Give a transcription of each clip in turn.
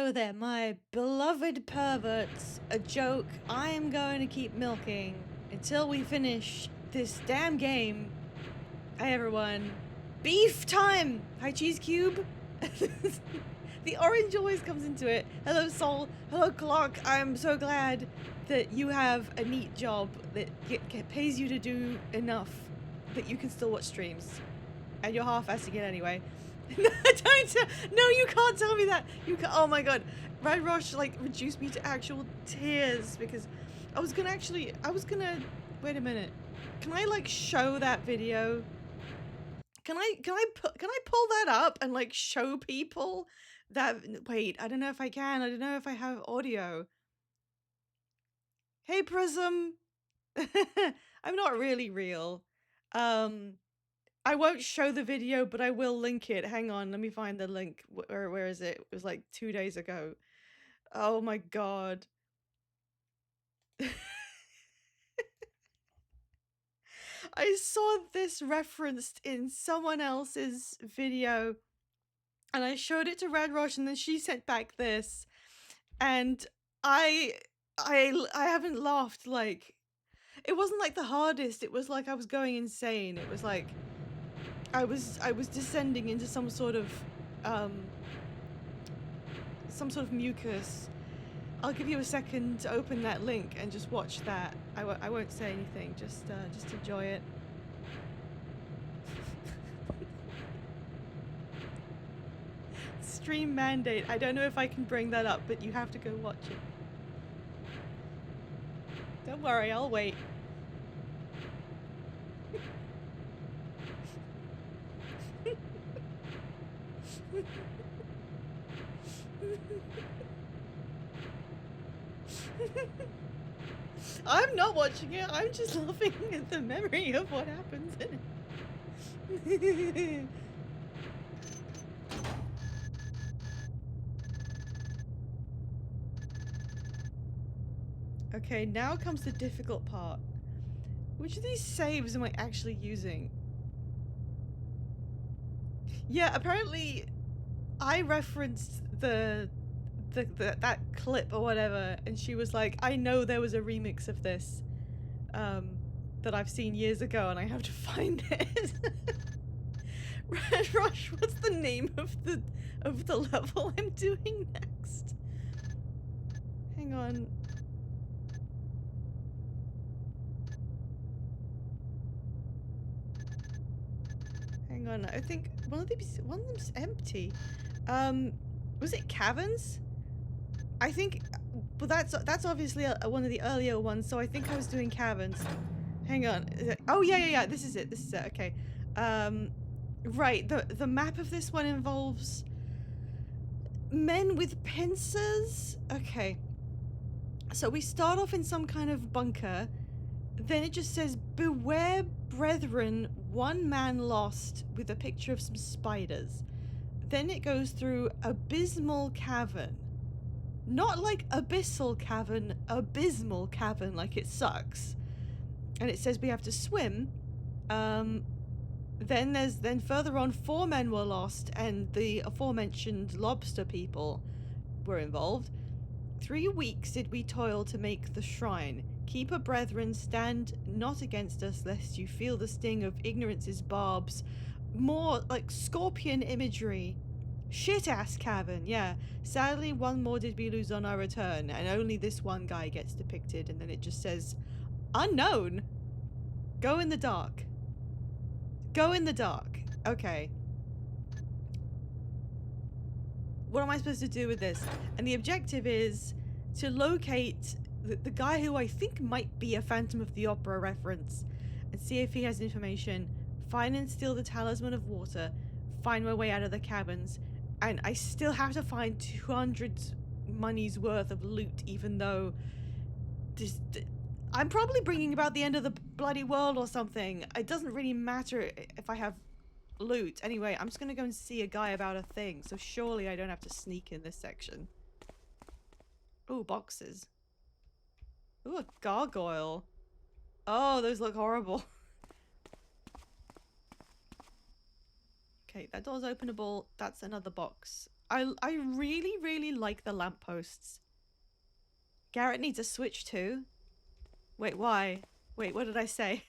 Hello there, my beloved perverts. A joke I'm going to keep milking until we finish this damn game. Hi everyone. Beef time! Hi Cheese Cube. The orange always comes into it. Hello Soul. Hello Clock. I'm so glad that you have a neat job that pays you to do enough that you can still watch streams. And you're half-assing it anyway. No, you can't tell me that. Oh my god. Red Rush like reduced me to actual tears because I was gonna wait a minute. Can I like show that video? Can I pull that up and like show people that? Wait, I don't know if I can. I don't know if I have audio. Hey Prism. I'm not really real. I won't show the video, but I will link it. Hang on, let me find the link. Where is it? It was like 2 days ago. Oh my god. I saw this referenced in someone else's video, and I showed it to Red Rush, and then she sent back this, and I haven't laughed like it wasn't like the hardest. It was like I was going insane. It was like I was descending into some sort of mucus. I'll give you a second to open that link and just watch that. I won't say anything. Just enjoy it. Stream mandate. I don't know if I can bring that up, but you have to go watch it. Don't worry, I'll wait. I'm not watching it. I'm just laughing at the memory of what happens in it. Okay, now comes the difficult part. Which of these saves am I actually using? Yeah, apparently I referenced that clip or whatever, and she was like, I know there was a remix of this that I've seen years ago and I have to find it. Red Rush, what's the name of the level I'm doing next? Hang on. Hang on, I think one of them's empty. Was it Caverns? I think, but that's obviously one of the earlier ones, so I think I was doing Caverns. Hang on. Oh yeah, this is it. Okay. Right, the map of this one involves men with pincers. Okay. So we start off in some kind of bunker. Then it just says, beware brethren, one man lost, with a picture of some spiders. Then it goes through abysmal cavern. Not like abyssal cavern, abysmal cavern, like it sucks. And it says we have to swim. Then further on, 4 men were lost, and the aforementioned lobster people were involved. 3 weeks did we toil to make the shrine. Keeper brethren, stand not against us, lest you feel the sting of ignorance's barbs. More like scorpion imagery. Shit-ass cavern, yeah. Sadly, 1 more did we lose on our return, and only this one guy gets depicted, and then it just says, unknown. Go in the dark. Go in the dark. Okay. What am I supposed to do with this? And the objective is to locate the guy who I think might be a Phantom of the Opera reference and see if he has information. Find and steal the Talisman of Water. Find my way out of the cabins. And I still have to find 200 money's worth of loot, even though I'm probably bringing about the end of the bloody world or something. It doesn't really matter if I have loot. Anyway, I'm just gonna go and see a guy about a thing, so surely I don't have to sneak in this section. Ooh, boxes. Ooh, a gargoyle. Oh, those look horrible. Okay, that door's openable. That's another box. I really, really like the lampposts. Garrett needs a switch too. Wait, why? Wait, what did I say?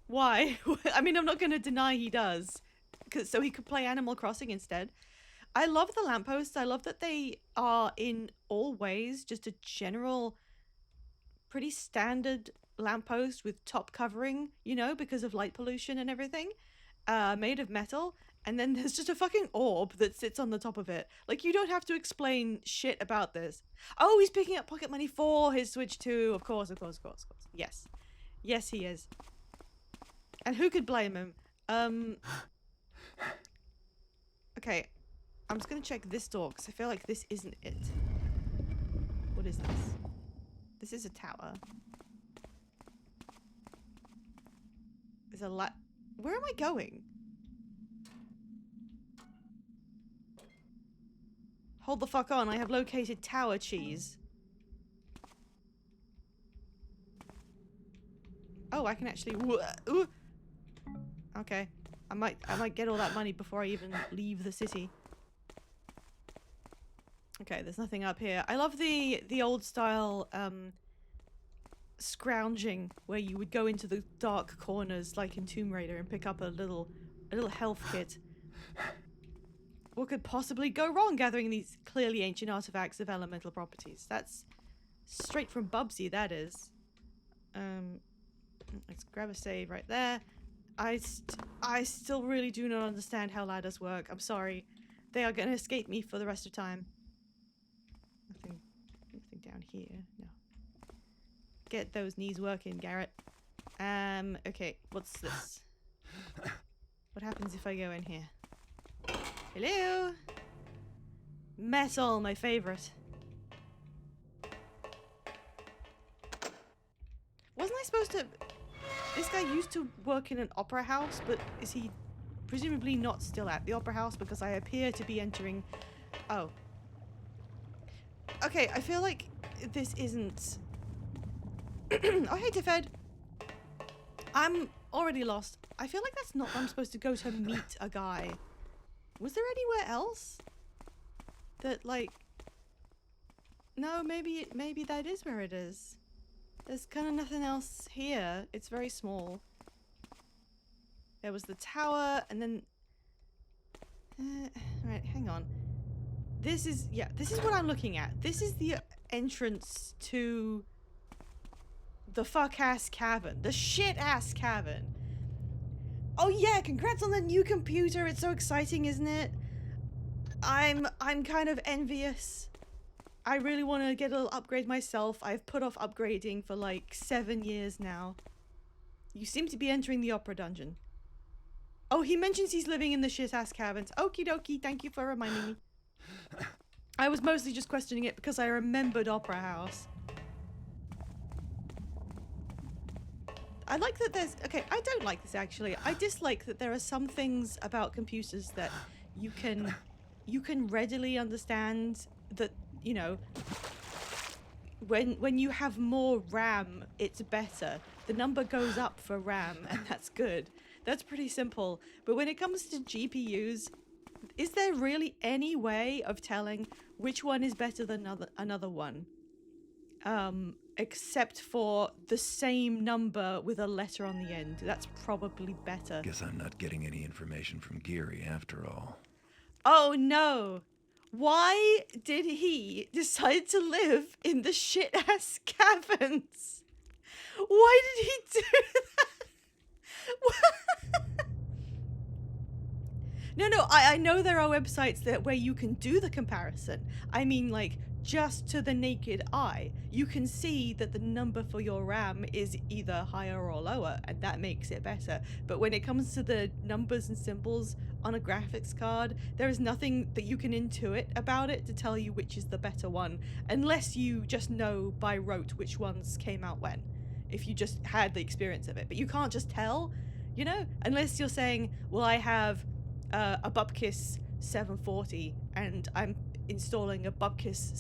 Why? I mean, I'm not going to deny he does. So he could play Animal Crossing instead. I love the lampposts. I love that they are in all ways just a general, pretty standard lamppost with top covering, you know, because of light pollution and everything. Made of metal. And then there's just a fucking orb that sits on the top of it. Like, you don't have to explain shit about this. Oh, he's picking up pocket money for his Switch 2. Of course. Yes. Yes, he is. And who could blame him? Okay. I'm just gonna check this door, because I feel like this isn't it. What is this? This is a tower. There's a lot. Where am I going? Hold the fuck on, I have located tower cheese. Oh, I can actually... Ooh. Okay. I might get all that money before I even leave the city. Okay, there's nothing up here. I love the old style scrounging where you would go into the dark corners like in Tomb Raider and pick up a little health kit. What could possibly go wrong gathering these clearly ancient artifacts of elemental properties? That's straight from Bubsy, that is. Let's grab a save right there. I still really do not understand how ladders work. I'm sorry. They are going to escape me for the rest of time. Nothing down here. No. Get those knees working, Garrett. Okay, what's this? What happens if I go in here? Hello? Metal, my favorite. Wasn't I supposed to... This guy used to work in an opera house, but is he presumably not still at the opera house because I appear to be entering... Oh. Okay, I feel like this isn't... Oh, hey, Tiffed. I'm already lost. I feel like that's not where I'm supposed to go to meet a guy. Was there anywhere else? That, like... No, maybe that is where it is. There's kind of nothing else here. It's very small. There was the tower, and then... right, hang on. This is what I'm looking at. This is the entrance to the fuck-ass cavern. The shit-ass cavern. Oh yeah, congrats on the new computer. It's so exciting, isn't it? I'm kind of envious. I really want to get a little upgrade myself. I've put off upgrading for like 7 years now. You seem to be entering the opera dungeon. Oh, he mentions he's living in the shit-ass caverns. Okie dokie, thank you for reminding me. I was mostly just questioning it because I remembered Opera House. I like that there's... Okay, I don't like this actually. I dislike that there are some things about computers that you can readily understand that, you know, when you have more RAM, it's better. The number goes up for RAM, and that's good. That's pretty simple. But when it comes to GPUs, is there really any way of telling which one is better than another one? Except for the same number with a letter on the end. That's probably better. Guess I'm not getting any information from Geary after all. Oh no! Why did he decide to live in the shit-ass caverns? Why did he do that? No, I know there are websites where you can do the comparison. I mean, like, just to the naked eye, you can see that the number for your RAM is either higher or lower, and that makes it better. But when it comes to the numbers and symbols on a graphics card, there is nothing that you can intuit about it to tell you which is the better one, unless you just know by rote which ones came out when, if you just had the experience of it. But you can't just tell, you know, unless you're saying, well, I have a Bupkis 740 and I'm installing a Bupkis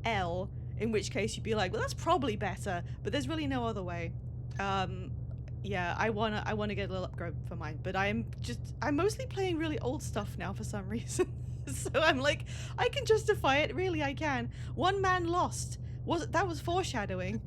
740L, in which case you'd be like, well, that's probably better, but there's really no other way. Yeah, I wanna get a little upgrade for mine, but I'm mostly playing really old stuff now for some reason. So I'm like, I can justify it, really I can. One man lost. That was foreshadowing.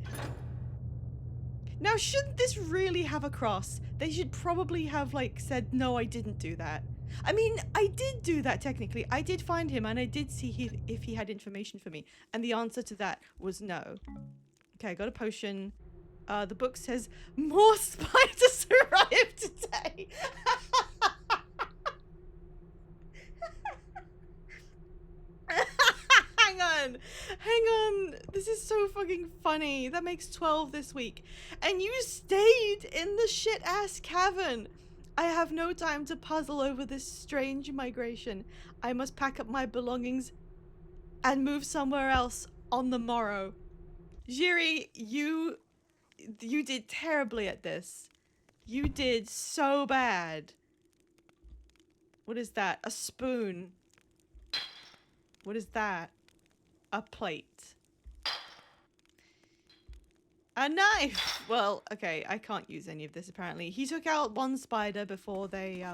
Now shouldn't this really have a cross? They should probably have like said, no, I didn't do that. I mean, I did do that technically. I did find him and I did see if he had information for me. And the answer to that was no. Okay, I got a potion. The book says more spiders arrived today. Hang on. This is so fucking funny. That makes 12 this week. And you stayed in the shit ass cavern. I have no time to puzzle over this strange migration. I must pack up my belongings and move somewhere else on the morrow. Jiri, you did terribly at this. You did so bad. What is that? A spoon. What is that? A plate. A knife! Well, okay, I can't use any of this apparently. He took out one spider before they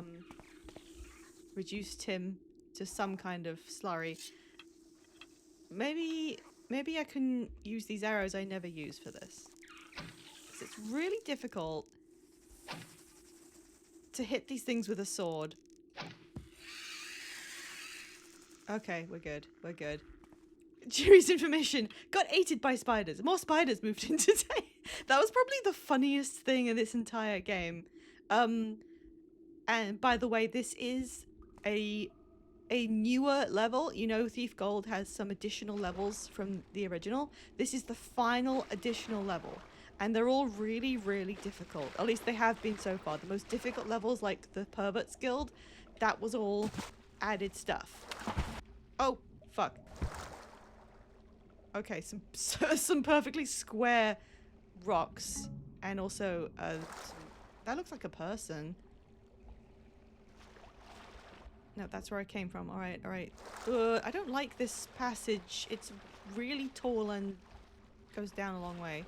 reduced him to some kind of slurry. Maybe I can use these arrows I never use for this. Because it's really difficult to hit these things with a sword. Okay, we're good. We're good. Jiri's information. Got aided by spiders. More spiders moved in today. That was probably the funniest thing in this entire game. And by the way, this is a newer level. You know, Thief Gold has some additional levels from the original. This is the final additional level. And they're all really, really difficult. At least they have been so far. The most difficult levels, like the Perverts Guild, that was all added stuff. Oh, fuck. Okay, some perfectly square rocks. And also, that looks like a person. No, that's where I came from. Alright, alright. I don't like this passage. It's really tall and goes down a long way.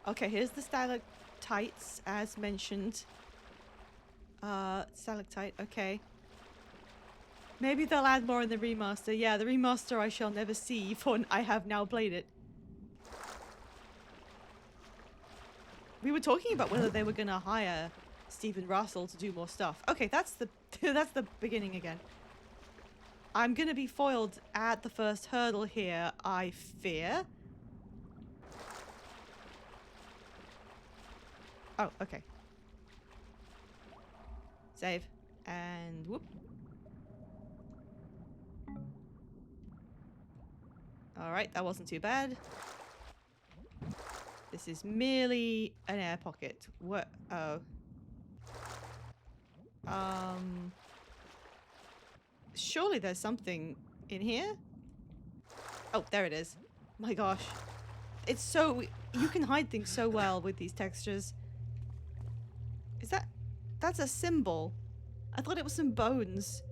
Okay, here's the stalactites, as mentioned. Stalactite, okay. Maybe they'll add more in the remaster. Yeah, the remaster I shall never see, for I have now played it. We were talking about whether they were gonna hire Stephen Russell to do more stuff. Okay, that's the that's the beginning again. I'm gonna be foiled at the first hurdle here, I fear. Oh, okay. Save. And whoop. Alright, that wasn't too bad. This is merely an air pocket. What? Oh. Surely there's something in here? Oh, there it is. My gosh. It's so... You can hide things so well with these textures. Is that... That's a symbol. I thought it was some bones.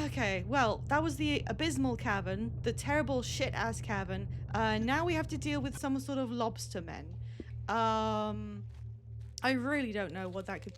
Okay, well, that was the abysmal cavern, the terrible shit-ass cavern. Now we have to deal with some sort of lobster men. I really don't know what that could...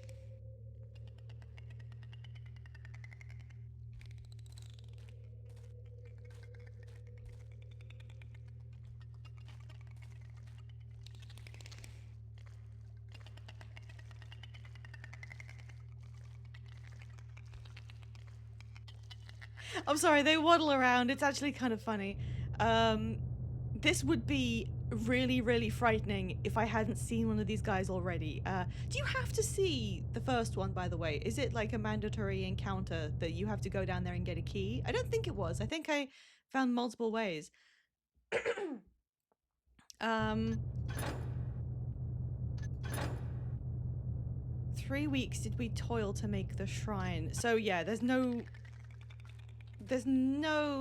I'm sorry, they waddle around. It's actually kind of funny. This would be really, really frightening if I hadn't seen one of these guys already. Do you have to see the first one, by the way? Is it like a mandatory encounter that you have to go down there and get a key? I don't think it was. I think I found multiple ways. 3 weeks did we toil to make the shrine. So yeah, there's no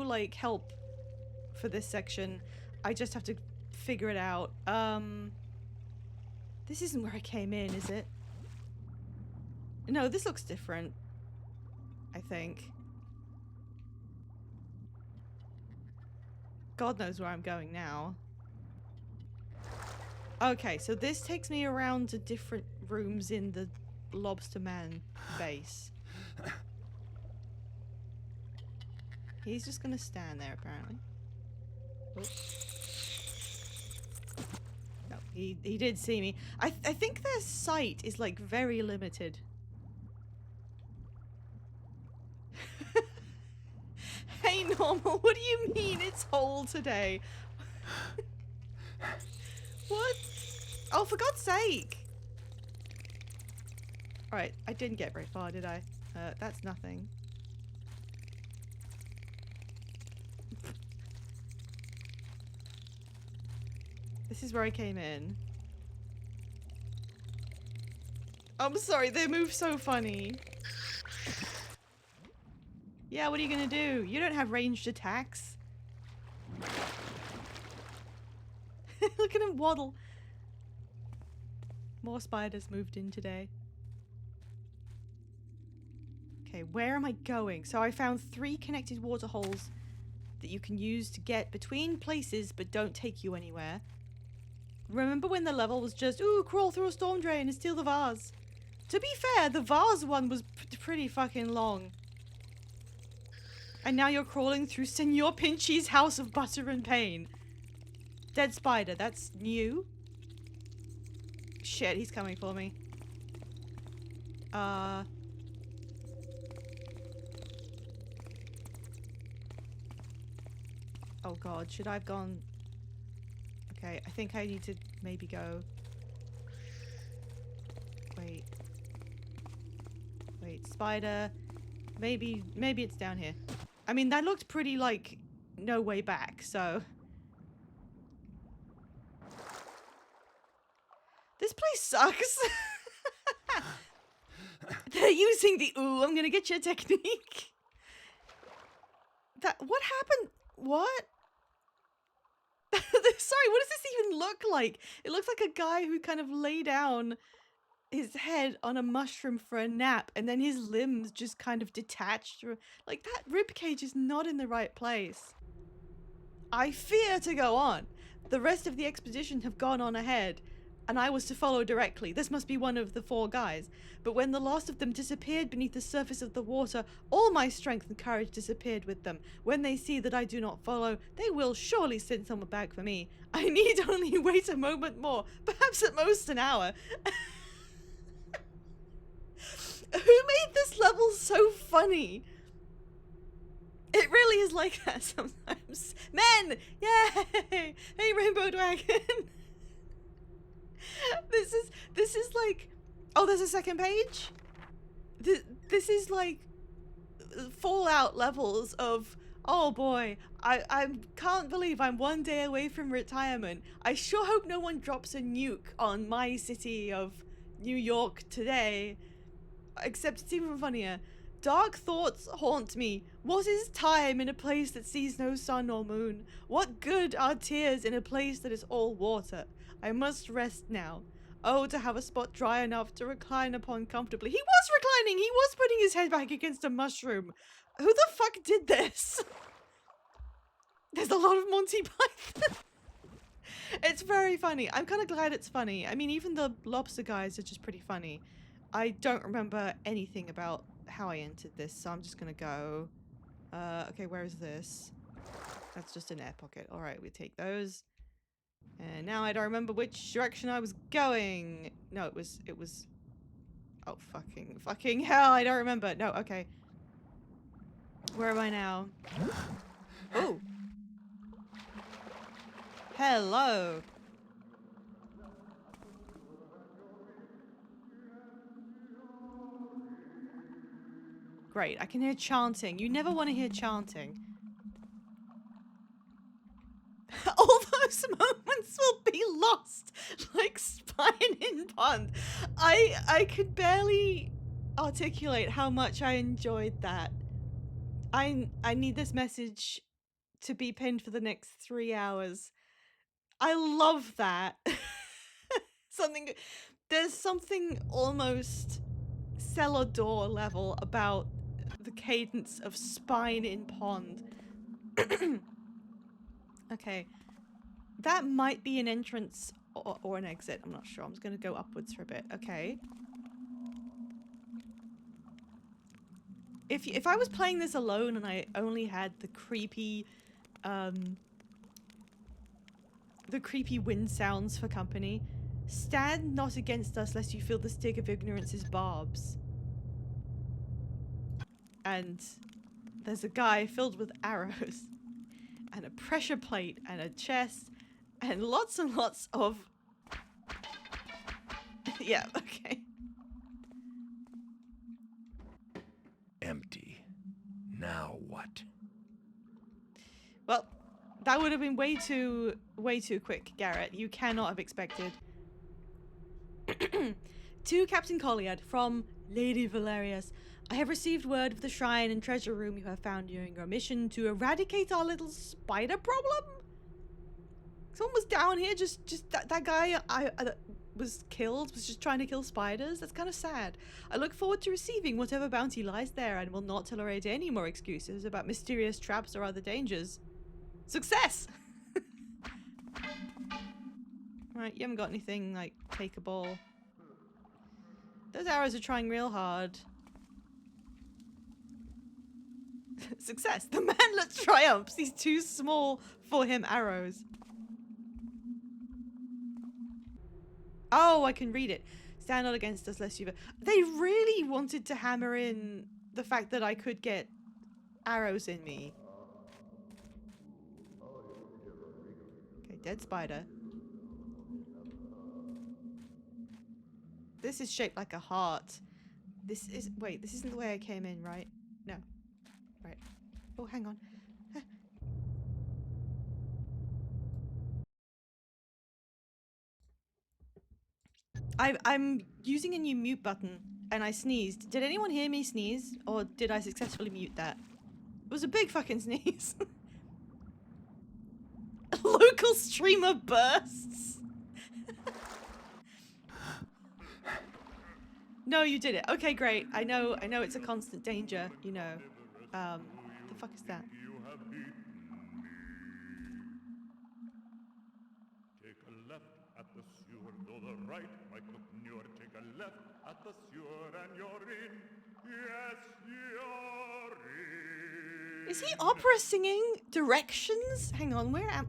like help for this section. I just have to figure it out. This isn't where I came in, is it? No, this looks different, I think. God knows where I'm going now. Okay, so this takes me around to different rooms in the Lobster Man base. He's just gonna stand there, apparently. No, he did see me. I think their sight is, like, very limited. Hey, Normal, what do you mean it's whole today? What? Oh, for God's sake! Alright, I didn't get very far, did I? That's nothing. This is where I came in. I'm sorry, they move so funny. Yeah, what are you gonna do? You don't have ranged attacks. Look at him waddle. More spiders moved in today. Okay, where am I going? So I found 3 connected water holes that you can use to get between places but don't take you anywhere. Remember when the level was just, ooh, crawl through a storm drain and steal the vase? To be fair, the vase one was pretty fucking long. And now you're crawling through Senor Pinchy's house of butter and pain. Dead spider, that's new. Shit, he's coming for me. Oh god, should I have gone... Okay, I think I need to maybe go... Wait, spider. Maybe it's down here. I mean, that looked pretty, like, no way back, so... This place sucks! They're using the ooh, I'm gonna get you a technique. What happened? What? Sorry, what does this even look like? It looks like a guy who kind of lay down his head on a mushroom for a nap and then his limbs just kind of detached. Like, that ribcage is not in the right place. I fear to go on. The rest of the expedition have gone on ahead, and I was to follow directly. This must be one of the 4 guys. But when the last of them disappeared beneath the surface of the water, all my strength and courage disappeared with them. When they see that I do not follow, they will surely send someone back for me. I need only wait a moment more, perhaps at most an hour. Who made this level so funny? It really is like that sometimes. Men! Yay! Hey, Rainbow Dragon! This is like... Oh, there's a second page? This is like Fallout levels of... Oh boy, I can't believe I'm 1 day away from retirement. I sure hope no one drops a nuke on my city of New York today. Except it's even funnier. Dark thoughts haunt me. What is time in a place that sees no sun or moon? What good are tears in a place that is all water? I must rest now. Oh, to have a spot dry enough to recline upon comfortably. He was reclining! He was putting his head back against a mushroom. Who the fuck did this? There's a lot of Monty Python. It's very funny. I'm kind of glad it's funny. I mean, even the lobster guys are just pretty funny. I don't remember anything about how I entered this, so I'm just gonna go. Okay, where is this? That's just an air pocket. Alright, we take those. And now I don't remember which direction I was going. No, it was... Oh, fucking hell, I don't remember. No, okay. Where am I now? Oh! Hello! Great, I can hear chanting. You never want to hear chanting. All those moments will be lost, like Spine in Pond. I could barely articulate how much I enjoyed that. I need this message to be pinned for the next 3 hours. I love that. There's something almost cellar door level about the cadence of Spine in Pond. Okay, that might be an entrance or an exit. I'm not sure. I'm just gonna go upwards for a bit. Okay. If I was playing this alone and I only had the creepy wind sounds for company, stand not against us lest you feel the stick of ignorance's barbs. And there's a guy filled with arrows and a pressure plate and a chest and lots of yeah, okay. Empty. Now what? Well, that would have been way too quick, Garrett. You cannot have expected. To Captain Colliard from Lady Valerius. I have received word of the shrine and treasure room you have found during your mission to eradicate our little spider problem. Someone was down here, just that guy was killed, was just trying to kill spiders. That's kind of sad. I look forward to receiving whatever bounty lies there and will not tolerate any more excuses about mysterious traps or other dangers. Success! Right, you haven't got anything, like, takeable. Those arrows are trying real hard. Success! The manlet triumphs! He's too small for him arrows. Oh, I can read it. Stand not against us lest you... They really wanted to hammer in the fact that I could get arrows in me. Okay, dead spider. This is shaped like a heart. This is... Wait, this isn't the way I came in, right? No. Right. Oh, hang on. I'm using a new mute button and I sneezed. Did anyone hear me sneeze? Or did I successfully mute that? It was a big fucking sneeze. Local streamer bursts. No, you did it. Okay, great. I know it's a constant danger, you know. The fuck is that? Take a left at the sewer, go the right, my cook newer. Take a left at the sewer and you're in. Yes, you're in. Is he opera singing directions? Hang on, where am...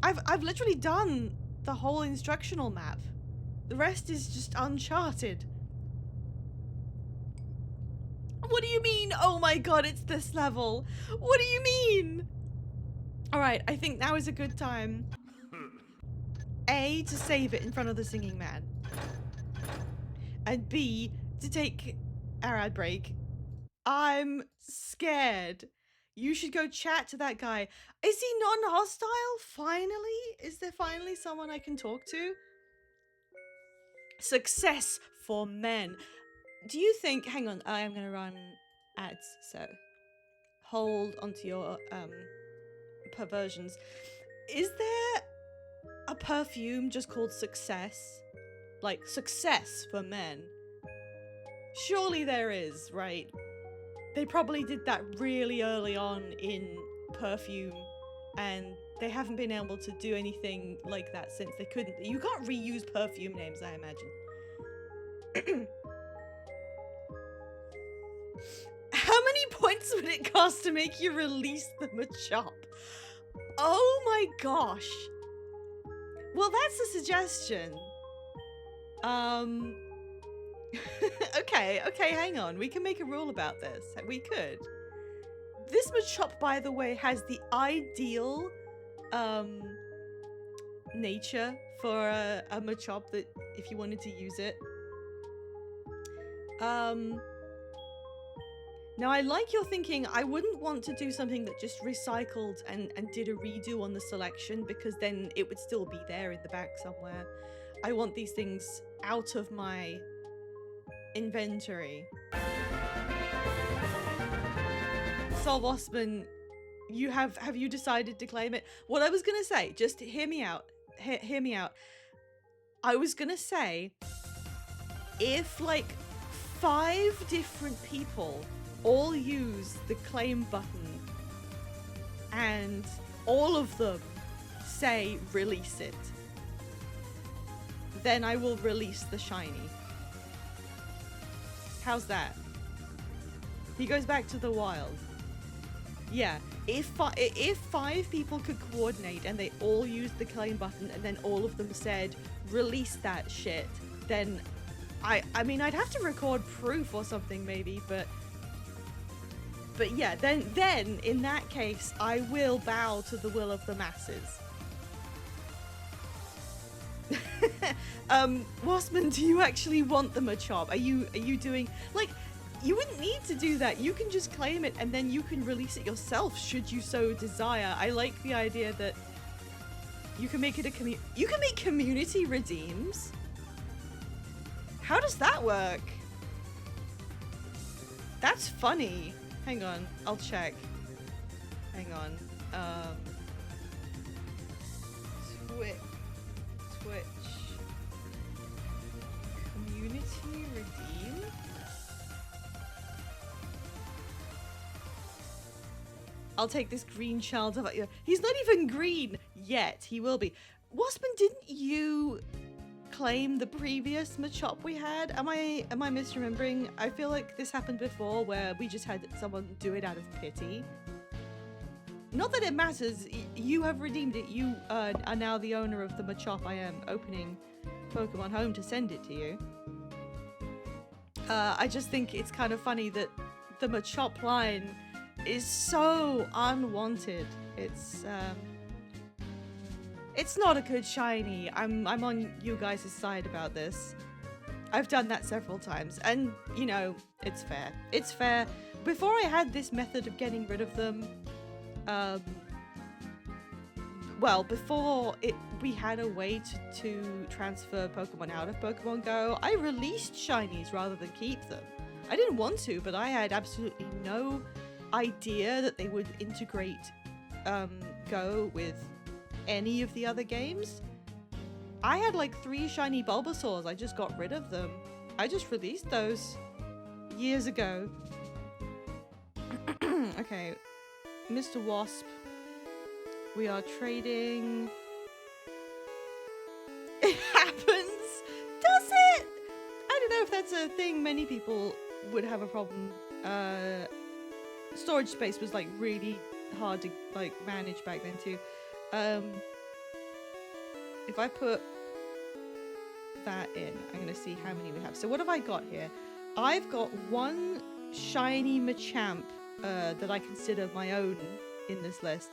I've literally done the whole instructional map. The rest is just uncharted. What do you mean? Oh my god, it's this level. What do you mean? Alright, I think now is a good time. A, to save it in front of the singing man. And B, to take our ad break. I'm scared. You should go chat to that guy. Is he non-hostile? Finally? Is there finally someone I can talk to? Success for men. Do you think... Hang on, I am going to run ads, so... Hold onto your perversions. Is there a perfume just called Success? Like, Success for men? Surely there is, right? They probably did that really early on in perfume, and they haven't been able to do anything like that since. They couldn't. You can't reuse perfume names, I imagine. How many points would it cost to make you release the Machop? Oh my gosh. Well, that's a suggestion. Okay, hang on. We can make a rule about this. We could. This Machop, by the way, has the ideal nature for a Machop that if you wanted to use it. Now, I like your thinking. I wouldn't want to do something that just recycled and did a redo on the selection, because then it would still be there in the back somewhere. I want these things out of my inventory. Sol Osman, you have you decided to claim it? What I was gonna say, just hear me out. Hear me out. I was gonna say, if like 5 different people all use the claim button and all of them say release it, then I will release the shiny. How's that? He goes back to the wild. Yeah, if 5 people could coordinate and they all used the claim button and then all of them said, release that shit, then I mean, I'd have to record proof or something maybe, but yeah, then in that case, I will bow to the will of the masses. Wasman, do you actually want the Machop? Are you doing, like, you wouldn't need to do that. You can just claim it and then you can release it yourself should you so desire. I like the idea that you can make it you can make community redeems. How does that work? That's funny. Hang on, I'll check. Hang on. Twitch. Community redeem? I'll take this green child of it. He's not even green yet. He will be. Wasman, didn't you claim the previous Machop we had? Am I misremembering? I feel like this happened before where we just had someone do it out of pity. Not that it matters. You have redeemed it. You are now the owner of the Machop. I am opening Pokemon Home to send it to you. I just think it's kind of funny that the Machop line is so unwanted. It's not a good shiny. I'm on you guys' side about this. I've done that several times, and you know, it's fair. It's fair. Before I had this method of getting rid of them, well, before we had a way to transfer Pokemon out of Pokemon Go, I released shinies rather than keep them. I didn't want to, but I had absolutely no idea that they would integrate Go with any of the other games. I had like 3 shiny Bulbasaurs. I just got rid of them. I just released those years ago. Okay, Mr. Wasp. We are trading. It happens! Does it? I don't know if that's a thing many people would have a problem. Storage space was like really hard to like manage back then too. If I put that in, I'm gonna see how many we have. So what have I got here? I've got 1 shiny Machamp that I consider my own in this list.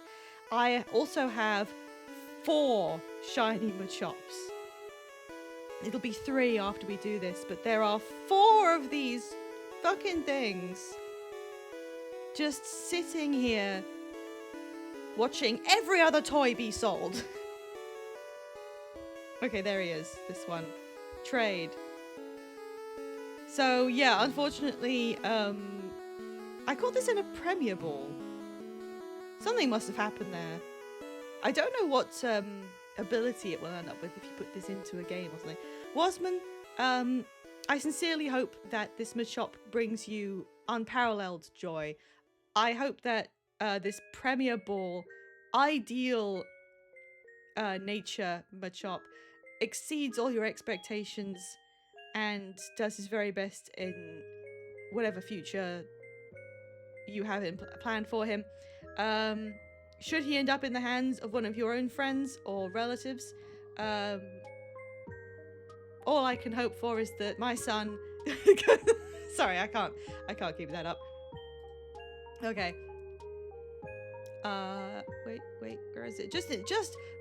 I also have 4 shiny Machops. It'll be 3 after we do this, but there are 4 of these fucking things just sitting here watching every other toy be sold. Okay, there he is. This one. Trade. So, yeah, unfortunately, I caught this in a Premier Ball. Something must have happened there. I don't know what ability it will end up with if you put this into a game or something. Wasman, I sincerely hope that this Machop brings you unparalleled joy. I hope that this Premier Ball ideal nature Machop exceeds all your expectations and does his very best in whatever future you have planned for him. Should he end up in the hands of one of your own friends or relatives, all I can hope for is that my son sorry, I can't keep that up. Okay. Wait, where is it? Just,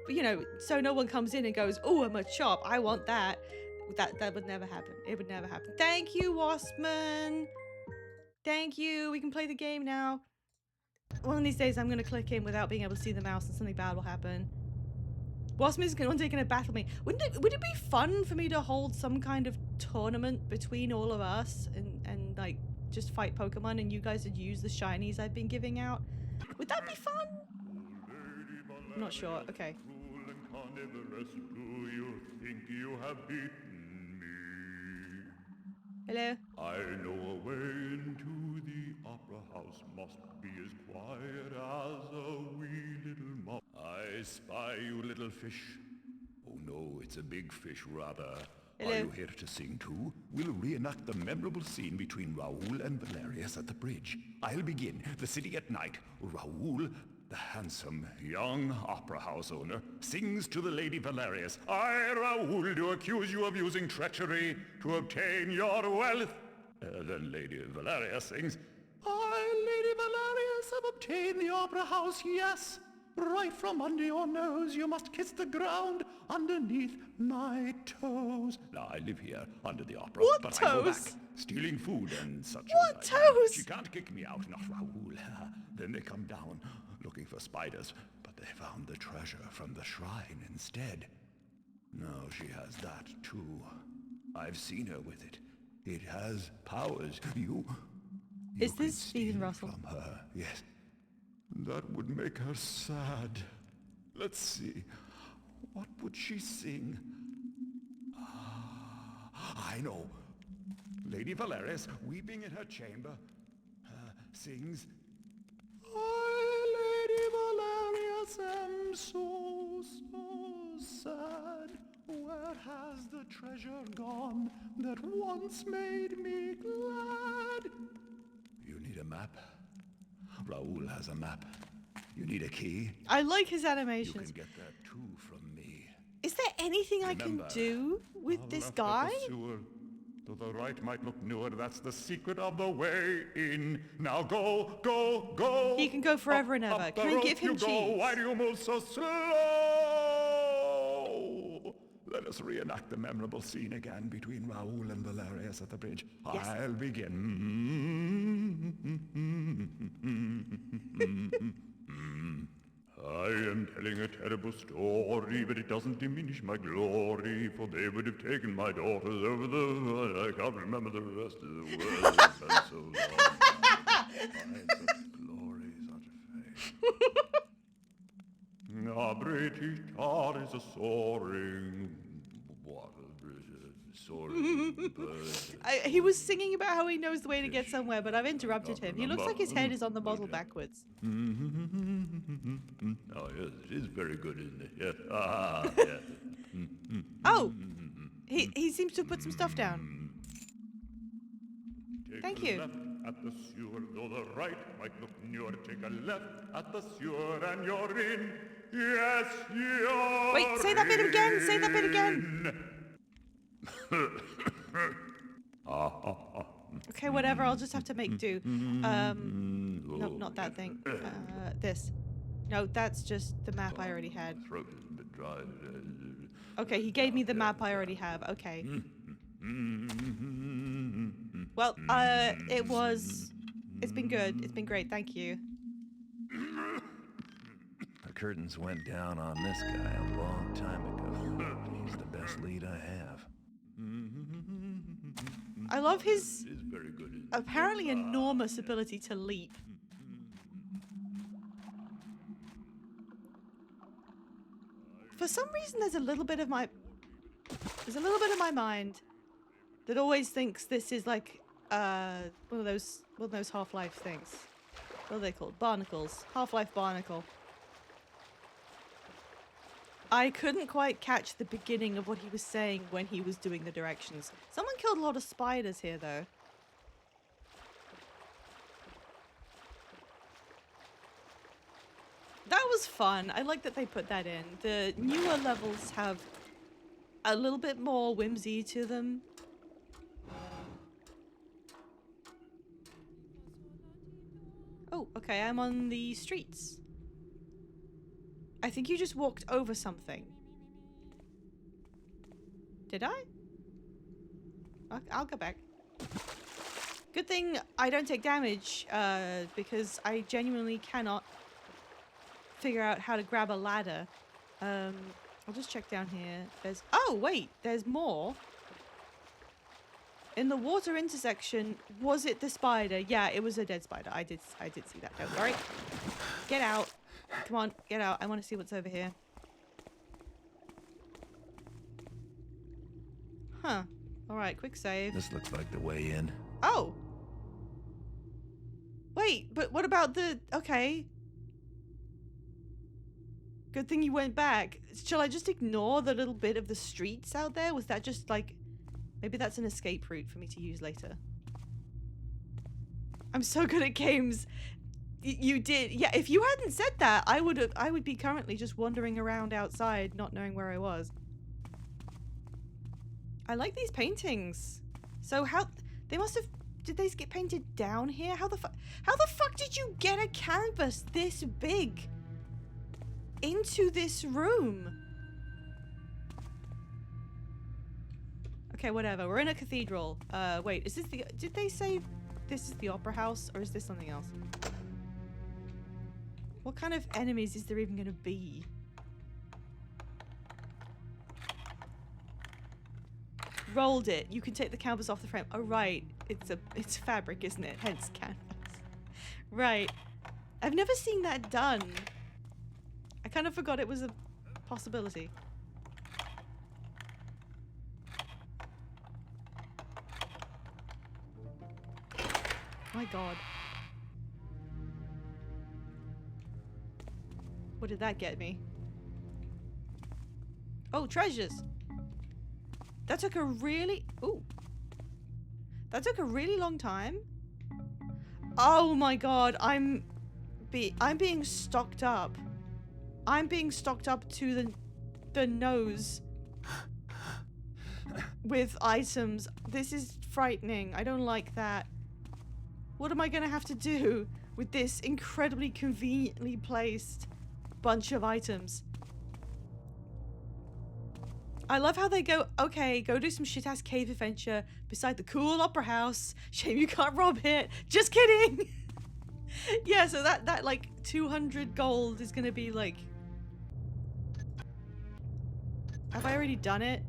you know, so no one comes in and goes, oh, I'm a Machop, I want that. That would never happen. It would never happen. Thank you, Waspman. Thank you. We can play the game now. One of these days, I'm going to click in without being able to see the mouse and something bad will happen. Waspman's one day going to battle me. Would it be fun for me to hold some kind of tournament between all of us and like, just fight Pokemon and you guys would use the shinies I've been giving out? Would that be fun? I'm not sure. Okay. Do you think you have beaten me? Hello? I know a way into the opera house must be as quiet as a wee little mouse. I spy you, little fish. Oh no, it's a big fish, rather. Hello. Are you here to sing too? We'll reenact the memorable scene between Raoul and Valerius at the bridge. I'll begin. The city at night. Raoul, the handsome, young opera house owner, sings to the Lady Valerius. I, Raoul, do accuse you of using treachery to obtain your wealth. Then Lady Valerius sings, I, Lady Valerius, have obtained the opera house, yes. Right from under your nose, you must kiss the ground underneath my toes. Now, I live here under the opera, What but I go back, toes? stealing food and such. What as I can. toes? She can't kick me out, not Raoul. Then they come down, looking for spiders, but they found the treasure from the shrine instead. No, she has that too. I've seen her with it. It has powers. You Is can this Stephen steal Russell? from her, yes. That would make her sad. Let's see. What would she sing? I know. Lady Valerius, weeping in her chamber, sings, I, Lady Valerius, am so sad. Where has the treasure gone that once made me glad? You need a map? Raoul has a map. You need a key? I like his You animations. can get that too from me. Is there anything I can Remember, do with this guy? To the right might look newer. That's the secret of the way in. Now go, go, go. He can go forever and ever. Up the Can I road give him you go. cheese? Why do you move so slow? Let us reenact the memorable scene again between Raoul and Valerius at the bridge. Yes. I'll begin. I am telling a terrible story, but it doesn't diminish my glory, for they would have taken my daughters over the... I can't remember the rest of the world. It's been so long. Find such glory, such fame. Our British tar is a soaring... What? Soaring bird. He was singing about how he knows the way to get somewhere, but I've interrupted him. He looks like his head is on the model backwards. Oh, yes, it is very good, isn't it? Yes. Ah, yes. Oh! He seems to have put some stuff down. Take Thank a you. left at the sewer, though the right might look newer. Take a left at the sewer and you're in. Yes, you're Wait, say that bit again! Say that bit again! Okay, whatever, I'll just have to make do. No, not that thing. This. No, that's just the map I already had. Throat is a bit dry. Okay, he gave me the map I already have. Okay. Well, it's been good. It's been great. Thank you. The curtains went down on this guy a long time ago. He's the best lead I have. I love his It's very good, isn't it? apparently enormous ability to leap. For some reason, there's a little bit of my mind that always thinks this is like one of those Half-Life things. What are they called? Barnacles. Half-Life Barnacle. I couldn't quite catch the beginning of what he was saying when he was doing the directions. Someone killed a lot of spiders here, though. That was fun. I like that they put that in. The newer levels have a little bit more whimsy to them. Oh, okay, I'm on the streets. I think you just walked over something. Did I? I'll go back. Good thing I don't take damage, because I genuinely cannot figure out how to grab a ladder. I'll just check down here. Oh, wait, there's more. In the water intersection, was it the spider? Yeah, it was a dead spider. I did see that. Don't worry. Get out. Come on, get out. I want to see what's over here. Huh. Alright, quick save. This looks like the way in. Oh! Wait, but what about the... Okay. Good thing you went back. Shall I just ignore the little bit of the streets out there? Was that just like... Maybe that's an escape route for me to use later. I'm so good at games. You did. Yeah, if you hadn't said that, I would be currently just wandering around outside, not knowing where I was. I like these paintings. So how... They must have... Did they get painted down here? How the fuck did you get a canvas this big into this room? Okay, whatever. We're in a cathedral. Wait, is this the... Did they say this is the opera house, or is this something else? What kind of enemies is there even going to be? Rolled it. You can take the canvas off the frame. Oh, right. It's fabric, isn't it? Hence canvas. Right. I've never seen that done. I kind of forgot it was a possibility. My god. What did that get me? Oh, treasures. That took a really... Ooh. That took a really long time. Oh my god, I'm being stocked up. I'm being stocked up to the nose with items. This is frightening. I don't like that. What am I gonna have to do with this incredibly conveniently placed bunch of items? I love how they go, okay, go do some shit-ass cave adventure beside the cool opera house. Shame you can't rob it. Just kidding. Yeah, so that like 200 gold is gonna be like... Have I already done it?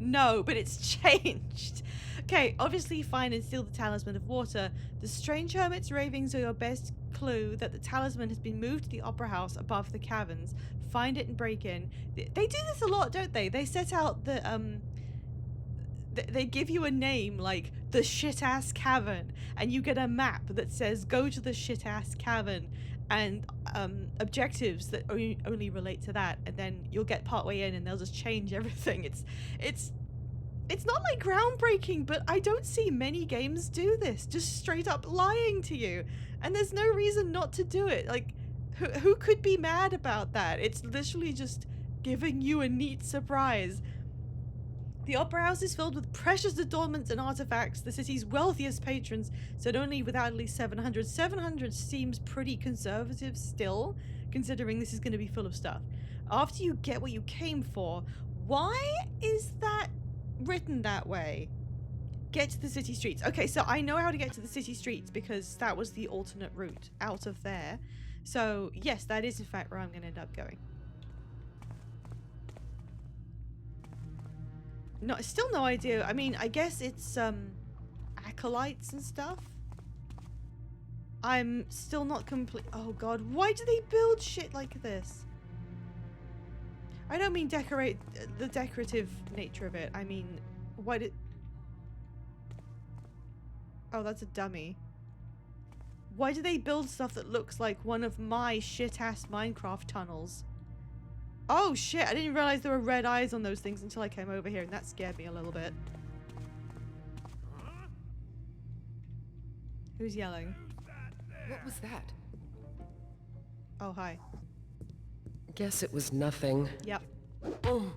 No, but it's changed. Okay, obviously find and steal the Talisman of Water. The strange hermit's ravings are your best clue that the talisman has been moved to the opera house above the caverns. Find it and break in. They do this a lot, don't they? They set out the they give you a name like the shit-ass cavern, and you get a map that says go to the shit-ass cavern, and objectives that only relate to that, and then you'll get partway in and they'll just change everything. It's not like groundbreaking, but I don't see many games do this, just straight up lying to you, and there's no reason not to do it. Like, who could be mad about that? It's literally just giving you a neat surprise. The opera house is filled with precious adornments and artifacts. The city's wealthiest patrons said only without at least 700. 700 seems pretty conservative still, considering this is going to be full of stuff. After you get what you came for, why is that written that way? Get to the city streets. Okay, so I know how to get to the city streets because that was the alternate route out of there. So yes, that is in fact where I'm going to end up going. No, still no idea. I mean, I guess it's acolytes and stuff. I'm still not complete. Oh god, why do they build shit like this? I don't mean decorate the decorative nature of it. I mean, why did... Oh, that's a dummy. Why do they build stuff that looks like one of my shit-ass Minecraft tunnels? Oh shit, I didn't realize there were red eyes on those things until I came over here, and that scared me a little bit. Who's yelling? What was that? Oh, hi. Guess it was nothing. Yep. Oh.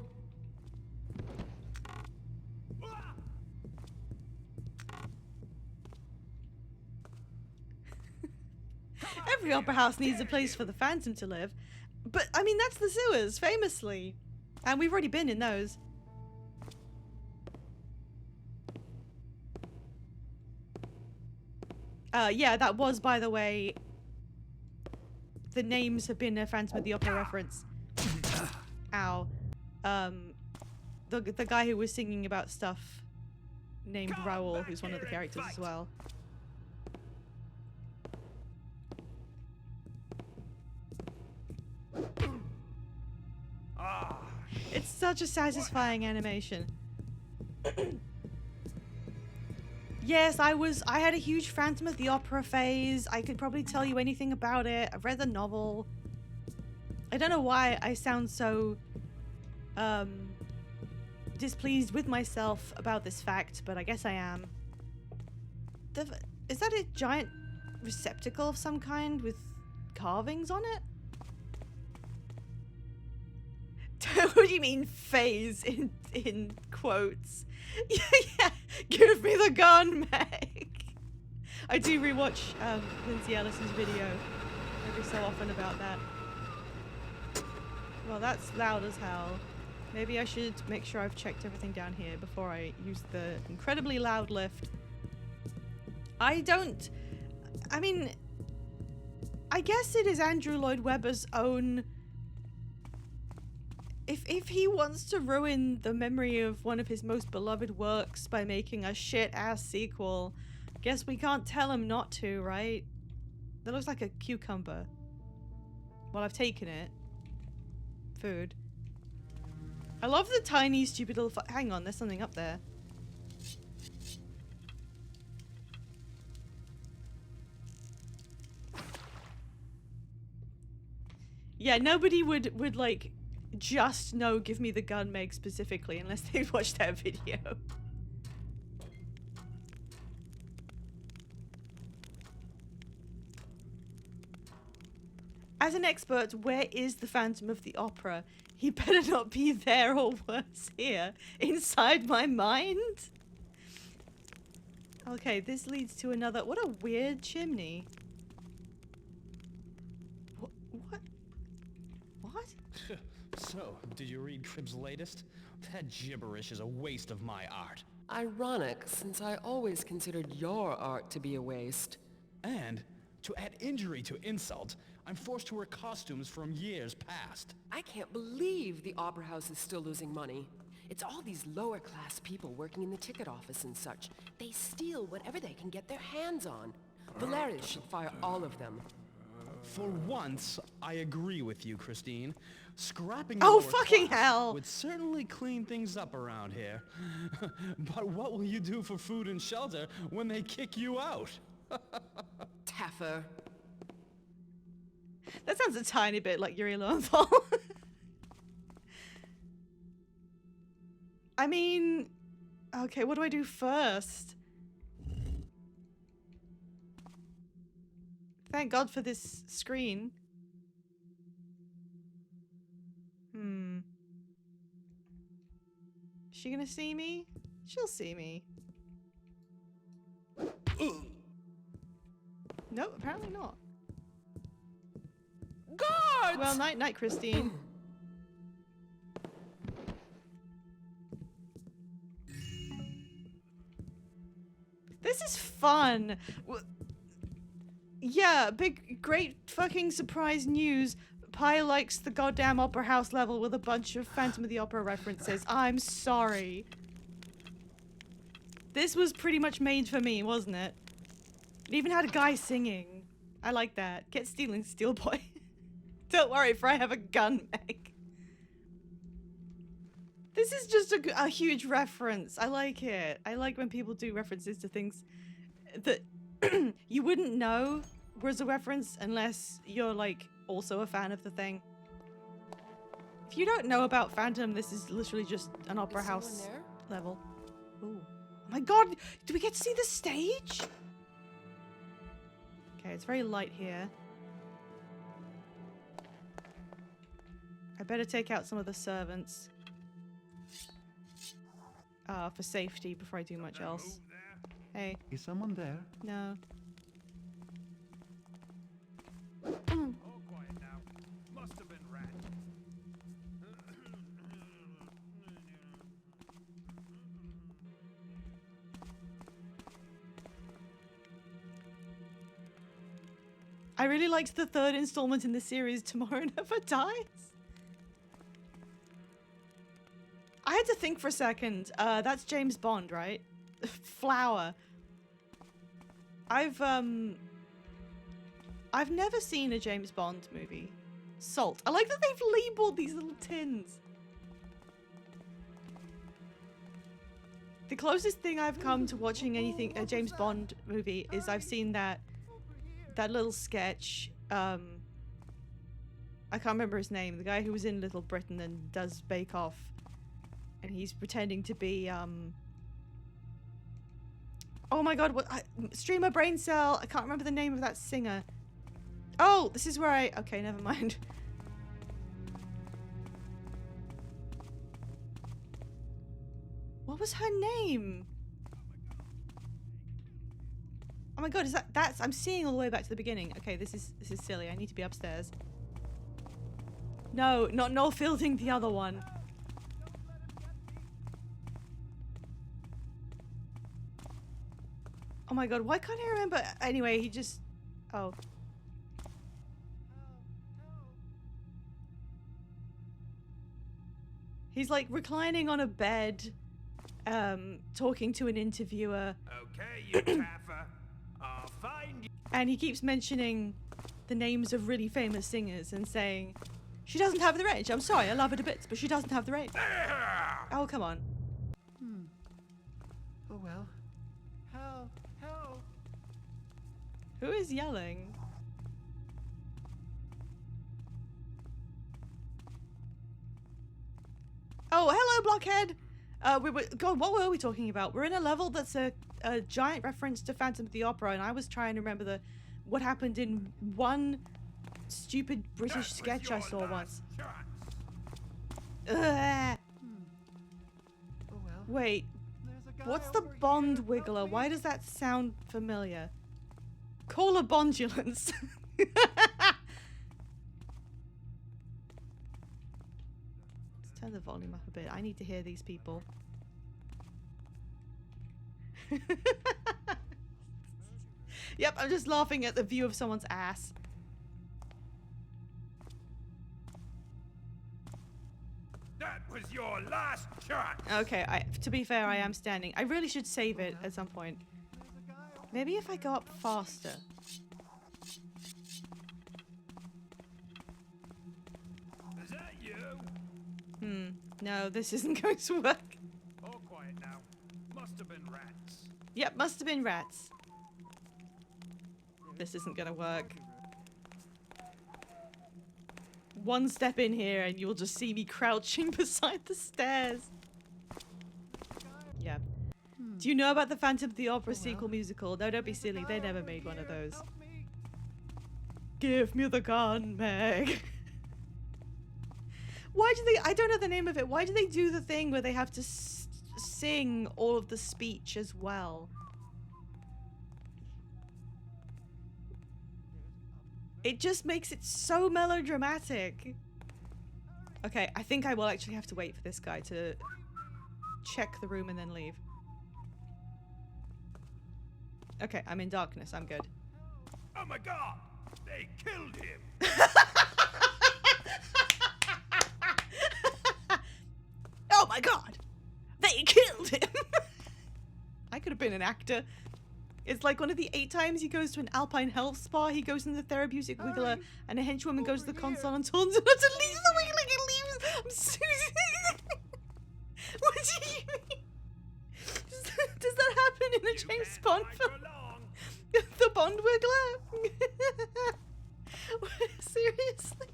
Every opera house needs a place for the Phantom to live. But, I mean, that's the sewers, famously. And we've already been in those. Yeah, that was, by the way... The names have been a Phantom of the Opera reference. Ow. The guy who was singing about stuff named Raoul, who's one of the characters as well. It's such a satisfying animation. Yes, I had a huge Phantom of the Opera phase. I could probably tell you anything about it. I've read the novel. I don't know why I sound so displeased with myself about this fact, but I guess I am. Is that a giant receptacle of some kind with carvings on it? What do you mean phase in quotes? Yeah, give me the gun, Meg. I do rewatch Lindsay Ellison's video every so often about that. Well, that's loud as hell. Maybe I should make sure I've checked everything down here before I use the incredibly loud lift. I mean, I guess it is Andrew Lloyd Webber's own... If he wants to ruin the memory of one of his most beloved works by making a shit-ass sequel, guess we can't tell him not to, right? That looks like a cucumber. Well, I've taken it. Food. I love the tiny, stupid little... Hang on, there's something up there. Yeah, nobody would like... just know give me the gun, Meg, specifically, unless they watched that video. As an expert, where is the Phantom of the Opera? He better not be there or worse here, inside my mind. Okay, this leads to another... What a weird chimney. What? What? So, did you read Cribb's latest? That gibberish is a waste of my art. Ironic, since I always considered your art to be a waste. And, to add injury to insult, I'm forced to wear costumes from years past. I can't believe the Opera House is still losing money. It's all these lower-class people working in the ticket office and such. They steal whatever they can get their hands on. Valerius should fire all of them. For once, I agree with you, Christine. Scrapping Oh, the lower fucking class hell! would certainly clean things up around here. But what will you do for food and shelter when they kick you out? Taffer. That sounds a tiny bit like Yuri Lowenthal. I mean... Okay, what do I do first? Thank God for this screen. Is she gonna see me? She'll see me. Nope, apparently not. Guards! Well, night, Christine. This is fun. Yeah, great fucking surprise news. Pi likes the goddamn Opera House level with a bunch of Phantom of the Opera references. I'm sorry. This was pretty much made for me, wasn't it? It even had a guy singing. I like that. Get stealing, Steel Boy. Don't worry, for I have a gun, Meg. This is just a huge reference. I like it. I like when people do references to things that you wouldn't know was a reference unless you're like also a fan of the thing. If you don't know about Phantom, this is literally just an Opera House level. Ooh. Oh my god, do we get to see the stage? Okay, it's very light here. I better take out some of the servants. For safety before I do much else. Hey. Is someone there? No. All quiet now. Must have been rats. I really liked the third installment in the series, Tomorrow Never Dies. I had to think for a second. That's James Bond, right? Flower. I've never seen a James Bond movie. Salt. I like that they've labeled these little tins. The closest thing I've come to watching anything, a James Bond movie, is I've seen that little sketch, I can't remember his name. The guy who was in Little Britain and does Bake Off. And he's pretending to be, oh my god, what? Streamer Brain Cell. I can't remember the name of that singer. Oh, this is where I... Okay, never mind. What was her name? Oh my god, is that's... I'm seeing all the way back to the beginning. Okay, this is silly. I need to be upstairs. No, not Noel Fielding, the other one. Oh my god, why can't I remember? Anyway, he just... Oh. He's like reclining on a bed, talking to an interviewer. Okay, you Taffer. I'll find you. And he keeps mentioning the names of really famous singers and saying, she doesn't have the range. I'm sorry, I love her to bits, but she doesn't have the range. Oh, come on. Oh well. Help! Help! Who is yelling? Oh, hello, Blockhead! God, what were we talking about? We're in a level that's a giant reference to Phantom of the Opera, and I was trying to remember what happened in one stupid British sketch I saw once. Ugh. Oh well. Wait, There's a guy what's the over Bond here. Wiggler? Help Why me. does that sound familiar? Call a Bondulance. Let's turn the volume up a bit. I need to hear these people. Yep, I'm just laughing at the view of someone's ass. That was your last chance. Okay, to be fair, I am standing. I really should save it at some point. Maybe if I go up faster. Is that you? No, this isn't going to work. All quiet now. Must have been rats. Yep, must have been rats. This isn't gonna work. One step in here and you'll just see me crouching beside the stairs. Yeah. Do you know about the Phantom of the Opera sequel musical? No, don't be silly. They never made one of those. Help me. Give me the gun, Meg. Why do they... I don't know the name of it. Why do they do the thing where they have to sing all of the speech as well? It just makes it so melodramatic. Okay, I think I will actually have to wait for this guy to check the room and then leave. Okay, I'm in darkness. I'm good. Oh my god! They killed him! Oh my god! They killed him! I could have been an actor. It's like one of the 8 times he goes to an alpine health spa, he goes in the therapeutic wiggler, and a henchwoman goes to the console and turns it on to leave the wiggler and leaves. I'm so... What do you mean? Does that happen in a You James can't Bond hide film? for long. The Bond wiggler? Seriously?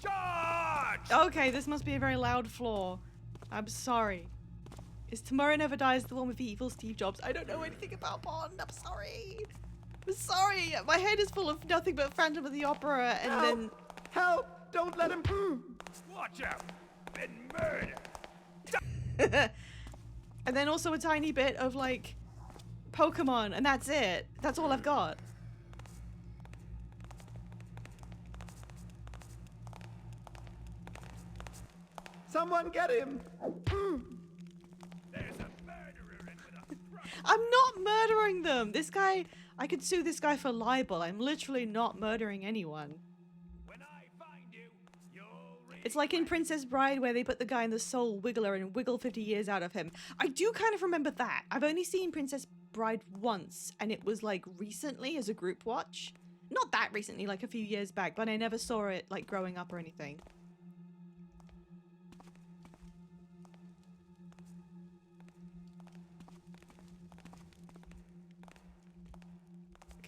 Charge! Okay, this must be a very loud floor. I'm sorry. Is Tomorrow Never Dies the one with the evil Steve Jobs? I don't know anything about Bond. I'm sorry. I'm sorry. My head is full of nothing but Phantom of the Opera and then... Help! Don't let him. Watch out! Been murdered. And then also a tiny bit of like Pokemon, and that's it. That's all I've got. Someone get him! There's a murderer in with us. I'm not murdering them. This guy, I could sue this guy for libel. I'm literally not murdering anyone. When I find you, you'll It's like in Princess Bride where they put the guy in the soul wiggler and wiggle 50 years out of him. I do kind of remember that. I've only seen Princess Bride once, and it was like recently as a group watch. Not that recently, like a few years back, but I never saw it like growing up or anything.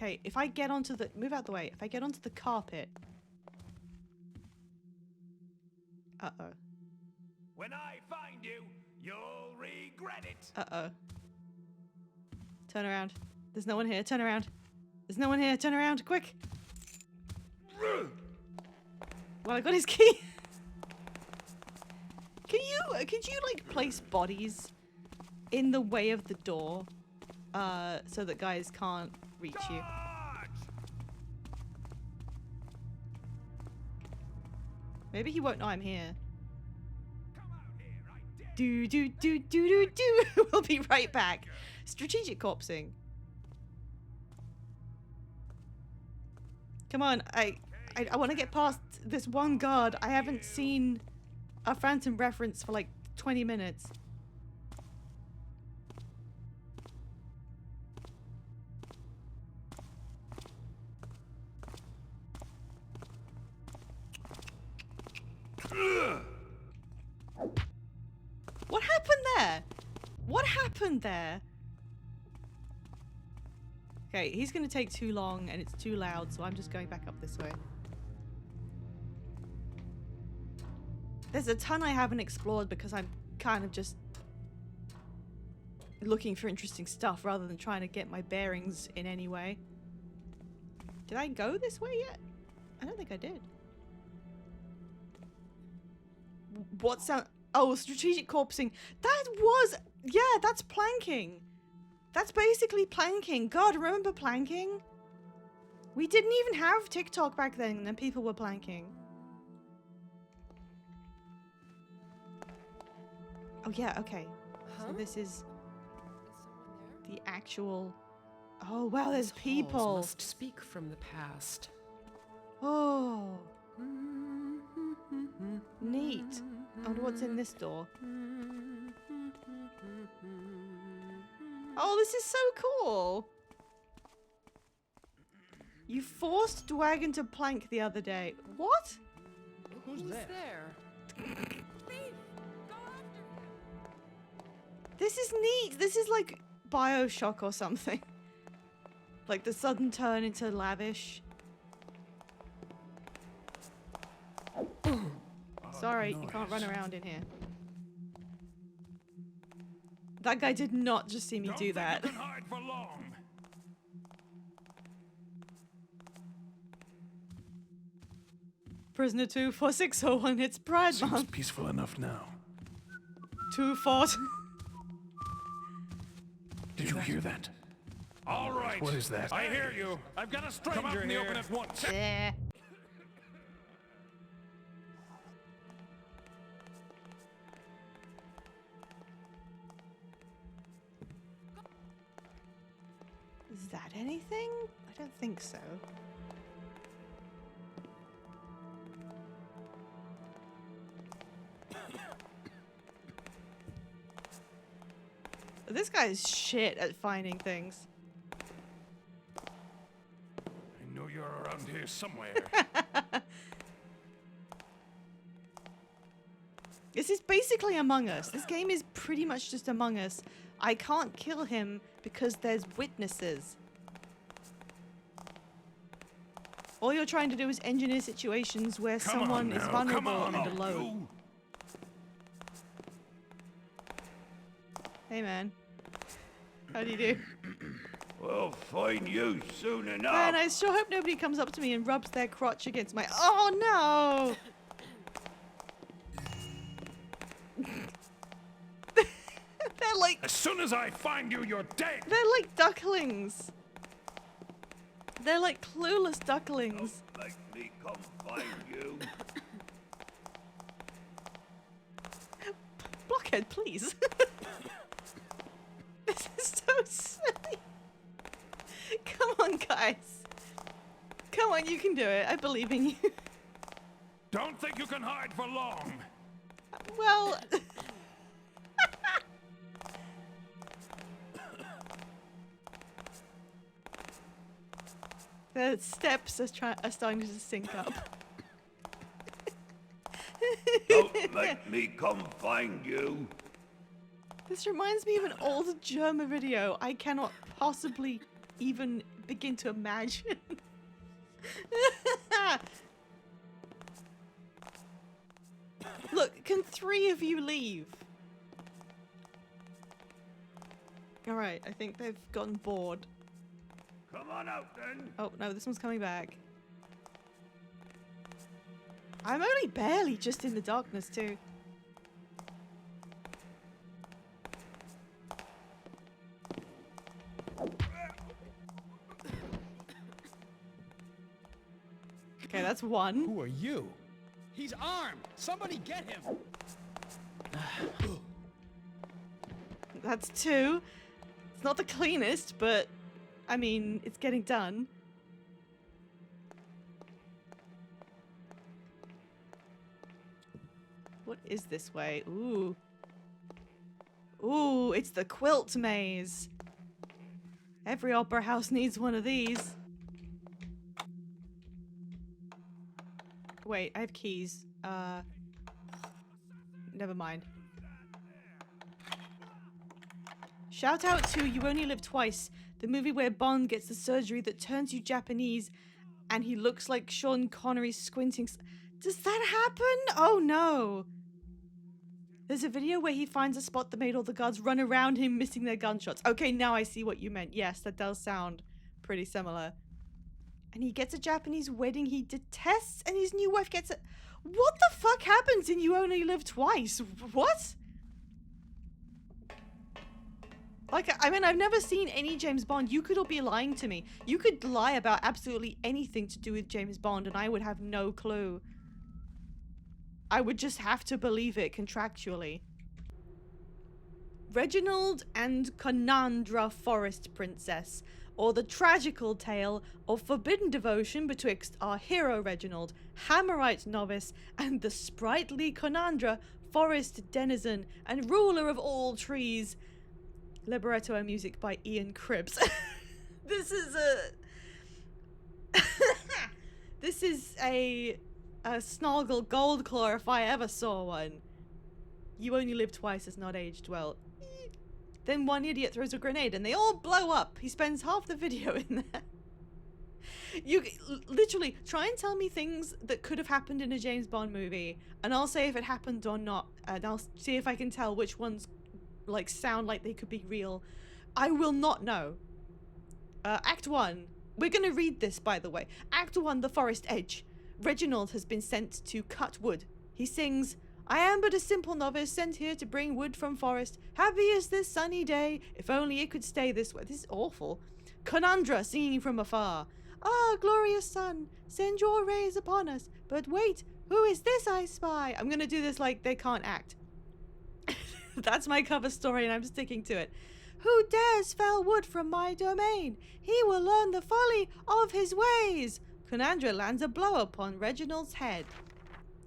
Okay, if I get onto the... Move out the way. If I get onto the carpet... Uh-oh. When I find you, you'll regret it. Uh-oh. Turn around. There's no one here. Turn around. There's no one here. Turn around. Quick. Well, I got his key. Could you like place bodies in the way of the door so that guys can't reach you? Dodge! Maybe he won't know I'm here. Come out here, I dare Do do do do do do. We'll be right back. Strategic corpsing. Come on, I want to get past this one guard. I haven't seen a Phantom reference for like 20 minutes. What happened there? What happened there? Okay, he's gonna take too long and it's too loud, so I'm just going back up this way. There's a ton I haven't explored because I'm kind of just looking for interesting stuff rather than trying to get my bearings in any way. Did I go this way yet? I don't think I did. What sound? Oh, strategic corpsing. That was... Yeah, that's planking. That's basically planking. God, remember planking? We didn't even have TikTok back then and people were planking. Oh yeah, okay. Huh? So this is Is someone there? the actual... Oh wow, there's These halls people. must speak from the past. Oh. Neat. I wonder what's in this door. Oh, this is so cool. You forced Dwagon to plank the other day. What? Who's there? This is neat. This is like BioShock or something. Like the sudden turn into lavish. Sorry, you can't run around in here. That guy did not just see me Don't do think that. you can hide for long. Prisoner 24601, it's Pride Seems Month. peaceful enough now. 2-4. Did you hear that? All right. What is that? I hear you. I've got a Come stranger out in the here. open at once. Yeah. Is that anything? I don't think so. This guy's shit at finding things. I know you're around here somewhere. This is basically Among Us. This game is pretty much just Among Us. I can't kill him because there's witnesses. All you're trying to do is engineer situations where Come someone on is now, vulnerable come on, and alone. you. Hey man. How do you do? We'll find you soon enough. Man, I sure hope nobody comes up to me and rubs their crotch against my... Oh no! They're like... As soon as I find you, you're dead. They're like ducklings. They're like clueless ducklings. Let me come find you. Blockhead, please. This is so silly. Come on, guys. Come on, you can do it. I believe in you. Don't think you can hide for long. Well... The steps are starting to sync up. Don't let me come find you. This reminds me of an old German video I cannot possibly even begin to imagine. Look, can 3 of you leave? Alright, I think they've gotten bored. Come on out then. Oh, no, this one's coming back. I'm only barely just in the darkness, too. Okay, that's 1. Who are you? He's armed! Somebody get him! That's 2. It's not the cleanest, but I mean, it's getting done. What is this way? Ooh. Ooh, it's the quilt maze. Every opera house needs one of these. Wait, I have keys. Never mind. Shout out to You Only Live Twice, the movie where Bond gets the surgery that turns you Japanese and he looks like Sean Connery squinting. Does that happen? Oh no. There's a video where he finds a spot that made all the guards run around him, missing their gunshots. Okay, now I see what you meant. Yes, that does sound pretty similar. And he gets a Japanese wedding he detests, and his new wife gets a... What the fuck happens in You Only Live Twice? What? Like, I mean, I've never seen any James Bond. You could all be lying to me. You could lie about absolutely anything to do with James Bond, and I would have no clue. I would just have to believe it contractually. Reginald and Conandra Forest Princess, or the tragical tale of forbidden devotion betwixt our hero Reginald, Hammerite novice, and the sprightly Conandra, forest denizen and ruler of all trees. Libretto and music by Ian Cribbs. This is a Snargle Goldclaw if I ever saw one. You Only Live Twice has not aged well. Then one idiot throws a grenade and they all blow up. He spends half the video in there. You literally try and tell me things that could have happened in a James Bond movie, and I'll say if it happened or not, and I'll see if I can tell which ones like sound like they could be real. I will not know. Act 1. We're gonna read this, by the way. Act 1, The Forest Edge. Reginald has been sent to cut wood. He sings, I am but a simple novice sent here to bring wood from forest. Happy is this sunny day, if only it could stay this way. This is awful. Conandra singing from afar. Ah, glorious sun, send your rays upon us. But wait, who is this I spy? I'm gonna do this like they can't act. That's my cover story and I'm sticking to it. Who dares fell wood from my domain? He will learn the folly of his ways. Conandra lands a blow upon Reginald's head.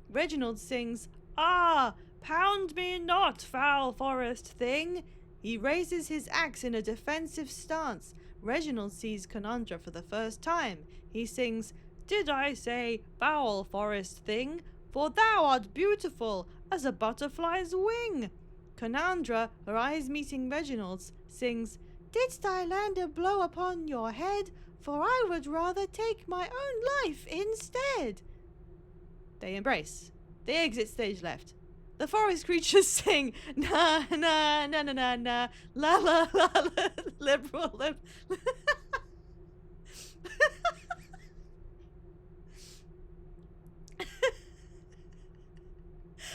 Reginald sings, Ah, pound me not, foul forest thing. He raises his axe in a defensive stance. Reginald sees Conandra for the first time. He sings, Did I say, foul forest thing? For thou art beautiful as a butterfly's wing. Conandra, her eyes meeting Reginald's, sings, Didst I land a blow upon your head? For I would rather take my own life instead. They embrace. The exit stage left. The forest creatures sing, na na na na na na, la la la la, liberal lib.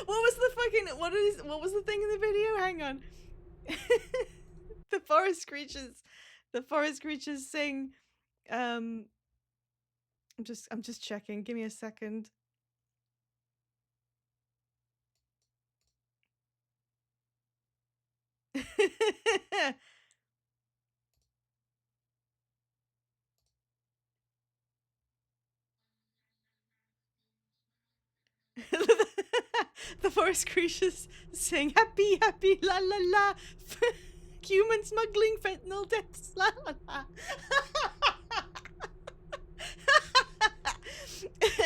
What was the thing in the video? Hang on. The forest creatures sing. I'm just checking. Give me a second. The forest creatures sing happy, happy, la la la. Human smuggling fentanyl deaths, la la la.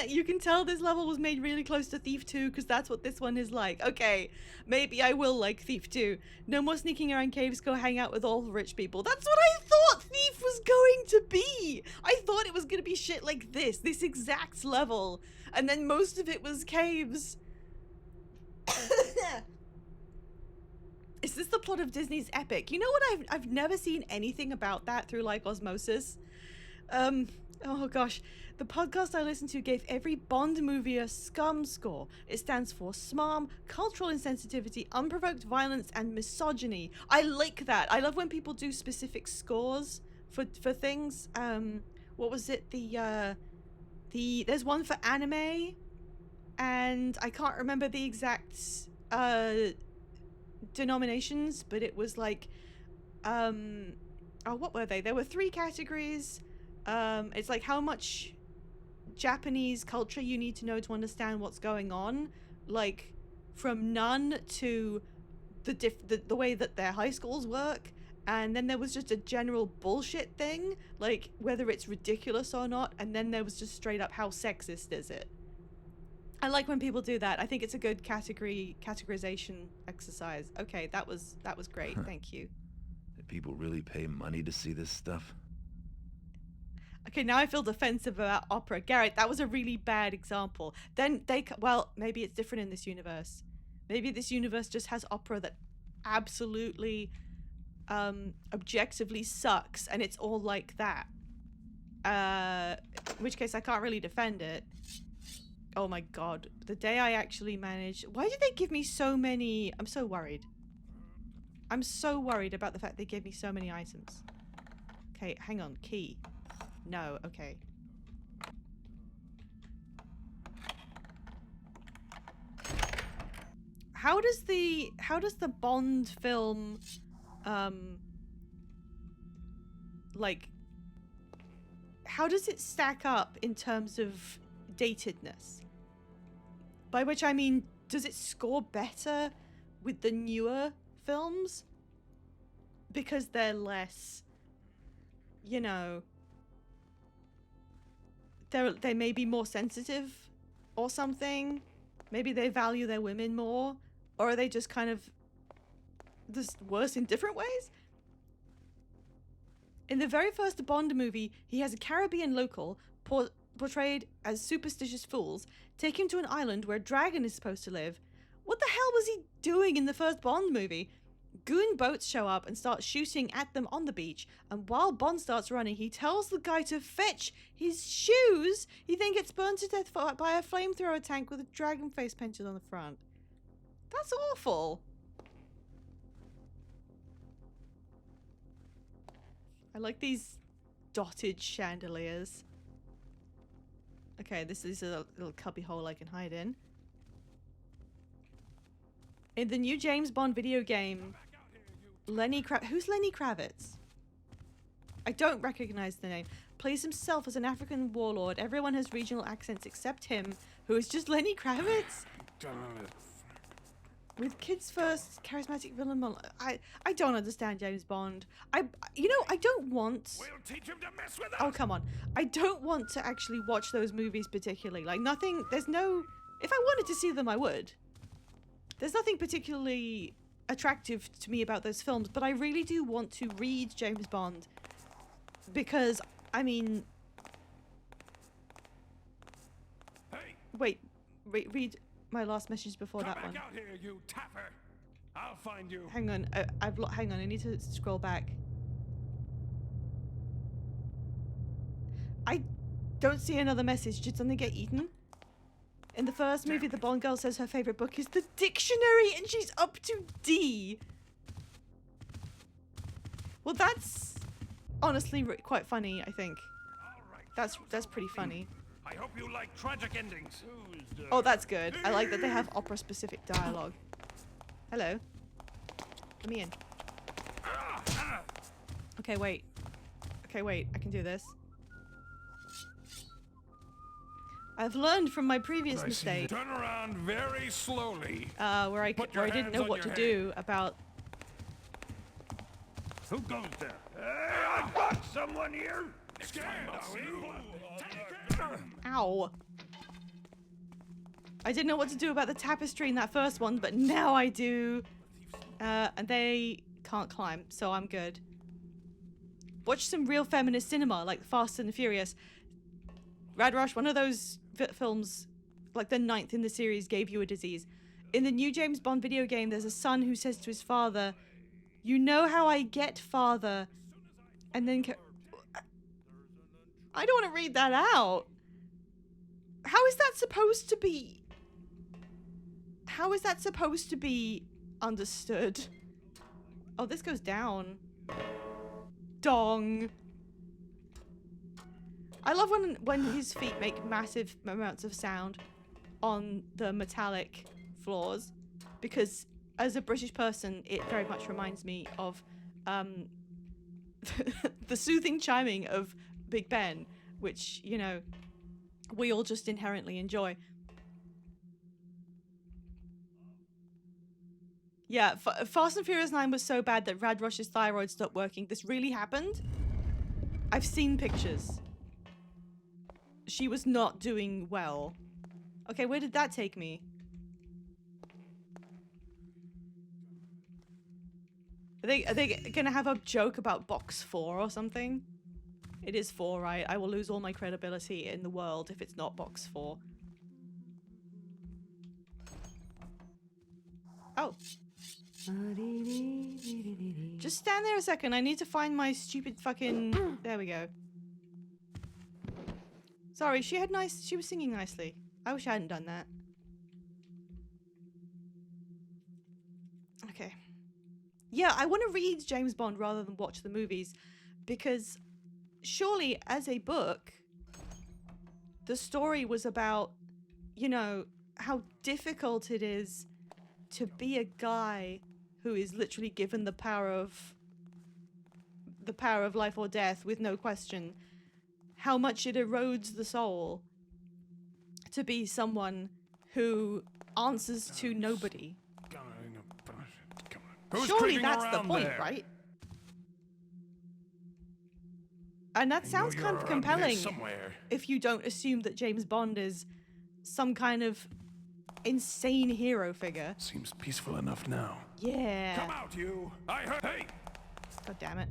You can tell this level was made really close to Thief 2 because that's what this one is like. Okay, maybe I will like Thief 2. No more sneaking around caves, go hang out with all the rich people. That's what I thought Thief was going to be. I thought it was going to be shit like this exact level. And then most of it was caves. Is this the plot of Disney's Epic? You know what? I've never seen anything about that through like osmosis. Oh gosh. The podcast I listened to gave every Bond movie a scum score. It stands for SMARM, cultural insensitivity, unprovoked violence, and misogyny. I like that. I love when people do specific scores for things. What was it? There's one for anime, and I can't remember the exact denominations, but it was like what were they? There were 3 categories. It's like how much Japanese culture you need to know to understand what's going on, like from none to the way that their high schools work. And then there was just a general bullshit thing, like whether it's ridiculous or not, and then there was just straight up how sexist is it. I like when people do that. I think it's a good categorization exercise. Okay, that was great. Thank you. Do people really pay money to see this stuff? Okay, now I feel defensive about opera. Garrett, that was a really bad example. Then well, maybe it's different in this universe. Maybe this universe just has opera that absolutely, objectively sucks, and it's all like that. In which case I can't really defend it. Oh my god, the day I actually managed... Why did they give me so many... I'm so worried. I'm so worried about the fact they gave me so many items. Okay, hang on, key. No, okay. How does the Bond film like, how does it stack up in terms of datedness? By which I mean, does it score better with the newer films? Because they're less, you know, they may be more sensitive or something. Maybe they value their women more. Or are they just kind of just worse in different ways? In the very first Bond movie, he has a Caribbean local portrayed as superstitious fools take him to an island where a dragon is supposed to live. What the hell was he doing in the first Bond movie? Goon boats show up and start shooting at them on the beach, and while Bond starts running, he tells the guy to fetch his shoes. He then gets burned to death by a flamethrower tank with a dragon face painted on the front. That's awful. I like these dotted chandeliers. Okay, this is a little cubby hole I can hide in. In the new James Bond video game, who's Lenny Kravitz? I don't recognize the name. Plays himself as an African warlord. Everyone has regional accents except him, who is just Lenny Kravitz. With kids first, charismatic villain. I don't understand James Bond. I don't want. We'll teach him to mess with us. Oh, come on. I don't want to actually watch those movies particularly. Like, nothing. There's no. If I wanted to see them, I would. There's nothing particularly attractive to me about those films, but I really do want to read James Bond because, I mean... Hey, wait, read my last message before come that back one. out here, you tapper. I'll find you. Hang on, hang on, I need to scroll back. I don't see another message. Did something get eaten? In the first movie, the Bond girl says her favorite book is the dictionary, and she's up to D. Well, that's honestly quite funny, I think. All right, That's pretty funny. I hope you like tragic endings. Oh, that's good. I like that they have opera-specific dialogue. Hello. Let me in. Okay, wait. Okay, wait. I can do this. I've learned from my previous mistake, Turn around very slowly. where I didn't know what to do about... Who goes there? Hey, I've got someone here. Stand, Ow. I didn't know what to do about the tapestry in that first one, but now I do. And they can't climb, so I'm good. Watch some real feminist cinema, like Fast and the Furious. Rad Rush, one of those films, like the 9th in the series, gave you a disease. In the new James Bond video game, there's a son who says to his father, "You know how I get, father?" And then... I don't want to read that out. How is that supposed to be... How is that supposed to be understood? Oh, this goes down. Dong. I love when his feet make massive amounts of sound on the metallic floors, because as a British person, it very much reminds me of the soothing chiming of Big Ben, which, you know, we all just inherently enjoy. Yeah, Fast and Furious 9 was so bad that Rad Rush's thyroid stopped working. This really happened? I've seen pictures. She was not doing well. Okay, where did that take me? Are they gonna have a joke about box 4 or something? It is 4, right? I will lose all my credibility in the world if it's not box 4. Oh. Just stand there a second. I need to find my stupid fucking... There we go. Sorry, she was singing nicely. I wish I hadn't done that. Okay. Yeah, I want to read James Bond rather than watch the movies, because surely as a book, the story was about, you know, how difficult it is to be a guy who is literally given the power of life or death with no question. How much it erodes the soul to be someone who answers to nobody. Surely that's the point, right? And that sounds kind of compelling if you don't assume that James Bond is some kind of insane hero figure. Seems peaceful enough now. Yeah. Come out, you! I heard. Hey! God damn it.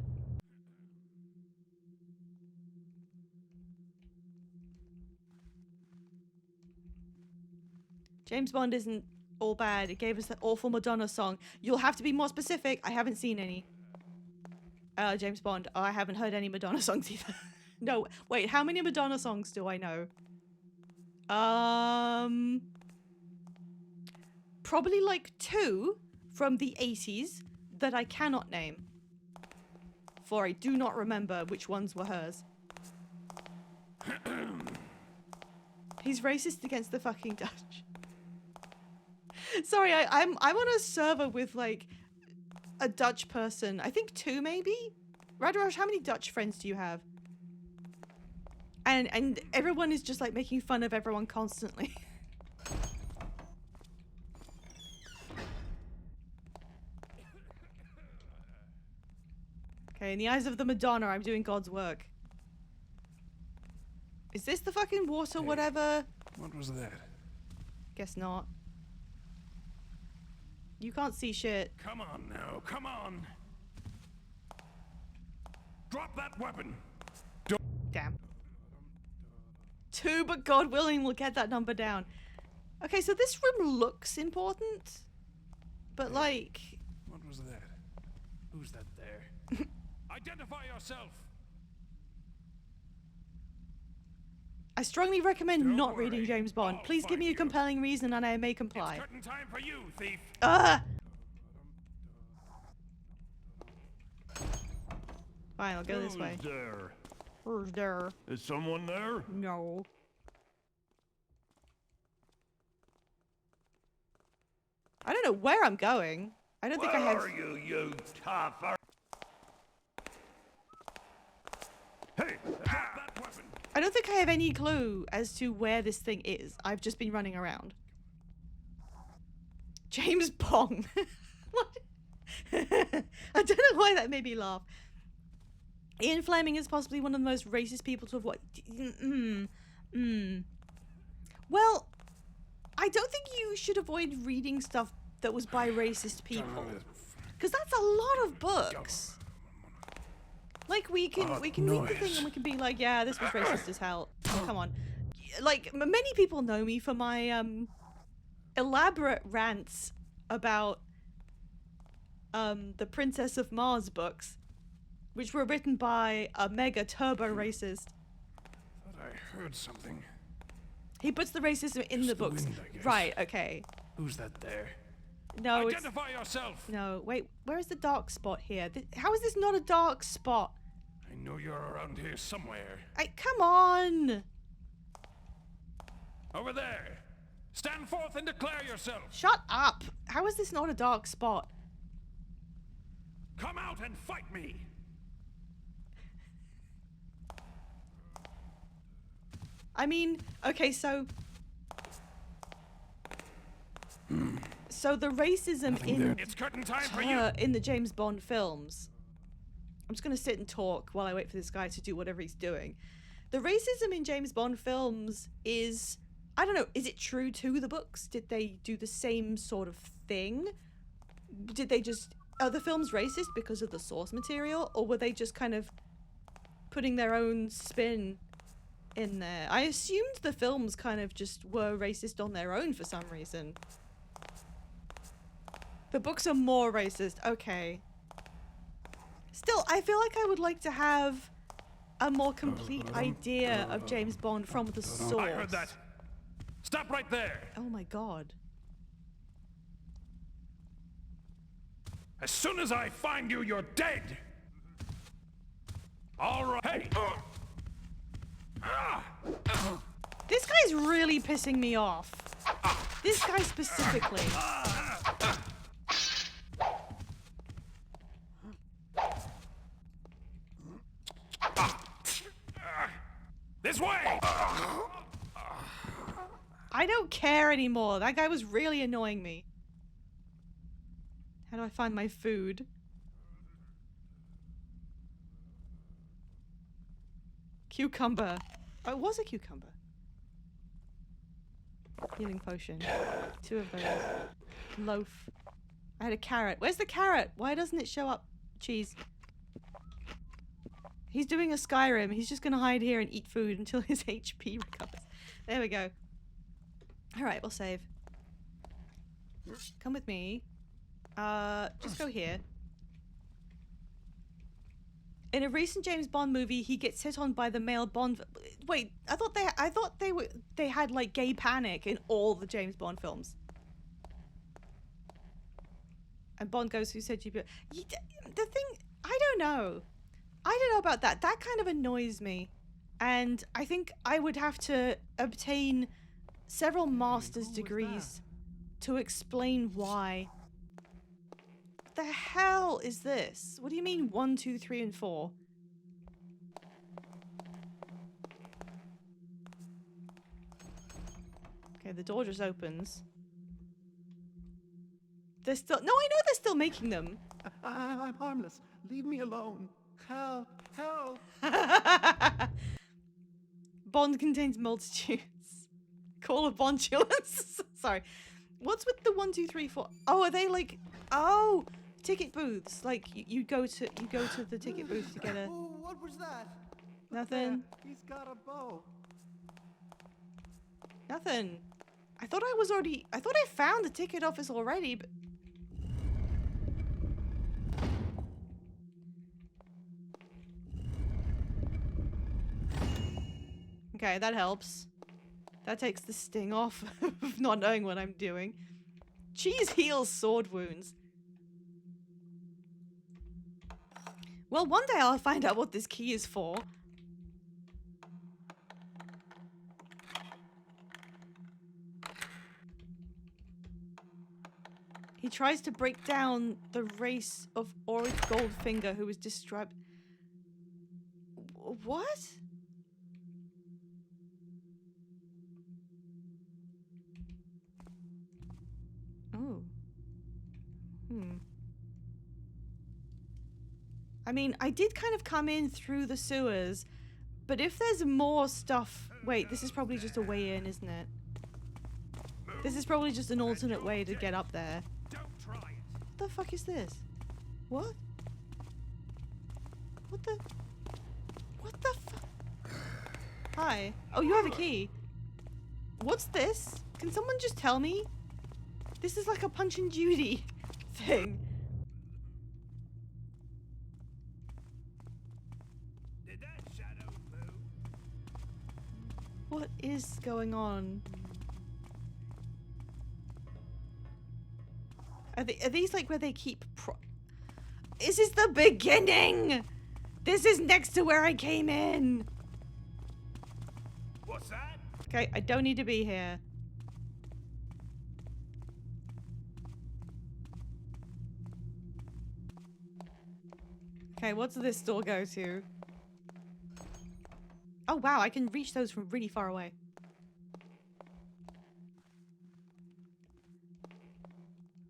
James Bond isn't all bad. It gave us that awful Madonna song. You'll have to be more specific. I haven't seen any. James Bond. Oh, I haven't heard any Madonna songs either. No, wait, how many Madonna songs do I know? Probably like 2 from the 80s that I cannot name. For I do not remember which ones were hers. He's racist against the fucking Dutch. Sorry, I'm on a server with like a Dutch person. I think 2 maybe? Radaraj, how many Dutch friends do you have? And everyone is just like making fun of everyone constantly. Okay, in the eyes of the Madonna, I'm doing God's work. Is this the fucking water, whatever? What was that? Guess not. You can't see shit. Come on now, come on! Drop that weapon! Damn. 2, but God willing, we'll get that number down. Okay, so this room looks important, but like... What was that? Who's that there? Identify yourself! I strongly recommend Don't not worry. reading James Bond. I'll Please give me a find you. compelling reason and I may comply. It's curtain time for you, thief! Ugh! Fine, I'll go this way. there? Who's there? Is someone there? No. I don't know where I'm going. I don't think I have... you tougher? Hey, drop that weapon! I don't think I have any clue as to where this thing is. I've just been running around. James Bond. What? I don't know why that made me laugh. Ian Fleming is possibly one of the most racist people to have watched. Well, I don't think you should avoid reading stuff that was by racist people. Because that's a lot of books. Like, we can read the thing and we can be like, yeah, this was racist as hell. Oh, come on. Like, many people know me for my elaborate rants about the Princess of Mars books, which were written by a mega turbo racist. Thought I heard something. He puts the racism in the books. wind, I guess. Right, okay. Who's that there? No, it's... Identify yourself! No, wait, where is the dark spot here? How is this not a dark spot? I know you're around here somewhere. Come on! Over there! Stand forth and declare yourself! Shut up! How is this not a dark spot? Come out and fight me! I mean, okay, so... So the racism It's curtain time for you! in the James Bond films... I'm just gonna sit and talk while I wait for this guy to do whatever he's doing. The racism in James Bond films is... I don't know, is it true to the books? Did they do the same sort of thing? Did they just... Are the films racist because of the source material? Or were they just kind of putting their own spin in there? I assumed the films kind of just were racist on their own for some reason. The books are more racist. Okay. Still, I feel like I would like to have a more complete idea of James Bond from the source. I heard that! Stop right there! Oh my god. As soon as I find you, you're dead! Alright! Hey! This guy's really pissing me off. This guy specifically. This way! I don't care anymore. That guy was really annoying me. How do I find my food? Cucumber. Oh, it was a cucumber. Healing potion. 2 of those. Loaf. I had a carrot. Where's the carrot? Why doesn't it show up? Cheese. He's doing a Skyrim. He's just gonna hide here and eat food until his HP recovers. There we go. Alright, we'll save. Come with me. Just go here. In a recent James Bond movie, he gets hit on by the male Bond. Wait, I thought they had like gay panic in all the James Bond films. And Bond goes, "Who said you?" The thing, I don't know. I don't know about that. That kind of annoys me, and I think I would have to obtain several master's degrees to explain why. What the hell is this? What do you mean 1, 2, 3, and 4? Okay, the door just opens. They're still— no, I know they're still making them. I'm harmless. Leave me alone. Help! Help! Bond contains multitudes. Call of Bondulance. Sorry. What's with the 1, 2, 3, 4? Oh, are they like— oh, ticket booths. Like you go to the ticket booth to get a— Oh, what was that? nothing. He's got a bow. Nothing. I thought I found the ticket office already, but— okay, that helps. That takes the sting off of not knowing what I'm doing. Cheese heals sword wounds. Well, one day I'll find out what this key is for. He tries to break down the race of Auric Goldfinger, who was described— what? Oh. I mean, I did kind of come in through the sewers, but if there's more stuff— wait, this is probably just a way in, isn't it? This is probably just an alternate way to get up there. Don't try it. What the fuck is this? What? What the? What the fuck? Hi. Oh, you have a key. What's this? Can someone just tell me? This is like a Punch and Judy thing. Did that shadow move? What is going on? Are these like where they keep This is the beginning! This is next to where I came in! What's that? Okay, I don't need to be here. Okay, what's this door go to? Oh wow, I can reach those from really far away.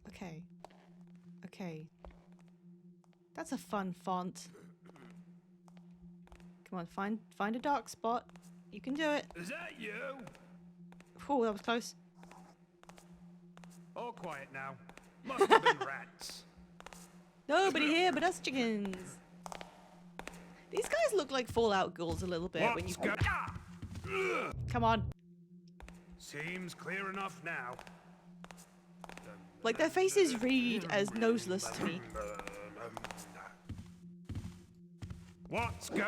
Okay. Okay. That's a fun font. Come on, find a dark spot. You can do it. Is that you? Oh, that was close. All quiet now. Must have been rats. Nobody here but us chickens. These guys look like Fallout ghouls a little bit when you... What's go- Come on. Seems clear enough now. Like, their faces read as noseless to me. What's go-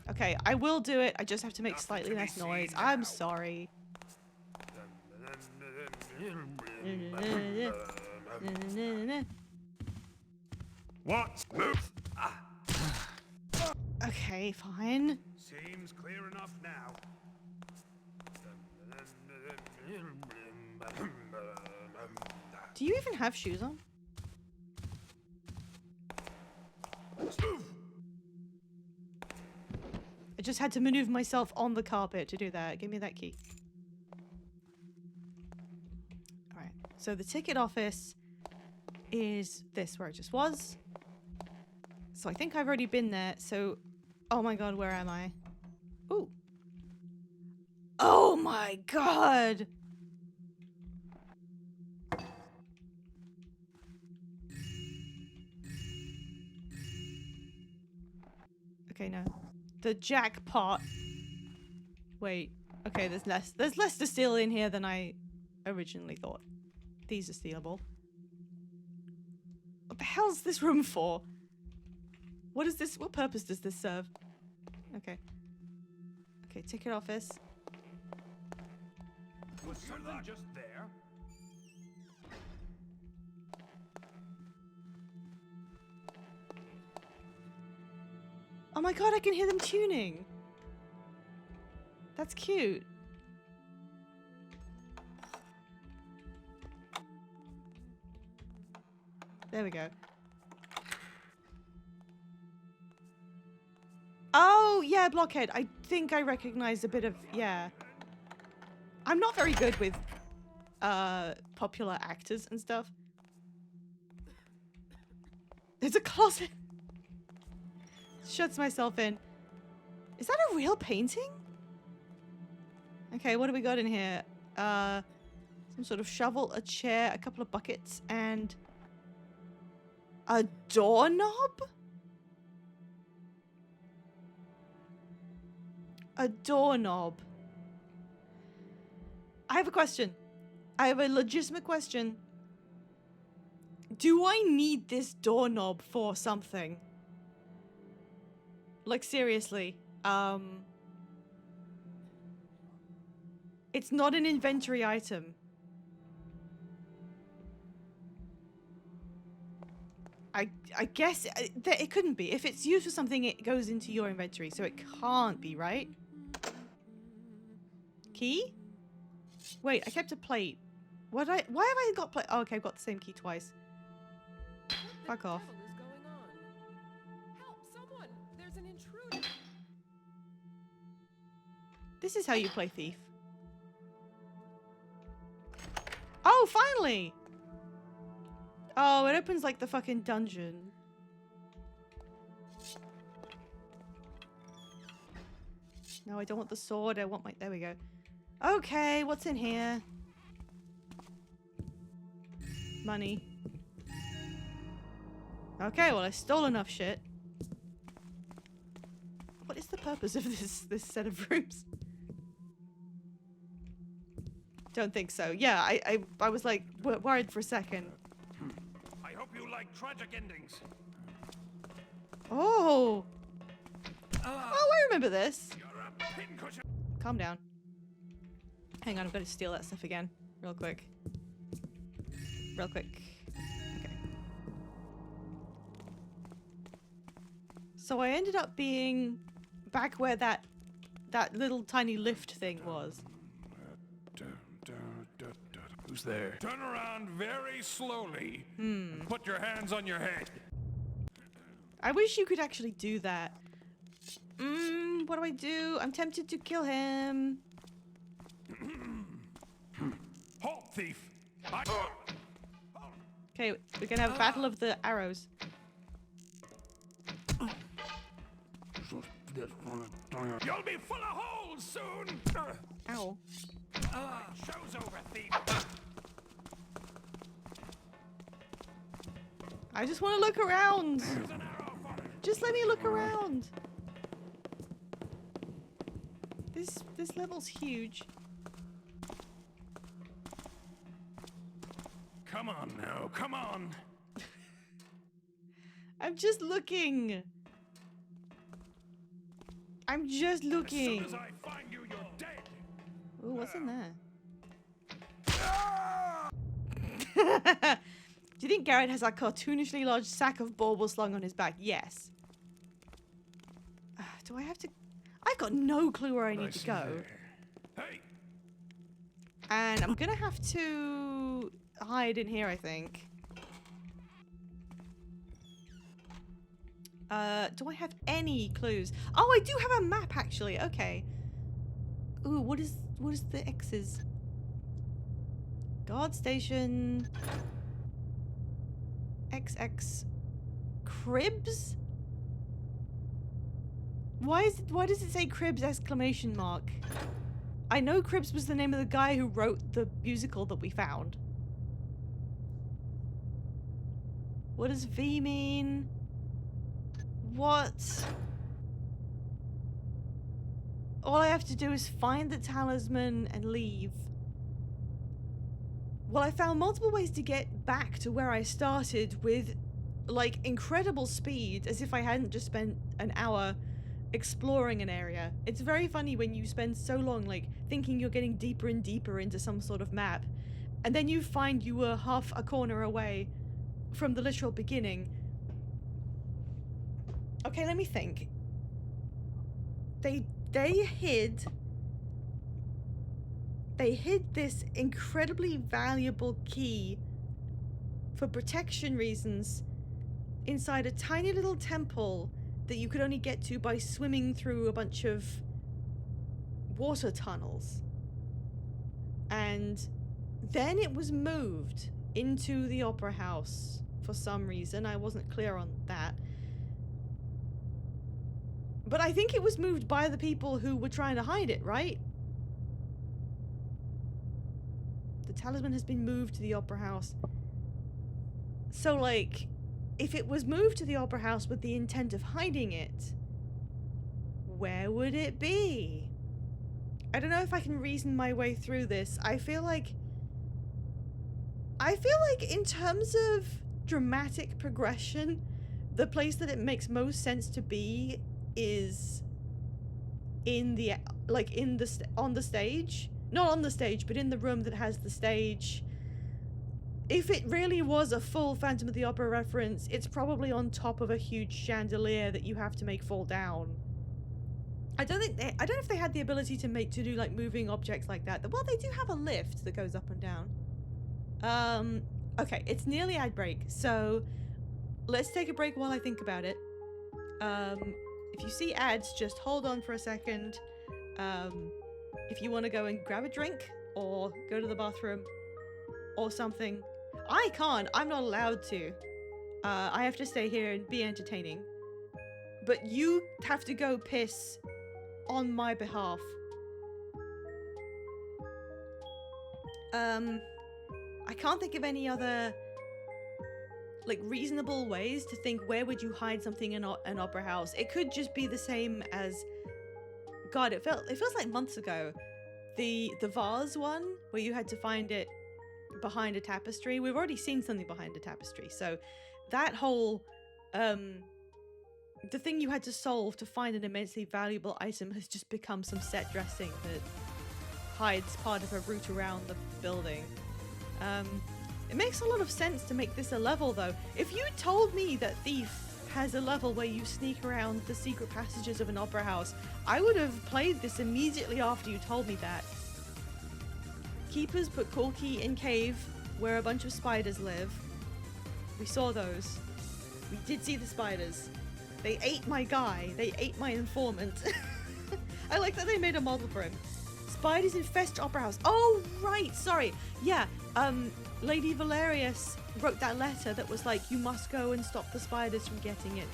Okay, I will do it. I just have to make slightly less noise. I'm sorry. What's move? Okay, fine. Seems clear enough now. Do you even have shoes on? I just had to maneuver myself on the carpet to do that. Give me that key. Alright, so the ticket office is this where it just was. So I think I've already been there, so... Oh my god, where am I? Ooh. Oh my god! Okay, no. The jackpot. Wait. Okay, there's less to steal in here than I originally thought. These are stealable. What the hell's this room for? What is this? What purpose does this serve? Okay. Okay, ticket office. Was something just there? Oh my god, I can hear them tuning. That's cute. There we go. Oh, yeah, Blockhead. I think I recognize a bit of... Yeah. I'm not very good with popular actors and stuff. There's a closet. Shuts myself in. Is that a real painting? Okay, what do we got in here? Some sort of shovel, a chair, a couple of buckets, and a doorknob? A doorknob. I have a question. I have a legitimate question. Do I need this doorknob for something? Like, seriously. It's not an inventory item. I guess it couldn't be. If it's used for something, it goes into your inventory, so it can't be, right? Key? Wait, I kept a plate. Why have I got plate? Oh, okay, I've got the same key twice. Fuck off. What the hell is going on? Help, someone! There's an intruder. This is how you play thief. Oh, finally! Oh, it opens like the fucking dungeon. No, I don't want the sword. I want my... There we go. Okay, what's in here? money. Okay, well I stole enough shit. What is the purpose of this set of rooms? Don't think so. Yeah, I was like worried for a second. I hope you like tragic endings. Oh. Oh, I remember this. You're a pincushion. Calm down. Hang on, I've got to steal that stuff again. Real quick. Real quick. Okay. So I ended up being back where that little tiny lift thing was. Who's there? Turn around very slowly. And put your hands on your head. I wish you could actually do that. What do? I'm tempted to kill him. Halt, thief! Okay, we're gonna have a battle of the arrows. You'll be full of holes soon! Ow. Show's over, thief! I just want to look around. There's an arrow for it. Just let me look around. This level's huge. Come on now, come on! I'm just looking. I'm just As looking. soon as I find you, you're dead! Ooh, what's in there? Ah! Do you think Garrett has a cartoonishly large sack of bauble slung on his back? Yes. Do I have to... I've got no clue where I need to go. Hey! And I'm gonna have to hide in here, I think. Do I have any clues? Oh, I do have a map, actually. Okay. Ooh, what is the X's? Guard station. XX Cribs? Why does it say Cribs exclamation mark? I know Cribs was the name of the guy who wrote the musical that we found. What does V mean? What? All I have to do is find the talisman and leave. Well, I found multiple ways to get back to where I started with, like, incredible speed, as if I hadn't just spent an hour exploring an area. It's very funny when you spend so long, like, thinking you're getting deeper and deeper into some sort of map, and then you find you were half a corner away from the literal beginning. Okay, let me think. They hid this incredibly valuable key for protection reasons inside a tiny little temple that you could only get to by swimming through a bunch of water tunnels. And then it was moved into the opera house for some reason. I wasn't clear on that. But I think it was moved by the people who were trying to hide it, right? The talisman has been moved to the opera house. So, like, if it was moved to the opera house with the intent of hiding it, where would it be? I don't know if I can reason my way through this. I feel like in terms of dramatic progression, the place that it makes most sense to be is in the, like, on the stage. Not on the stage, but in the room that has the stage. If it really was a full Phantom of the Opera reference, it's probably on top of a huge chandelier that you have to make fall down. I don't know if they had the ability to do like moving objects like that. Well, they do have a lift that goes up and down. Okay, it's nearly ad break, so let's take a break while I think about it. If you see ads, just hold on for a second. If you want to go and grab a drink or go to the bathroom or something. I can't. I'm not allowed to. I have to stay here and be entertaining. But you have to go piss on my behalf. I can't think of any other like reasonable ways to think where would you hide something in an opera house. It could just be the same as, God, it feels like months ago, the vase one where you had to find it behind a tapestry. We've already seen something behind a tapestry, so that whole the thing you had to solve to find an immensely valuable item has just become some set dressing that hides part of a route around the building. It makes a lot of sense to make this a level, though. If you told me that Thief has a level where you sneak around the secret passages of an opera house, I would have played this immediately after you told me that. Keepers put Corky in cave where a bunch of spiders live. We saw those. We did see the spiders. They ate my guy. They ate my informant. I like that they made a model for him. Spiders infest opera house. Oh, right. Sorry. Yeah. Lady Valerius wrote that letter that was like, you must go and stop the spiders from getting in.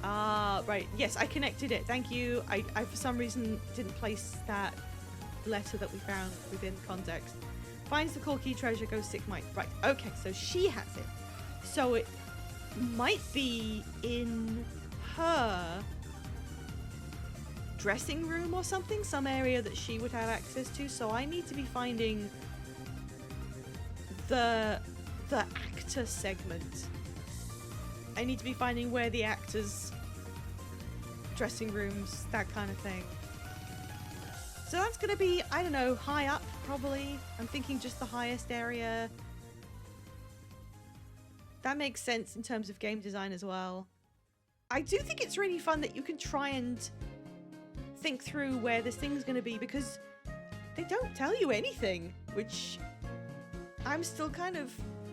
Ah, right. Yes, I connected it. Thank you. I for some reason didn't place that letter that we found within context. Finds the Corky treasure, goes sick Mike. Right. Okay, so she has it. So it might be in her dressing room or something, some area that she would have access to. So I need to be finding the actor segment. I need to be finding where the actors' dressing rooms, that kind of thing. So that's gonna be, I don't know, high up probably. I'm thinking just the highest area. That makes sense in terms of game design as well. I do think it's really fun that you can try and think through where this thing's gonna be, because they don't tell you anything, which I'm still kind of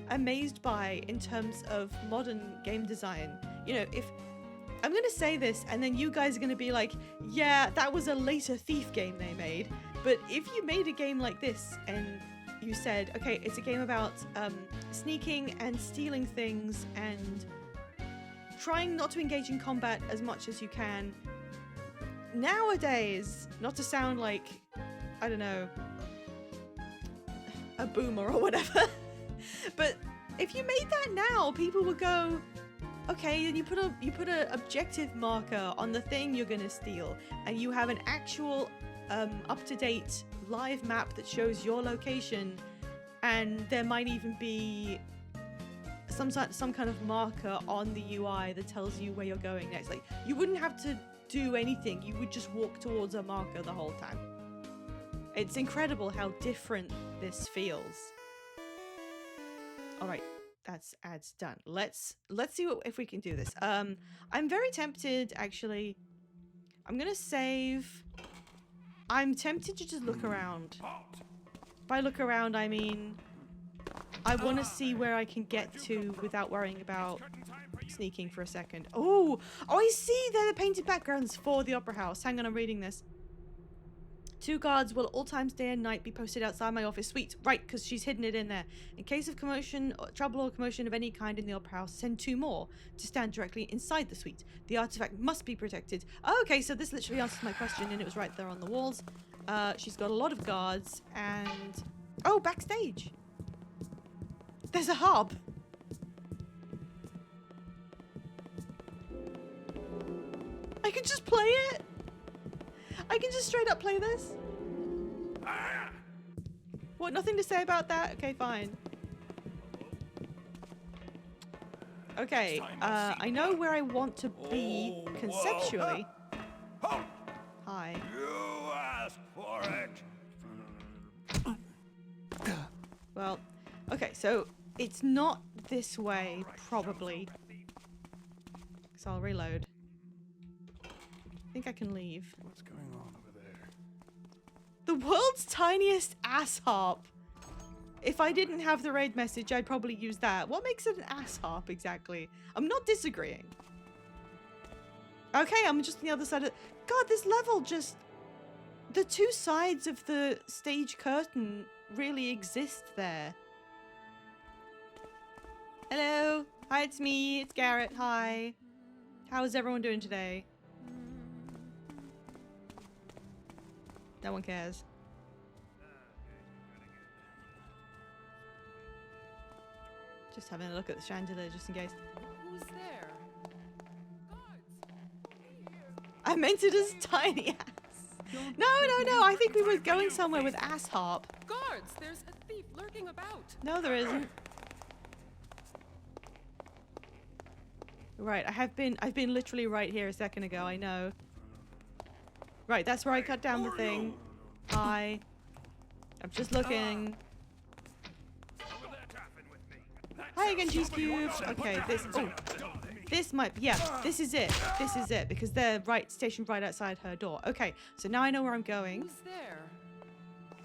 amazed by in terms of modern game design. You know, if I'm gonna say this and then you guys are gonna be like, yeah, that was a later Thief game they made, but if you made a game like this and you said, okay, it's a game about sneaking and stealing things and trying not to engage in combat as much as you can, nowadays, not to sound like, I don't know, a boomer or whatever, but if you made that now, people would go, okay, and you put a objective marker on the thing you're gonna steal, and you have an actual up-to-date live map that shows your location, and there might even be some kind of marker on the UI that tells you where you're going next. Like, you wouldn't have to do anything, you would just walk towards a marker the whole time. It's incredible how different this feels. All right, that's ads done. Let's see if we can do this. I'm very tempted, actually. I'm gonna save. I'm tempted to just look around. By look around, I mean I want to see where I can get to without worrying about sneaking for a second. Oh, I see. They're the painted backgrounds for the opera house. Hang on, I'm reading this. 2 guards will at all times, day and night, be posted outside my office suite. Right, because she's hidden it in there. In case of commotion, trouble or commotion of any kind in the opera house, send 2 more to stand directly inside the suite. The artifact must be protected. Oh, okay, so this literally answers my question, and it was right there on the walls. She's got a lot of guards, and... oh, backstage! There's a hub! I can just play it! I can just straight up play this? What, nothing to say about that? Okay, fine. Okay, I know where I want to be conceptually. Hi. You asked for it. Well, okay, so it's not this way, probably. So I'll reload. I think I can leave. What's going on over there? The world's tiniest ass harp. If I didn't have the raid message, I'd probably use that. What makes it an ass harp exactly? I'm not disagreeing. Okay, I'm just on the other side of... God, this level just... the 2 sides of the stage curtain really exist there. Hello. Hi, it's me. It's Garrett. Hi. How is everyone doing today? No one cares. Just having a look at the chandelier just in case. Who's there? Guards! I meant it as tiny ass. No. I think we were going somewhere with ass harp. Guards! There's a thief lurking about. No, there isn't. Right, I've been literally right here a second ago, I know. Right, that's where I cut down the thing. I'm just looking. Hi again, Cheese Cubes. Okay, this might, yeah, this is it. This is it, because they're stationed right outside her door. Okay, so now I know where I'm going. Who's there?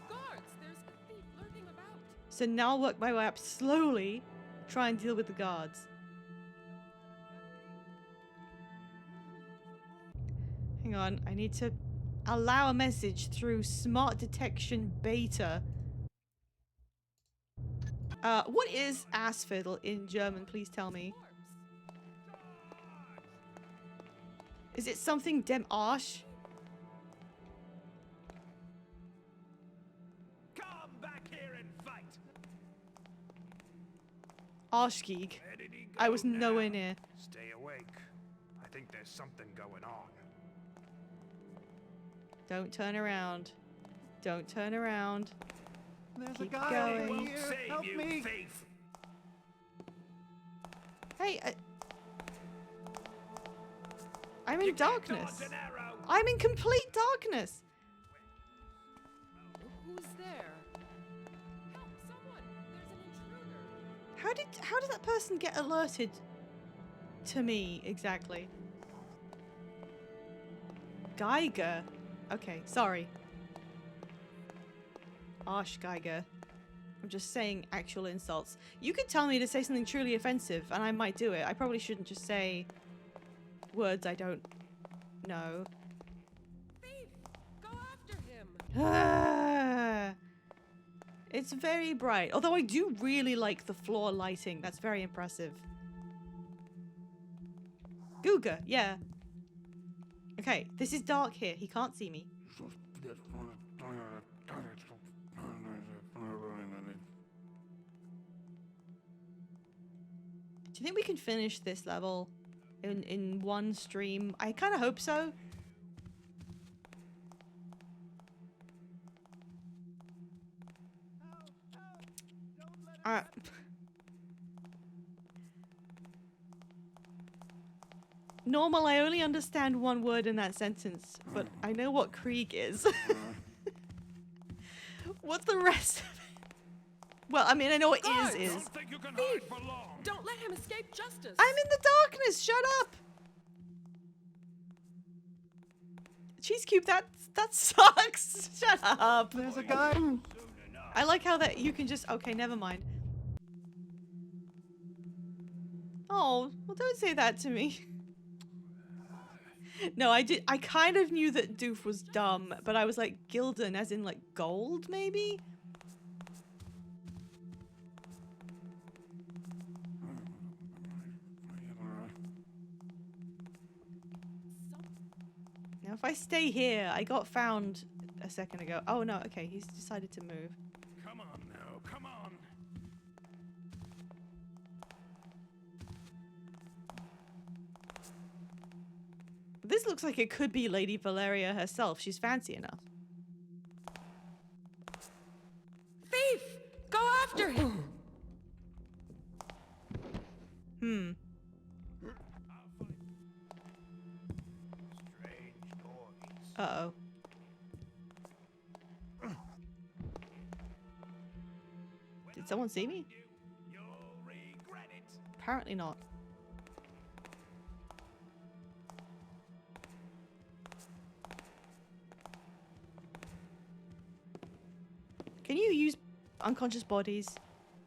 Guards! There's a thief lurking about. So now I'll work my way up slowly, try and deal with the guards. Hang on, I need to allow a message through Smart Detection Beta. What is ass fiddle in German? Please tell me. Is it something dem Arsch? Come back here and fight. Arschgeek. Where did he go I was now? nowhere near. Stay awake. I think there's something going on. Don't turn around. Don't turn around. There's Keep a guy going. over Won't here. save Help you, me. thief. Hey, I'm in darkness. Dodge an arrow. I'm in complete darkness. Who's there? Help, someone! There's an intruder. How did that person get alerted to me exactly? Geiger. Okay, sorry. Arsch Geiger. I'm just saying actual insults. You could tell me to say something truly offensive and I might do it. I probably shouldn't just say words I don't know. Thief! Go after him! It's very bright. Although I do really like the floor lighting. That's very impressive. Googa, yeah. Okay, this is dark here. He can't see me. Do you think we can finish this level in one stream? I kind of hope so. Normal, I only understand one word in that sentence, but I know what Krieg is. What's the rest of it? Well, I mean, I know what Guards! is. Don't think you can hide for long. Don't let him escape justice! I'm in the darkness, shut up! Cheese Cube, that sucks! Shut up! There's a guy. I like how that you can just, okay, never mind. Oh, well don't say that to me. No, I kind of knew that Doof was dumb, but I was like, Gildan as in like gold, maybe? Now if I stay here, I got found a second ago. Oh no, okay, he's decided to move. Come on now, come on. This looks like it could be Lady Valeria herself. She's fancy enough. Thief! Go after him! Hmm. Strange noise. Uh-oh. Did someone see me? You'll regret it. Apparently not. Can you use unconscious bodies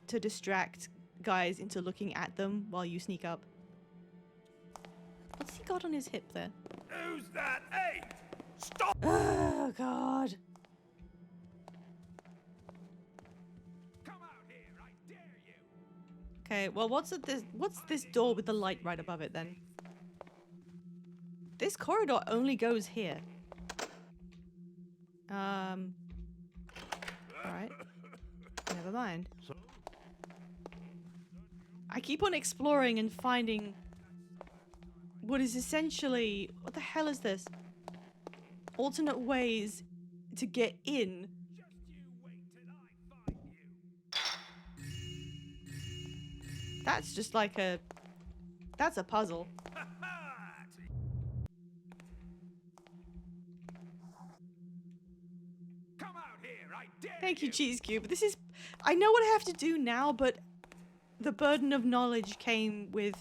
to distract guys into looking at them while you sneak up? What's he got on his hip there? Who's that? Hey! Stop! Oh, God. Come out here, I dare you! Okay, well, what's this door with the light right above it, then? This corridor only goes here. Alright. Never mind. I keep on exploring and finding what is essentially... What the hell is this? Alternate ways to get in. That's just like a... That's a puzzle. Come out here, I dare Thank you, Cheese Cube. This is... I know what I have to do now, but the burden of knowledge came with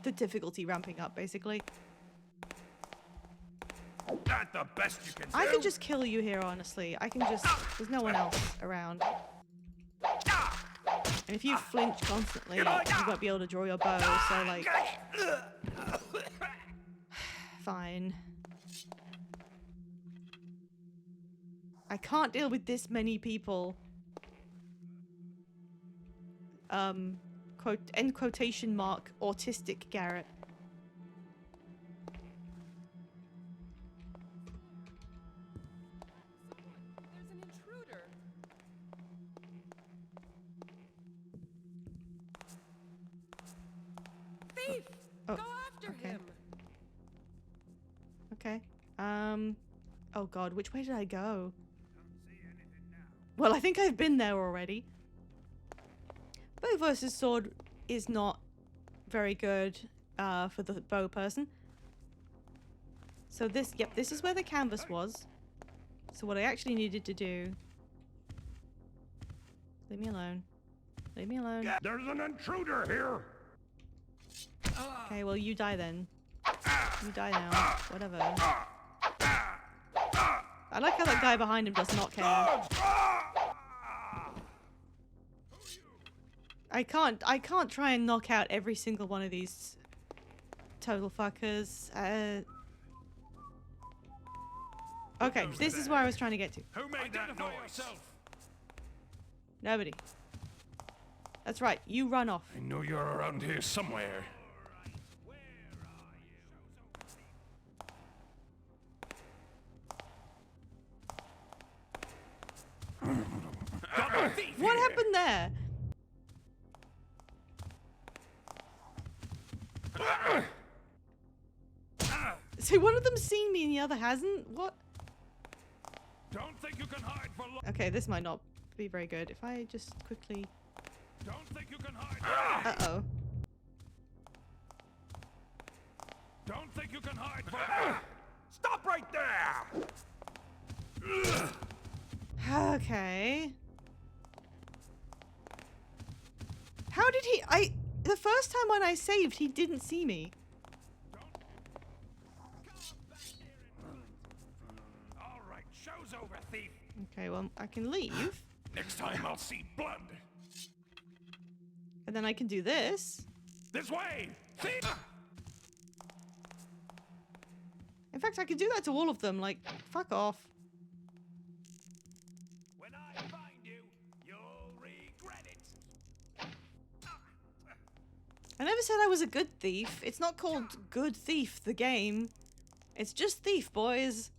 the difficulty ramping up, basically. Not the best you can do. I could just kill you here, honestly. I can just... There's no one else around. And if you flinch constantly, you won't be able to draw your bow, so, like... Fine. I can't deal with this many people. End quotation mark, autistic Garrett. There's an intruder. Thief! Oh, Go after okay. him! Okay. Oh god, which way did I go? Well, I think I've been there already. Bow versus sword is not very good for the bow person. So this, yep, this is where the canvas was. So what I actually needed to do... Leave me alone. Leave me alone. There's an intruder here. Okay, well you die then. You die now. Whatever. I like how that guy behind him does not care. I can't try and knock out every single one of these total fuckers. Okay, this is where I was trying to get to. Who made that noise? Nobody. That's right, you run off. I know you're around here somewhere. What happened there? So one of them's seen me and the other hasn't? What? Don't think you can hide for long. Okay, this might not be very good. If I just quickly... Don't think you can hide. Uh-oh. Don't think you can hide for Stop right there. Okay. How did he... The first time when I saved, he didn't see me. All right, show's over, thief. Okay, well, I can leave. Next time I'll see blood. And then I can do this. This way, thief. In fact, I could do that to all of them. Like, fuck off. When I find you, you'll regret it. I never said I was a good thief. It's not called Good Thief, the game. It's just Thief, boys.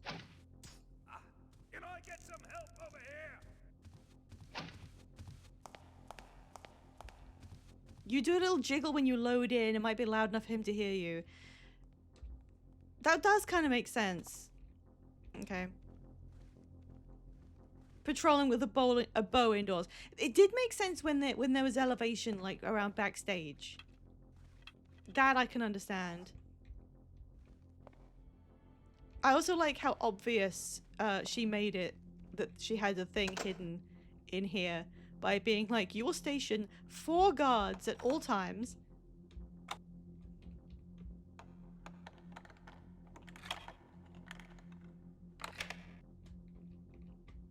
Can I get some help over here? You do a little jiggle when you load in. It might be loud enough for him to hear you. That does kind of make sense. Okay. Patrolling with a bow indoors. It did make sense when there was elevation, like around backstage. That I can understand. I also like how obvious she made it that she had a thing hidden in here by being like, you'll station 4 guards at all times.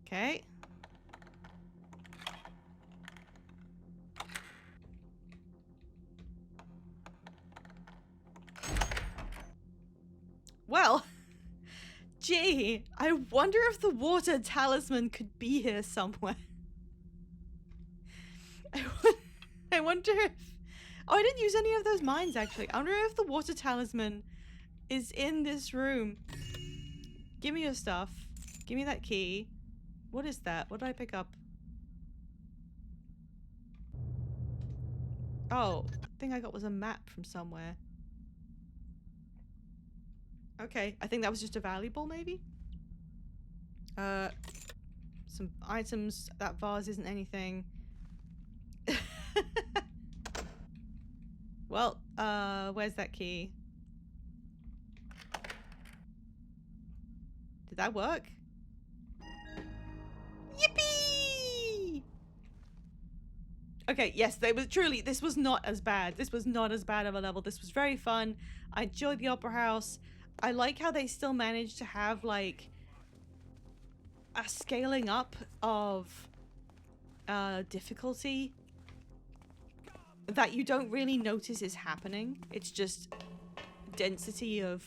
Okay. Well, gee, I wonder if the water talisman could be here somewhere. I wonder if... Oh, I didn't use any of those mines, actually. I wonder if the water talisman is in this room. Give me your stuff. Give me that key. What is that? What did I pick up? Oh, the thing I got was a map from somewhere. Okay, I think that was just a valuable, maybe? Some items. That vase isn't anything. Well, where's that key? Did that work? Yippee! Okay, yes, this was not as bad. This was not as bad of a level. This was very fun. I enjoyed the Opera House. I like how they still managed to have, like, a scaling up of difficulty that you don't really notice is happening. It's just density of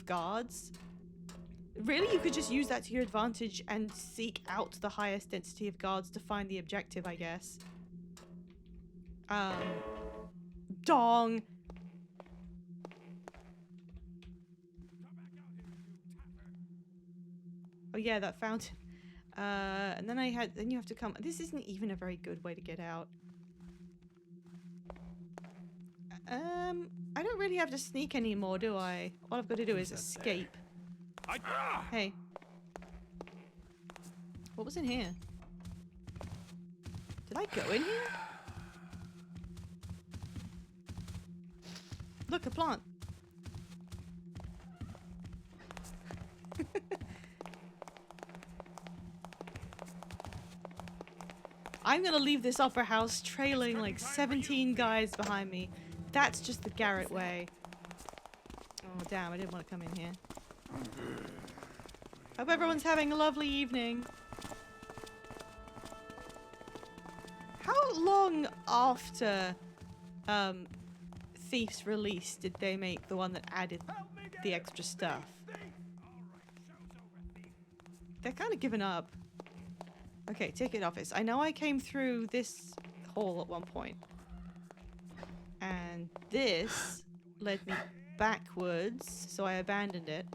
guards. Really, you could just use that to your advantage and seek out the highest density of guards to find the objective, I guess. Dong! Oh yeah, that fountain. And then then you have to come. This isn't even a very good way to get out. I don't really have to sneak anymore, do I? All I've got to do is escape. Hey. What was in here? Did I go in here? Look, a plant. I'm gonna leave this opera house trailing like 17 guys behind me. That's just the Garrett way. Oh damn, I didn't want to come in here. Hope everyone's having a lovely evening. How long after Thief's release did they make the one that added the extra stuff? They're kind of giving up. Okay, ticket office. I know I came through this hall at one point. And this led me backwards, so I abandoned it.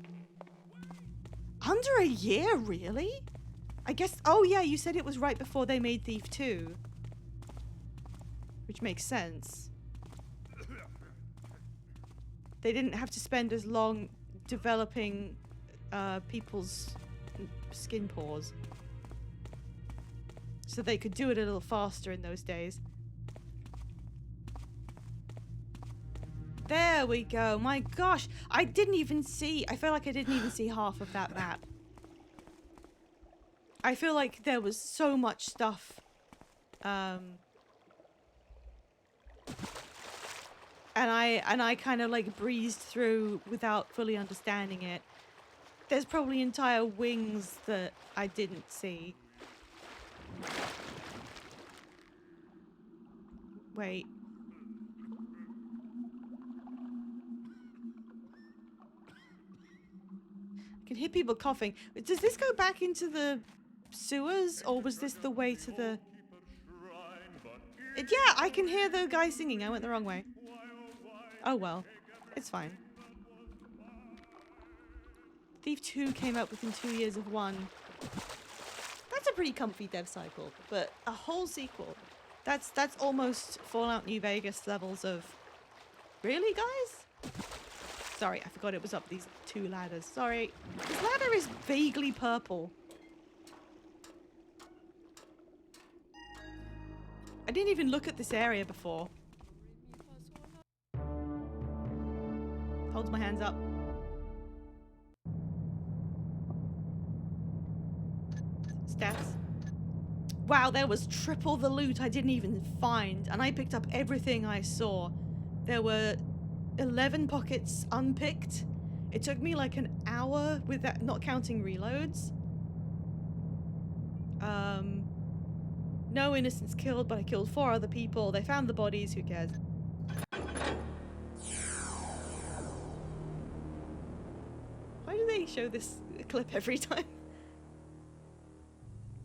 Under a year, really? I guess... Oh yeah, you said it was right before they made Thief 2. Which makes sense. They didn't have to spend as long developing people's skin pores. So they could do it a little faster in those days. There we go. My gosh. I didn't even see... I feel like I didn't even see half of that map. I feel like there was so much stuff. And I kind of like breezed through without fully understanding it. There's probably entire wings that I didn't see. Wait. I can hear people coughing. Does this go back into the sewers, or was this the way to the... Yeah, I can hear the guy singing. I went the wrong way. Oh well. It's fine. Thief 2 came out within 2 years of 1. That's a pretty comfy dev cycle, but a whole sequel. That's almost Fallout New Vegas levels of... Really, guys? Sorry, I forgot it was up these 2 ladders. Sorry. This ladder is vaguely purple. I didn't even look at this area before. Holds my hands up. Stats. Wow, there was triple the loot I didn't even find, and I picked up everything I saw. There were 11 pockets unpicked. It took me like an hour with that, not counting reloads. No innocents killed, but I killed 4 other people. They found the bodies, who cares? Why do they show this clip every time?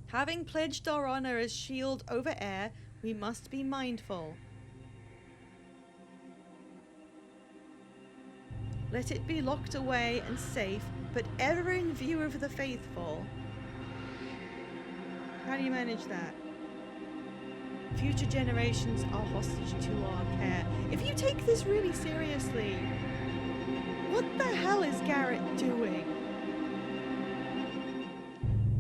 Having pledged our honor as shield over air, we must be mindful. Let it be locked away and safe, but ever in view of the faithful. How do you manage that? Future generations are hostage to our care. If you take this really seriously, what the hell is Garrett doing?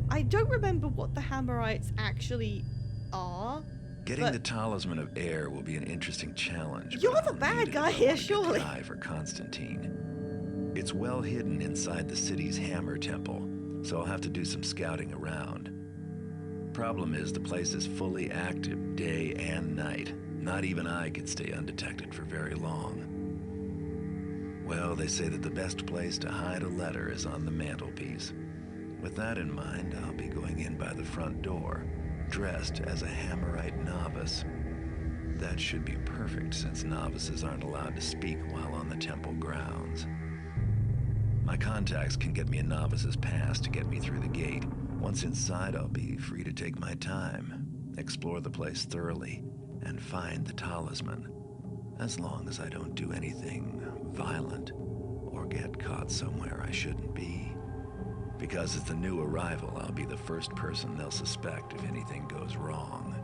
I don't remember what the Hammerites actually are. Getting but the Talisman of Air will be an interesting challenge. You're but the I'll bad need it guy if I here, want a good surely. guy for Constantine. It's well hidden inside the city's Hammer Temple, so I'll have to do some scouting around. Problem is, the place is fully active day and night. Not even I could stay undetected for very long. Well, they say that the best place to hide a letter is on the mantelpiece. With that in mind, I'll be going in by the front door, dressed as a Hammerite novice. That should be perfect, since novices aren't allowed to speak while on the temple grounds. My contacts can get me a novice's pass to get me through the gate. Once inside, I'll be free to take my time, explore the place thoroughly, and find the talisman. As long as I don't do anything violent or get caught somewhere I shouldn't be. Because as the new arrival, I'll be the first person they'll suspect if anything goes wrong.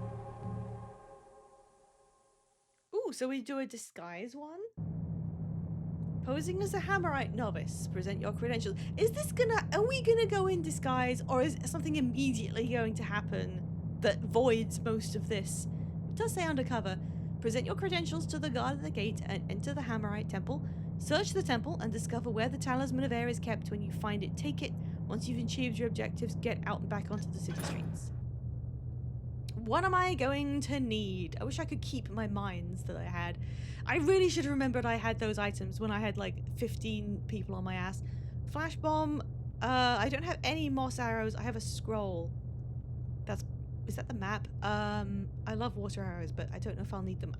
Ooh, so we do a disguise one? Posing as a Hammerite novice, present your credentials. Are we gonna go in disguise, or is something immediately going to happen that voids most of this? It does say undercover. Present your credentials to the guard at the gate and enter the Hammerite temple. Search the temple and discover where the Talisman of Air is kept. When you find it, take it. Once you've achieved your objectives, get out and back onto the city streets. What am I going to need? I wish I could keep my mines that I had. I really should have remembered I had those items when I had like 15 people on my ass. Flash bomb. I don't have any moss arrows. I have a scroll. Is that the map? I love water arrows, but I don't know if I'll need them.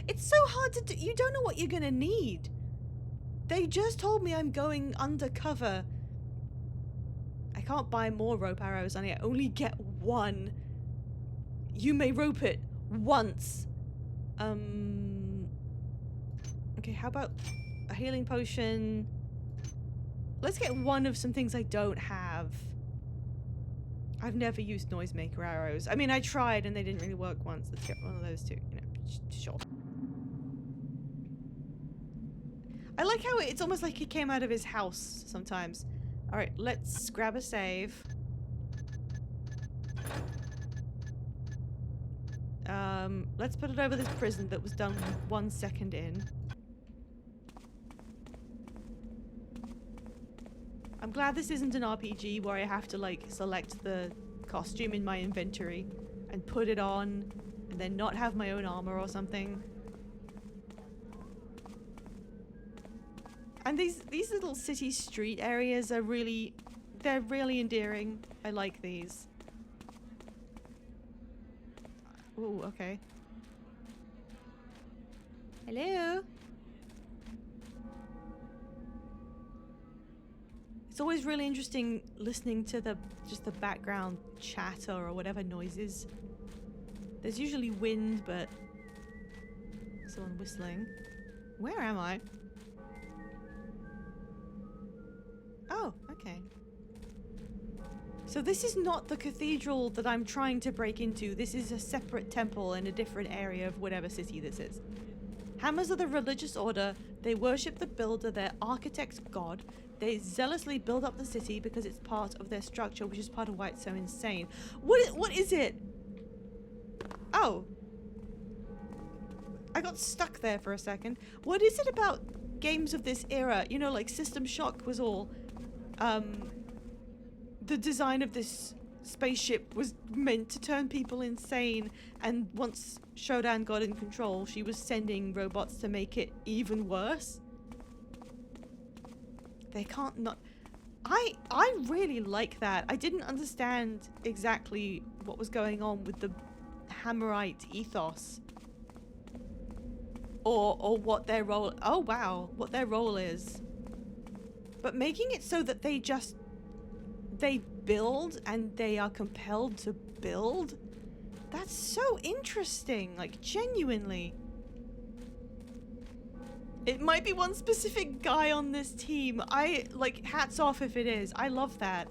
It's so hard to do. You don't know what you're gonna need. They just told me I'm going undercover. I can't buy more rope arrows, and I only get one. You may rope it once. Okay, how about a healing potion? Let's get one of some things I don't have. I've never used noisemaker arrows. I mean, I tried and they didn't really work once. Let's get one of those two, you know, sure. I like how it's almost like he came out of his house sometimes. All right, let's grab a save. Let's put it over this prison that was done 1 second in. I'm glad this isn't an RPG where I have to like select the costume in my inventory and put it on and then not have my own armor or something. And these little city street areas are they're really endearing. I like these. Ooh, okay. Hello? It's always really interesting listening to just the background chatter or whatever noises. There's usually wind, but someone whistling. Where am I? Oh, okay. So this is not the cathedral that I'm trying to break into. This is a separate temple in a different area of whatever city this is. Hammers are the religious order. They worship the builder, their architect's god. They zealously build up the city because it's part of their structure, which is part of why it's so insane. What is it? Oh. I got stuck there for a second. What is it about games of this era? You know, like System Shock was all... the design of this spaceship was meant to turn people insane, and once Shodan got in control, she was sending robots to make it even worse. They can't not... I really like that. I didn't understand exactly what was going on with the Hammerite ethos. Or what their role... Oh, wow. What their role is. But making it so that they build and they are compelled to build? That's so interesting. Like, genuinely. It might be one specific guy on this team. Hats off if it is. I love that.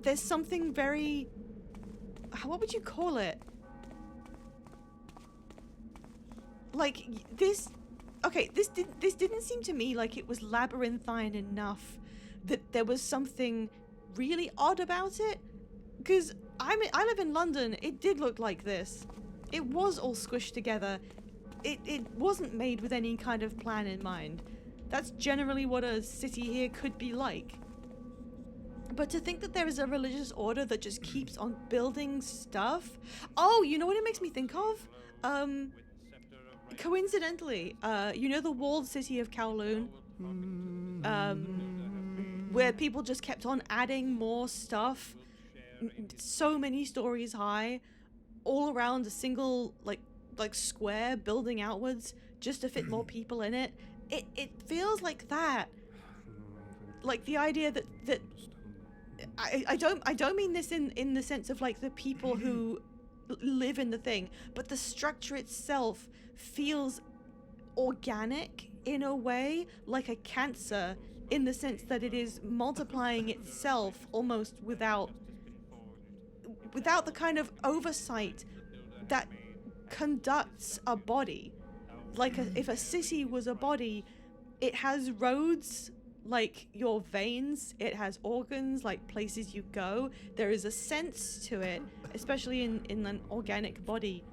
There's something very... What would you call it? like this. Okay, this didn't seem to me like it was labyrinthine enough that there was something really odd about it. Because I live in London. It did look like this. It was all squished together. It wasn't made with any kind of plan in mind. That's generally what a city here could be like. But to think that there is a religious order that just keeps on building stuff. Oh, you know what it makes me think of? Coincidentally, you know the walled city of Kowloon? Where people just kept on adding more stuff, so many stories high, all around a single like square building outwards just to fit more people in it. It feels like that. Like the idea that I don't mean this in the sense of like the people who live in the thing, but the structure itself feels organic in a way, like a cancer, in the sense that it is multiplying itself almost without the kind of oversight that conducts a body. Like if a city was a body, it has roads like your veins, it has organs like places you go. There is a sense to it, especially in an organic body.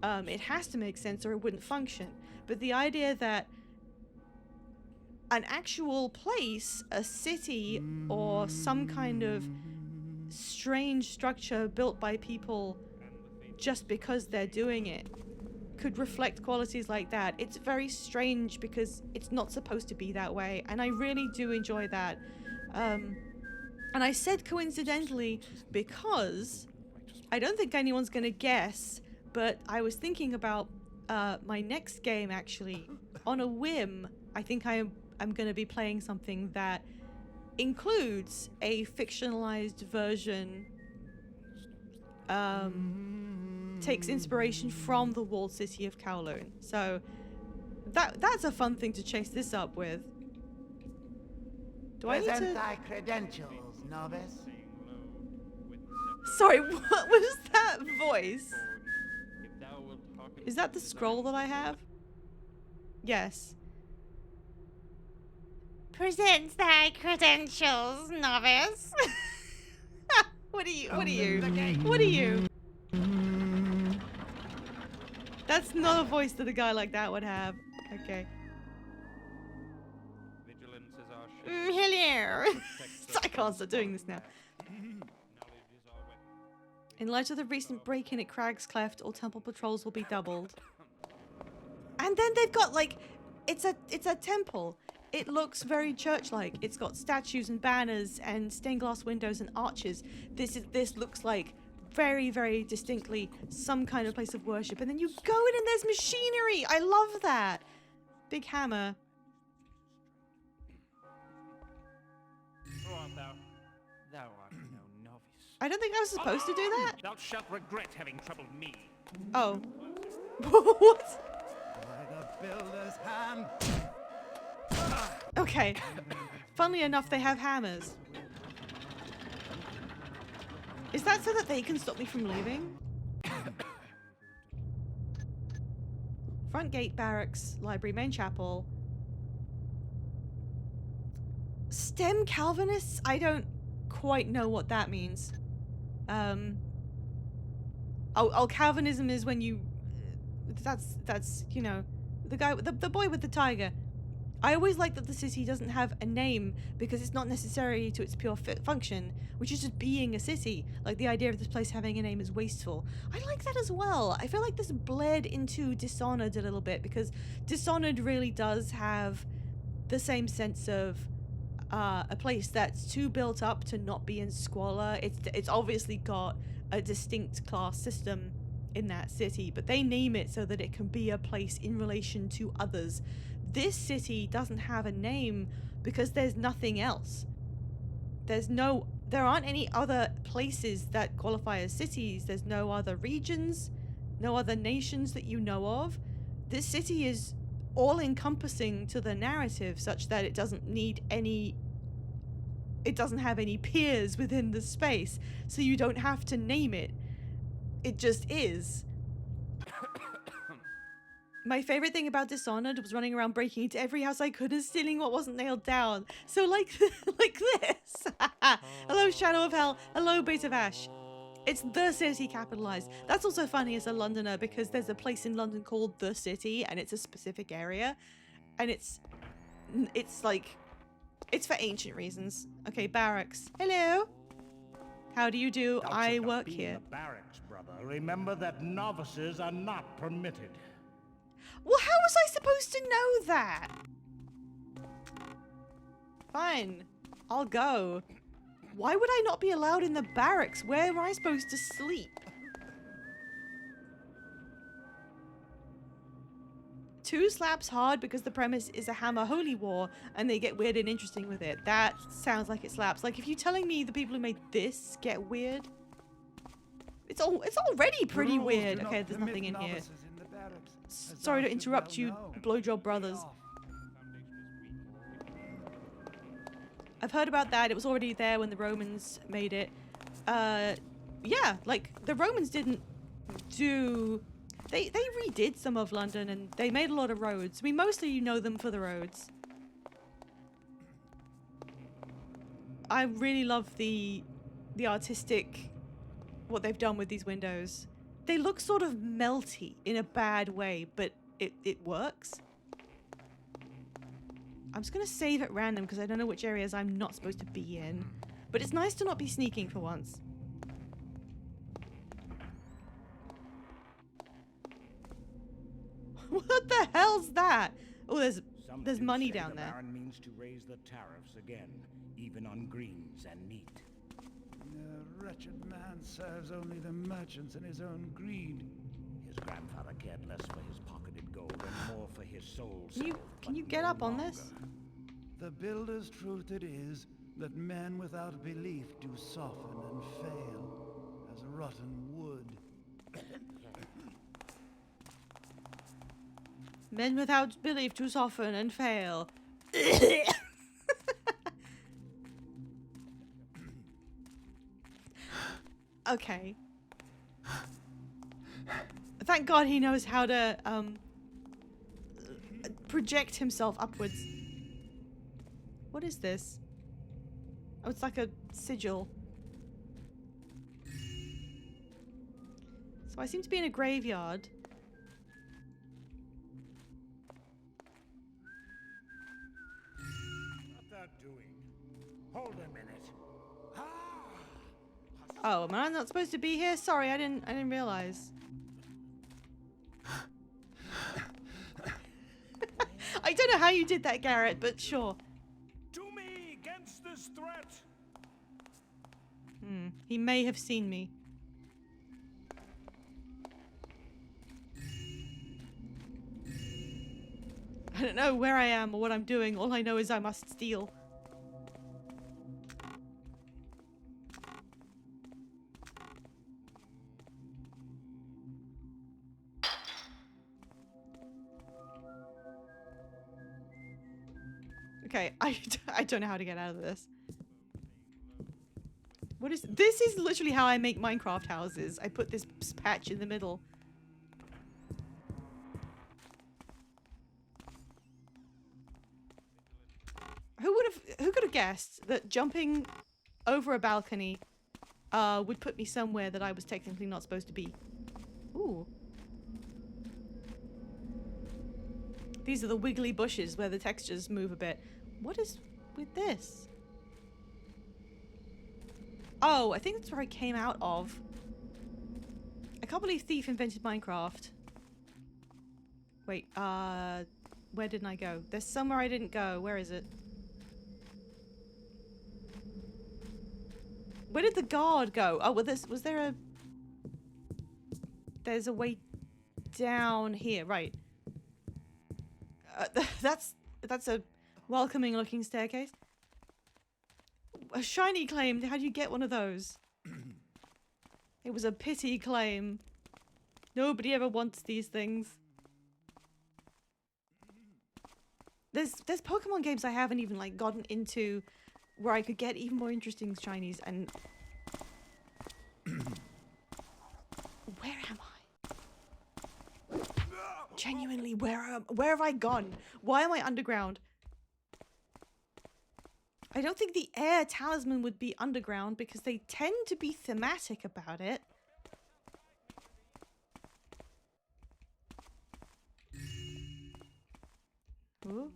It has to make sense or it wouldn't function. But the idea that an actual place, a city, or some kind of strange structure built by people just because they're doing it could reflect qualities like that. It's very strange because it's not supposed to be that way, and I really do enjoy that. And I said coincidentally because I don't think anyone's gonna guess, but I was thinking about my next game actually. On a whim, I think I'm gonna be playing something that includes a fictionalized version, takes inspiration from the walled city of Kowloon. So that's a fun thing to chase this up with. Do I need Present to... thy credentials, novice. Sorry, what was that voice? Is that the scroll that I have? Yes. Present thy credentials, novice. What are you? What are you? What are you? That's not a voice that a guy like that would have. Okay. Hello. I can't stop doing this now. In light of the recent break-in at Crag's Cleft, all temple patrols will be doubled. And then they've got like, it's a temple. It looks very church-like. It's got statues and banners and stained glass windows and arches. This looks like very, very distinctly some kind of place of worship. And then you go in and there's machinery. I love that. Big hammer. Thou art no novice. I don't think I was supposed to do that. Thou shalt regret having troubled me. Oh. What? By the builder's hand. Okay. Funnily enough, they have hammers. Is that so that they can stop me from leaving? Front gate, barracks, library, main chapel. STEM Calvinists? I don't quite know what that means. Oh, Calvinism is when you... That's, you know, the guy, the boy with the tiger. I always like that the city doesn't have a name because it's not necessary to its pure function, which is just being a city. Like the idea of this place having a name is wasteful. I like that as well. I feel like this bled into Dishonored a little bit because Dishonored really does have the same sense of a place that's too built up to not be in squalor. It's obviously got a distinct class system in that city, but they name it so that it can be a place in relation to others. This city doesn't have a name because there's nothing else. There aren't any other places that qualify as cities. There's no other regions, no other nations that you know of. This city is all-encompassing to the narrative such that it doesn't have any peers within the space, so you don't have to name it. It just is. My favorite thing about Dishonored was running around breaking into every house I could and stealing what wasn't nailed down. So like like this. Hello, Shadow of Hell. Hello, Bait of Ash. It's the city capitalized. That's also funny as a Londoner because there's a place in London called The City and it's a specific area. And it's like, it's for ancient reasons. Okay, barracks. Hello. How do you do? I work here. The barracks, brother. Remember that novices are not permitted. Well, how was I supposed to know that? Fine. I'll go. Why would I not be allowed in the barracks? Where am I supposed to sleep? Two slaps hard because the premise is a Hammer Holy War and they get weird and interesting with it. That sounds like it slaps. Like if you're telling me the people who made this get weird, it's already pretty weird. Okay, there's nothing in here. Sorry to interrupt you, Blowjob Brothers. I've heard about that. It was already there when the Romans made it. Yeah, like the Romans didn't do... They redid some of London and they made a lot of roads. I mean, mostly you know them for the roads. I really love the artistic, what they've done with these windows. They look sort of melty in a bad way, but it works. I'm just gonna save at random because I don't know which areas I'm not supposed to be in. But it's nice to not be sneaking for once. What the hell's that? Oh, there's money down there. The Baron means to raise the tariffs again, even on greens and meat. The wretched man serves only the merchants and his own greed. His grandfather cared less for his pocketed gold and more for his soul. Can you get up on this? The builder's truth it is that men without belief do soften and fail as rotten wood. Men without belief do soften and fail. Okay. Thank God he knows how to project himself upwards. What is this? Oh, it's like a sigil. So I seem to be in a graveyard. What thou doing? Hold a minute. Oh, am I not supposed to be here? Sorry, I didn't realize. I don't know how you did that, Garrett, but sure. To me against this threat. He may have seen me. I don't know where I am or what I'm doing. All I know is I must steal. Okay, I don't know how to get out of this. What is... This is literally how I make Minecraft houses. I put this patch in the middle. Who could have guessed that jumping over a balcony would put me somewhere that I was technically not supposed to be? Ooh. These are the wiggly bushes where the textures move a bit. What is with this? Oh, I think that's where I came out of. I can't believe Thief invented Minecraft. Wait, where didn't I go? There's somewhere I didn't go. Where is it? Where did the guard go? Oh, well, was there a... There's a way down here, right. That's a welcoming looking staircase. A shiny claim. How do you get one of those? It was a pity claim. Nobody ever wants these things. There's Pokemon games I haven't even like gotten into where I could get even more interesting shinies and where am I? Genuinely, where have I gone? Why am I underground? I don't think the air talisman would be underground because they tend to be thematic about it. Ooh.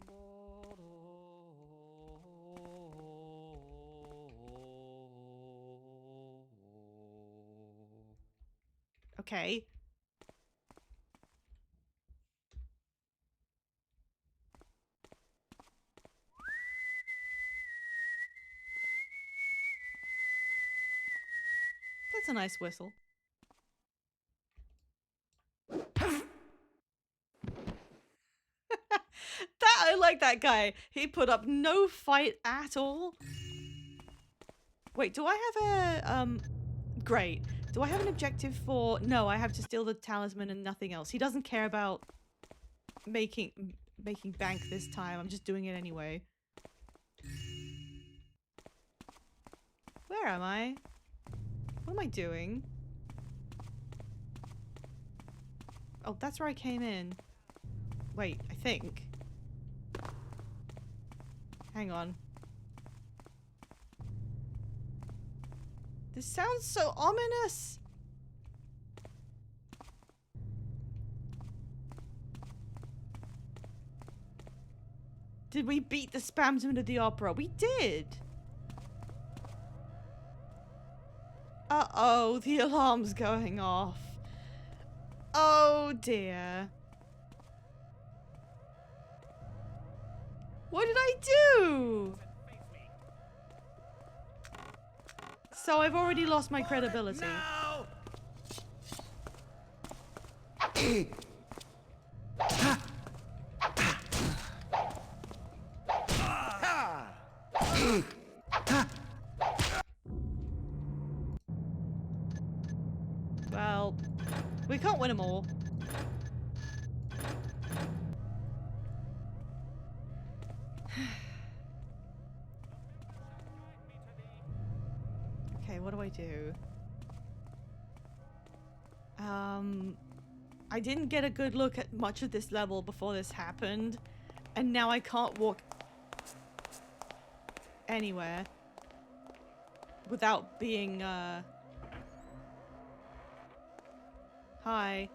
Okay. That's a nice whistle. I like that guy. He put up no fight at all. Wait, do I have a great. Do I have an objective for... No, I have to steal the talisman and nothing else. He doesn't care about making bank this time. I'm just doing it anyway. Where am I? What am I doing? Oh, that's where I came in. Wait, I think. Hang on. This sounds so ominous. Did we beat the spamsman of the opera? We did. Uh-oh, the alarm's going off. Oh dear. What did I do? So I've already lost my credibility. Well, we can't win them all. Okay, what do I do? I didn't get a good look at much of this level before this happened, and now I can't walk anywhere without being, Hi.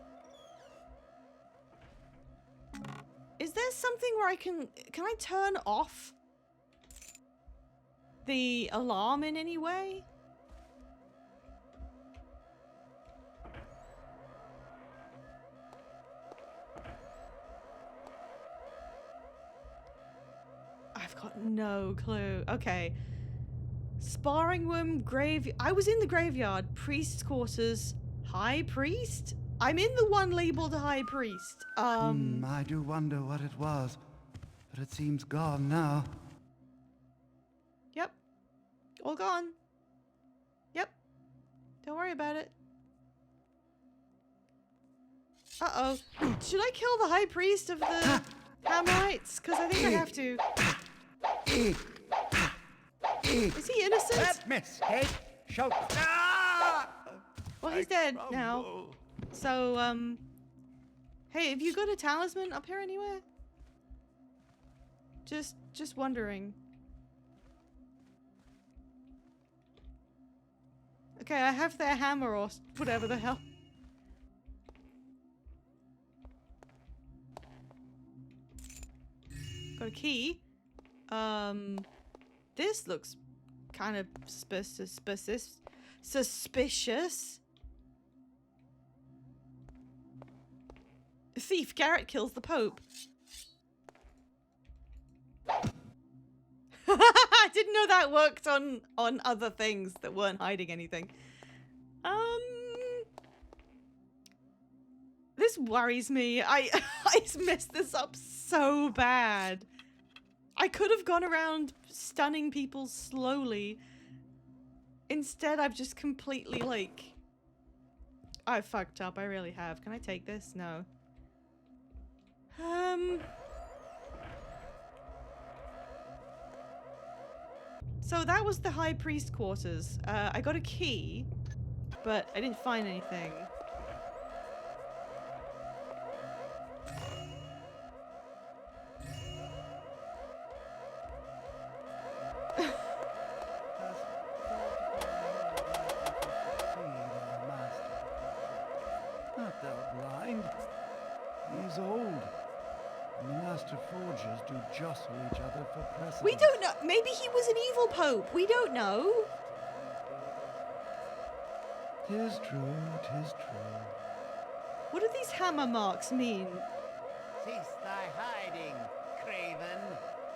Is there something where can I turn off the alarm in any way? I've got no clue. Okay. Sparring room, I was in the graveyard, priest's quarters, high priest? I'm in the one labeled high priest. I do wonder what it was, but it seems gone now. Yep. All gone. Yep. Don't worry about it. Uh-oh. Should I kill the high priest of the Hammerites? Because I think I have to. Is he innocent? That mistake shall... Well, he's dead now. So, hey, have you got a talisman up here anywhere? Just wondering. Okay, I have their hammer or whatever the hell. Got a key. This looks kind of suspicious. Thief Garrett kills the Pope. I didn't know that worked on other things that weren't hiding anything. This worries me. I messed this up so bad. I could have gone around stunning people slowly. Instead, I've just completely, like... I fucked up. I really have. Can I take this? No. So that was the High Priest quarters. I got a key, but I didn't find anything. is old. And the Master Forgers do jostle each other for precedence. We don't know. Maybe he was an evil pope. We don't know. 'Tis true, 'tis true. What do these hammer marks mean? Cease thy hiding, craven.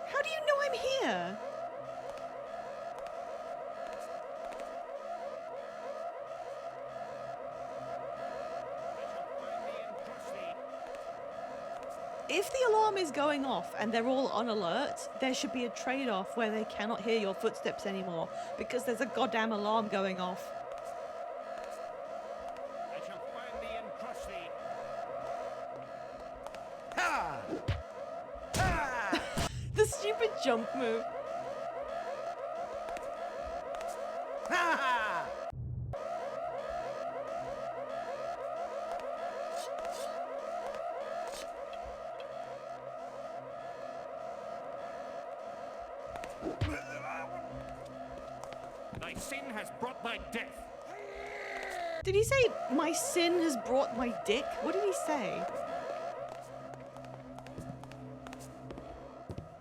How do you know I'm here? If the alarm is going off and they're all on alert, there should be a trade-off where they cannot hear your footsteps anymore because there's a goddamn alarm going off. I shall find thee and crush thee. Ha! Ha! The stupid jump move. Ha! Thy sin has brought thy death. Did he say, my sin has brought my dick? What did he say?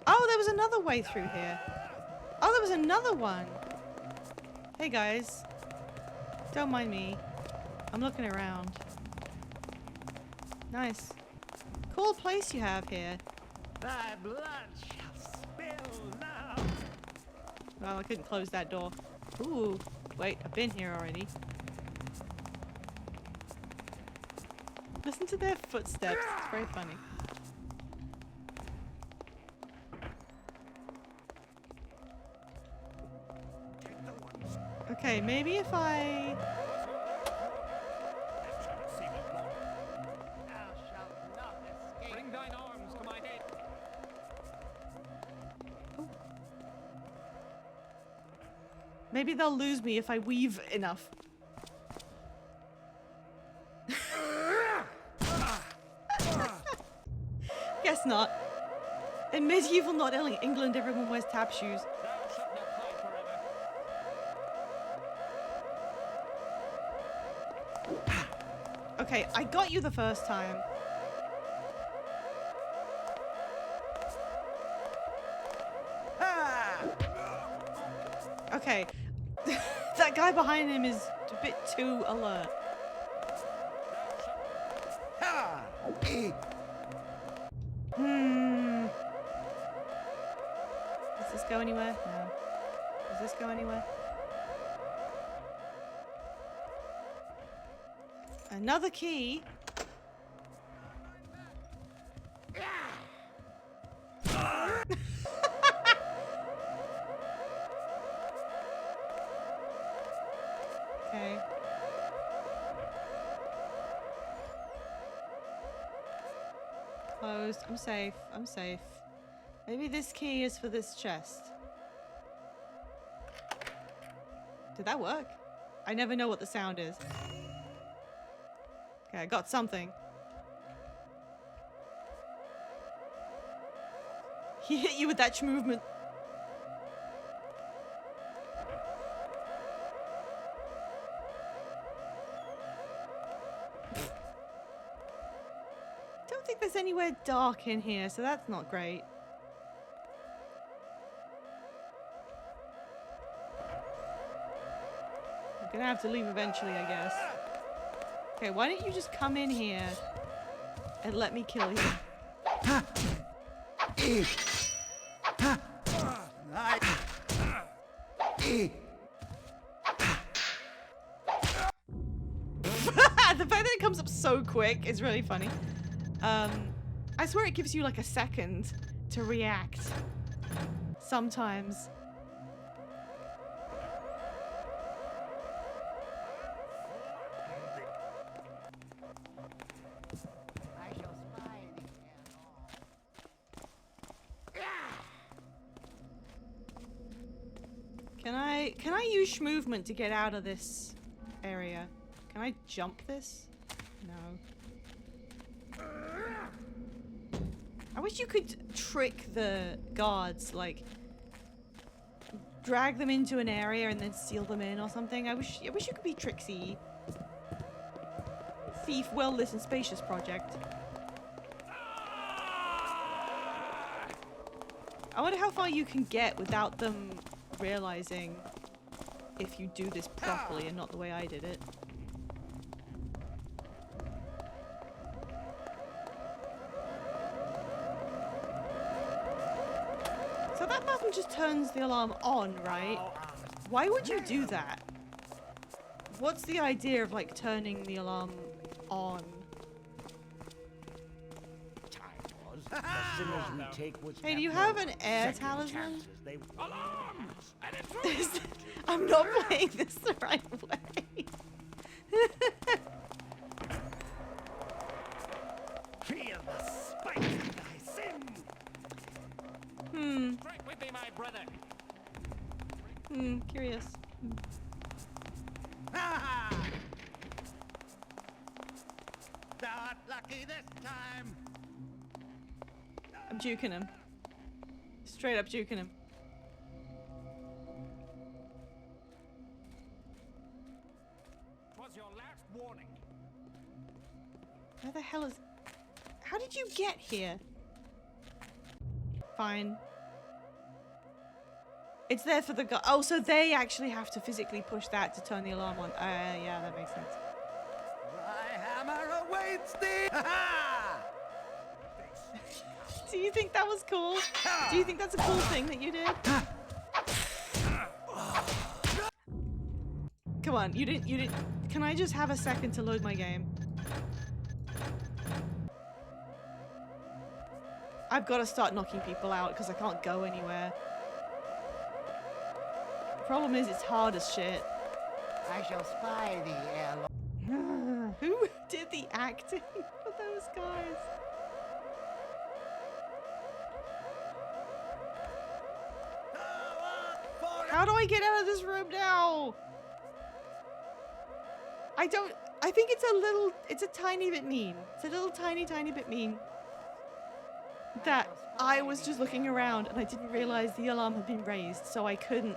Oh, there was another way through here. Oh, there was another one. Hey, guys. Don't mind me. I'm looking around. Nice. Cool place you have here. Thy blood shall spill now. Well, I couldn't close that door. Ooh. Wait, I've been here already. Listen to their footsteps. It's very funny. Okay, maybe if I... Thou shalt not escape. Bring thine arms to my head. Maybe they'll lose me if I weave enough. Guess not. In medieval Not England, everyone wears tap shoes. Thou shalt not hide forever. Okay, I got you the first time. Okay. That guy behind him is a bit too alert. Ha! Hmm. Does this go anywhere? No. Does this go anywhere? Another key. Okay. Closed. I'm safe. I'm safe. Maybe this key is for this chest. Did that work? I never know what the sound is. Okay, I got something. He hit you with that movement. Don't think there's anywhere dark in here, so that's not great. I'm gonna have to leave eventually, I guess. Okay, why don't you just come in here and let me kill you? The fact that it comes up so quick is really funny. I swear it gives you like a second to react. Sometimes. I shall spy thee and all. Can I use movement to get out of this area? Can I jump this? No. I wish you could trick the guards, like drag them into an area and then seal them in or something. I wish you could be tricksy. Thief, well-lit and spacious project. I wonder how far you can get without them realizing if you do this properly and not the way I did it. So that button just turns the alarm on, right? Why would you do that? What's the idea of like turning the alarm on? The sinners we take was Hey, do you no have an air second talisman? chances. They Alarm! An intruder! I'm not playing this the right way. feel the spite of thy sin. Strike with me, my brother. Curious. Ha! Thou art lucky this time. I'm juking him. Straight up juking him. Was your last warning. Where the hell is... How did you get here? Fine. It's there for the guy. Oh, so they actually have to physically push that to turn the alarm on. Yeah, that makes sense. Thy hammer awaits thee. Ha! Do you think that was cool? Do you think that's a cool thing that you did? Come on, you didn't. Can I just have a second to load my game? I've got to start knocking people out because I can't go anywhere. The problem is it's hard as shit. I shall spy thee ere long. Who did the acting for those guys? How do I get out of this room now? I think it's a tiny bit mean. It's a little tiny bit mean that I was just looking around and I didn't realize the alarm had been raised, so I couldn't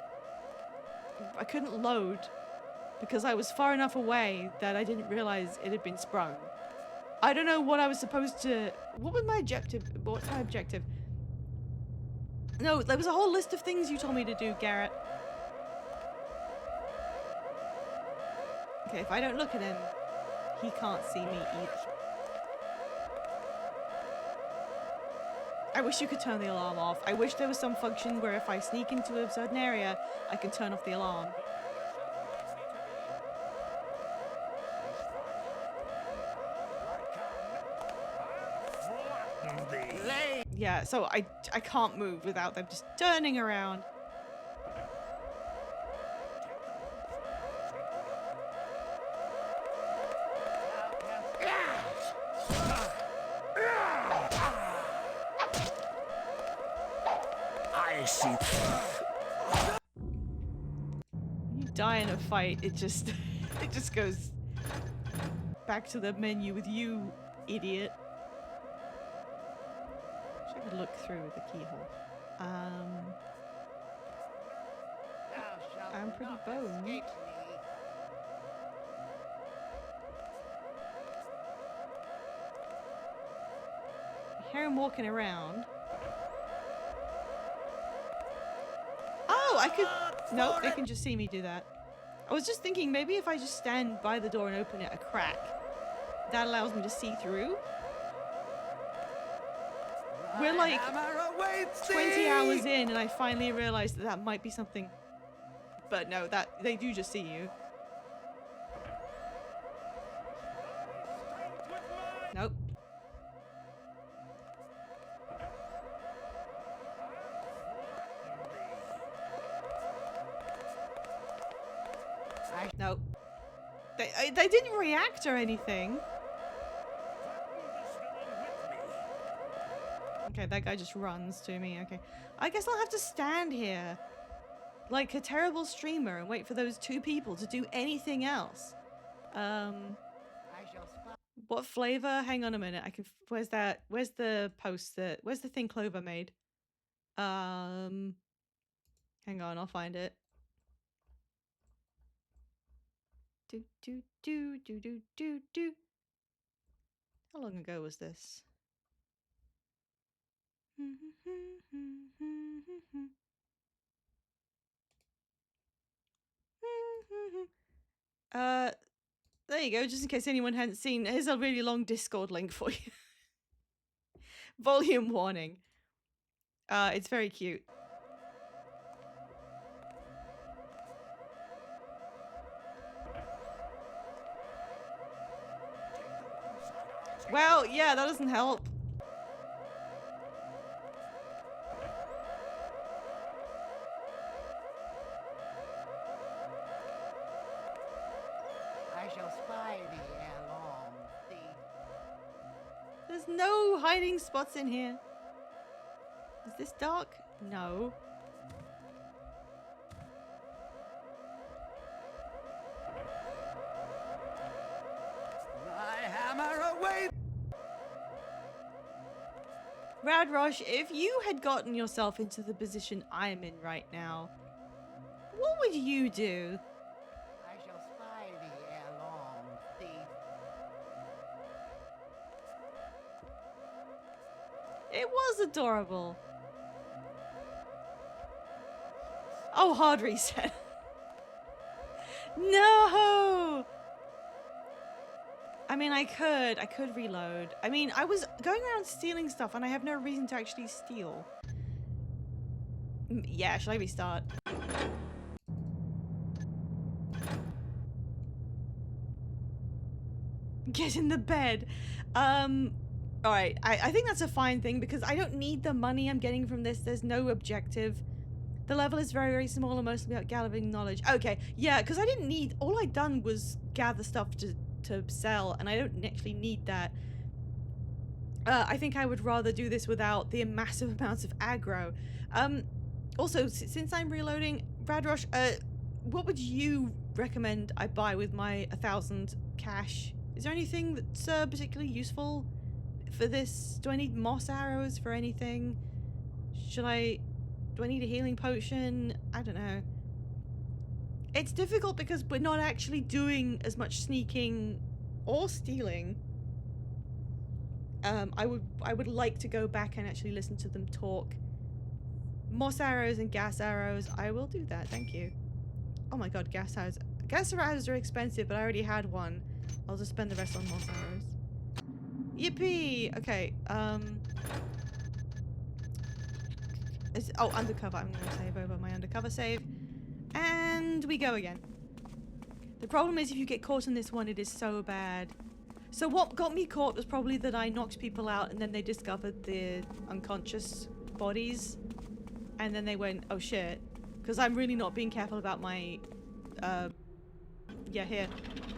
load because I was far enough away that I didn't realize it had been sprung. I don't know what I was supposed to... What was my objective? What's my objective? No, there was a whole list of things you told me to do, Garrett. Okay, if I don't look at him, he can't see me either. I wish you could turn the alarm off. I wish there was some function where if I sneak into a certain area, I can turn off the alarm. Yeah, so I can't move without them just turning around. I see. When you die in a fight, it just goes back to the menu with you, idiot. Wish I could look through the keyhole. I'm pretty boned. I hear him walking around. Oh, I could... Nope, they can just see me do that. I was just thinking maybe if I just stand by the door and open it a crack, that allows me to see through. We're like 20 hours in and I finally realized that might be something. But no, that they do just see you. Nope. Nope. They didn't react or anything. Okay, that guy just runs to me. Okay. I guess I'll have to stand here like a terrible streamer and wait for those two people to do anything else. What flavor? Hang on a minute. I can... Where's that? Where's the post that... Where's the thing Clover made? Hang on, I'll find it. Do. How long ago was this? There you go, just in case anyone hadn't seen. Here's a really long Discord link for you. Volume warning. It's very cute. Well, yeah, that doesn't help. I shall spy thee ere long, thief. There's no hiding spots in here. Is this dark? No. I hammer away. Radrosh, if you had gotten yourself into the position I'm in right now, what would you do? I shall spy thee ere long, thief. It was adorable. Oh, hard reset. No! I mean, I could reload. I mean, I was going around stealing stuff and I have no reason to actually steal. Yeah, should I restart? Get in the bed. Alright, I think that's a fine thing because I don't need the money I'm getting from this. There's no objective. The level is very, very small and mostly about gathering knowledge. Okay, yeah, because I didn't need... All I'd done was gather stuff to sell, and I don't actually need that. I think I would rather do this without the massive amounts of aggro. Also, since I'm reloading, Radrosh, what would you recommend I buy with my 1,000 cash? Is there anything that's particularly useful for this? Do I need moss arrows for anything? Do I need a healing potion? I don't know. It's difficult because we're not actually doing as much sneaking or stealing. I would like to go back and actually listen to them talk. Moss arrows and gas arrows. I will do that. Thank you. Oh my god, gas arrows. Gas arrows are expensive, but I already had one. I'll just spend the rest on moss arrows. Yippee! Okay, oh, undercover. I'm gonna save over my undercover save. And we go again. The problem is if you get caught in this one, it is so bad. So what got me caught was probably that I knocked people out and then they discovered the unconscious bodies. And then they went, oh shit. Because I'm really not being careful about my, yeah, here.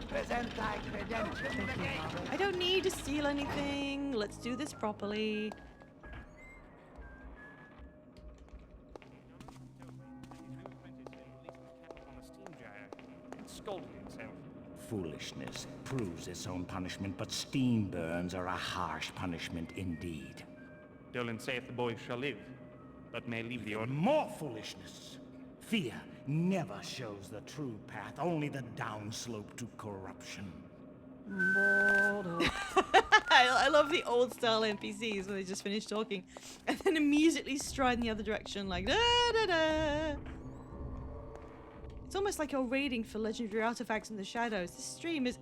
Present thy credentials. Thank you. I don't need to steal anything. Let's do this properly. Foolishness proves its own punishment, but steam burns are a harsh punishment indeed. Dolan saith the boy shall live, but may leave the order. More foolishness! Fear never shows the true path, only the downslope to corruption. I love the old style NPCs where they just finish talking and then immediately stride in the other direction like da da da. It's almost like you're raiding for legendary artifacts in the shadows. This stream is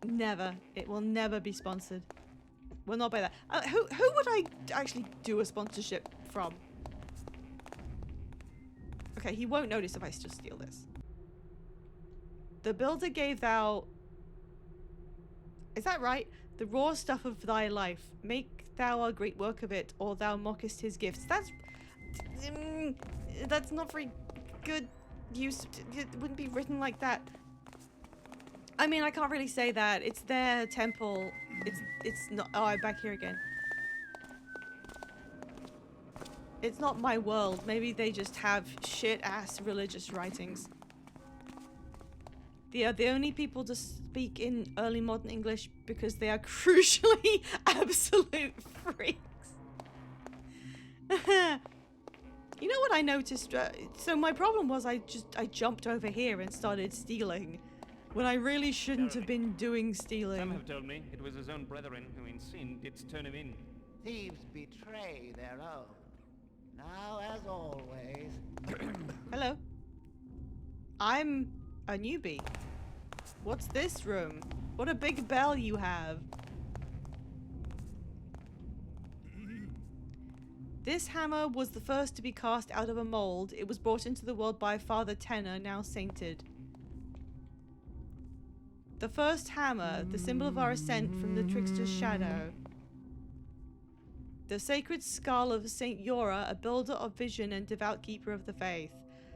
never. It will never be sponsored. We'll not buy that. Who would I actually do a sponsorship from? Okay, he won't notice if I just steal this. The builder gave thou... Is that right? The raw stuff of thy life. Make thou a great work of it, or thou mockest his gifts. That's not very good use. It wouldn't be written like that. I mean, I can't really say that. It's their temple. It's not... Oh, I'm back here again. It's not my world. Maybe they just have shit-ass religious writings. They are the only people to speak in early modern English because they are crucially absolute freaks. You know what I noticed? So my problem was I jumped over here and started stealing when I really shouldn't have been doing stealing. Some have told me it was his own brethren who in sin didst turn him in. Thieves betray their own. Now, as always... Hello. I'm A newbie. What's this room? What a big bell you have. This hammer was the first to be cast out of a mold. It was brought into the world by Father Tenor, now sainted. The first hammer, the symbol of our ascent from the trickster's shadow. The sacred skull of Saint Yora, a builder of vision and devout keeper of the faith.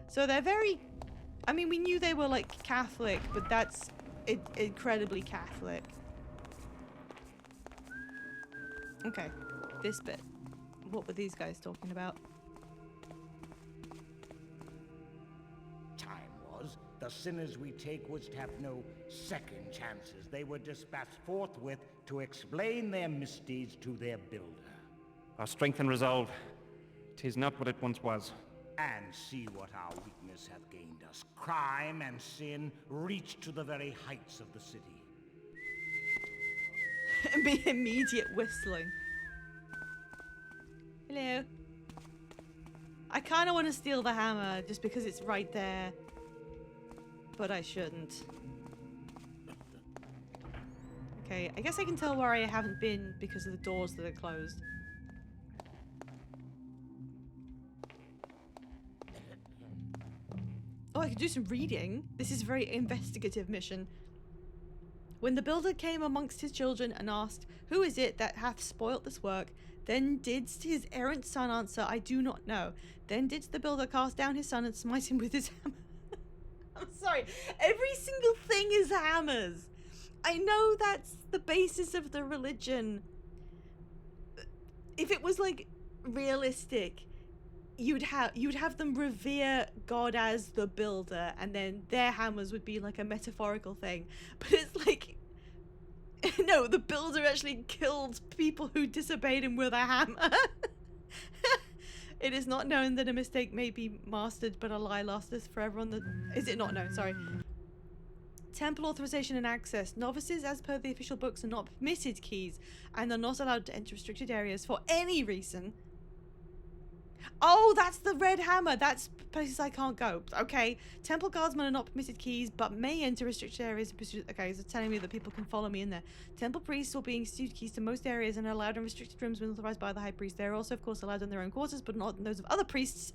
So they're very... I mean, we knew they were, like, Catholic, but that's incredibly Catholic. Okay, this bit. What were these guys talking about? Time was, the sinners we take would have no second chances. They were dispatched forthwith to explain their misdeeds to their builder. Our strength and resolve. 'Tis not what it once was. And see what our weakness hath gained us. Crime and sin reach to the very heights of the city. Immediate whistling. Hello. I kind of want to steal the hammer just because it's right there. But I shouldn't. Okay, I guess I can tell where I haven't been because of the doors that are closed. Oh, I could do some reading. This is a very investigative mission. When the builder came amongst his children and asked, "Who is it that hath spoilt this work?" Then did his errant son answer, "I do not know." Then did the builder cast down his son and smite him with his hammer. I'm sorry. Every single thing is hammers. I know that's the basis of the religion. If it was like realistic, you'd have them revere God as the builder, and then their hammers would be like a metaphorical thing. But it's like, no, the builder actually killed people who disobeyed him with a hammer. It is not known that a mistake may be mastered, but a lie lasts forever on the... Is it not known? Sorry. Temple authorization and access. Novices, as per the official books, are not permitted keys and are not allowed to enter restricted areas for any reason. Oh, that's the red hammer. That's places I can't go. Okay. Temple guardsmen are not permitted keys, but may enter restricted areas. Okay, so telling me that people can follow me in there. Temple priests are being issued keys to most areas and are allowed in restricted rooms when authorized by the high priest. They are also, of course, allowed in their own quarters, but not in those of other priests.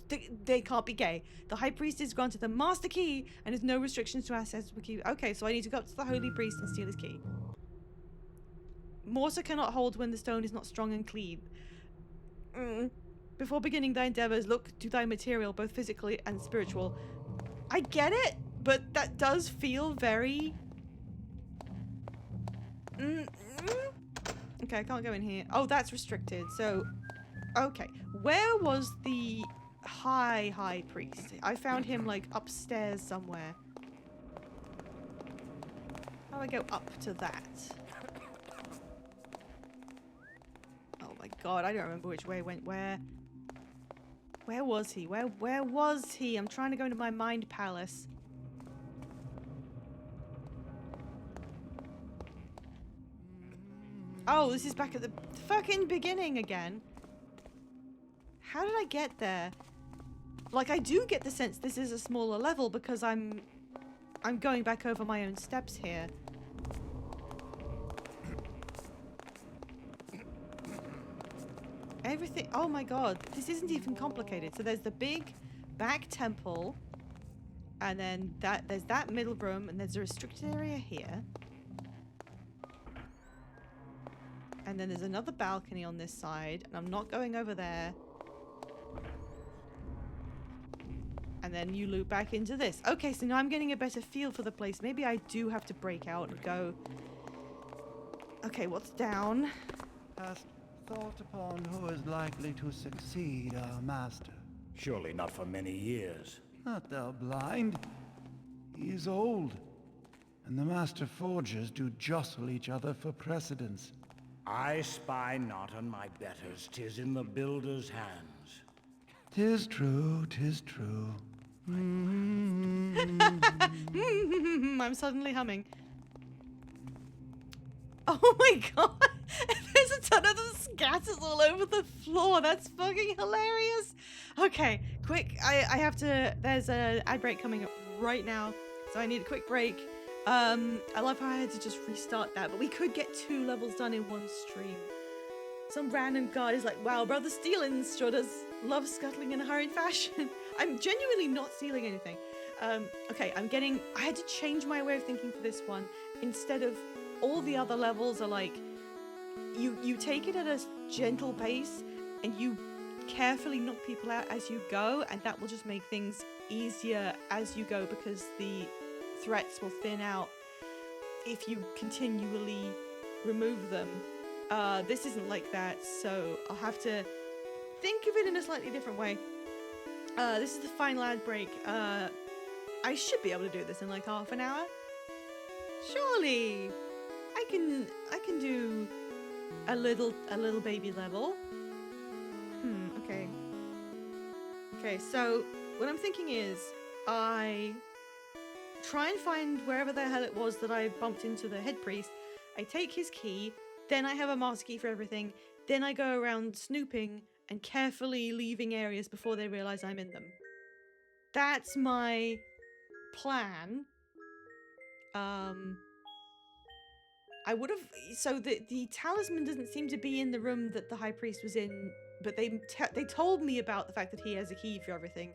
They can't be gay. The high priest is granted the master key and has no restrictions to access the key. Okay, so I need to go up to the holy priest and steal his key. Mortar cannot hold when the stone is not strong and clean. Before beginning thy endeavors, look to thy material, both physically and spiritual. I get it, but that does feel very... Okay, I can't go in here. Oh, that's restricted, so... Okay, where was the high priest? I found him, like, upstairs somewhere. How do I go up to that? Oh my god, I don't remember which way went where. Where was he? Where was he? I'm trying to go into my mind palace. Oh, this is back at the fucking beginning again. How did I get there? Like, I do get the sense this is a smaller level because I'm going back over my own steps here. Everything. Oh my god, this isn't even complicated. So there's the big back temple, and then there's that middle room, and there's a restricted area here. And then there's another balcony on this side, and I'm not going over there. And then you loop back into this. Okay, so now I'm getting a better feel for the place. Maybe I do have to break out and go. Okay, what's down? Hast thought upon who is likely to succeed our master? Surely not for many years. Not thou blind. He is old, and the master forgers do jostle each other for precedence. I spy not on my betters, 'tis in the builder's hands. 'Tis true, 'tis true. I'm suddenly humming. Oh my god! There's a ton of them scattered all over the floor. That's fucking hilarious. Okay, quick. I have to... There's an ad break coming up right now. So I need a quick break. I love how I had to just restart that, but we could get 2 levels done in one stream. Some random guard is like, wow, Brother Stealins sure does love scuttling in a hurried fashion. I'm genuinely not stealing anything. Okay, I had to change my way of thinking for this one. Instead of all the other levels are like, you take it at a gentle pace and you carefully knock people out as you go, and that will just make things easier as you go because the threats will thin out if you continually remove them. This isn't like that, so I'll have to think of it in a slightly different way. This is the final ad break. I should be able to do this in like half an hour. Surely, I can do a little baby level. Okay. Okay, so what I'm thinking is I try and find wherever the hell it was that I bumped into the head priest. I take his key, then I have a master key for everything, then I go around snooping and carefully leaving areas before they realize I'm in them. That's my plan. I would have... So the talisman doesn't seem to be in the room that the high priest was in, but they told me about the fact that he has a key for everything.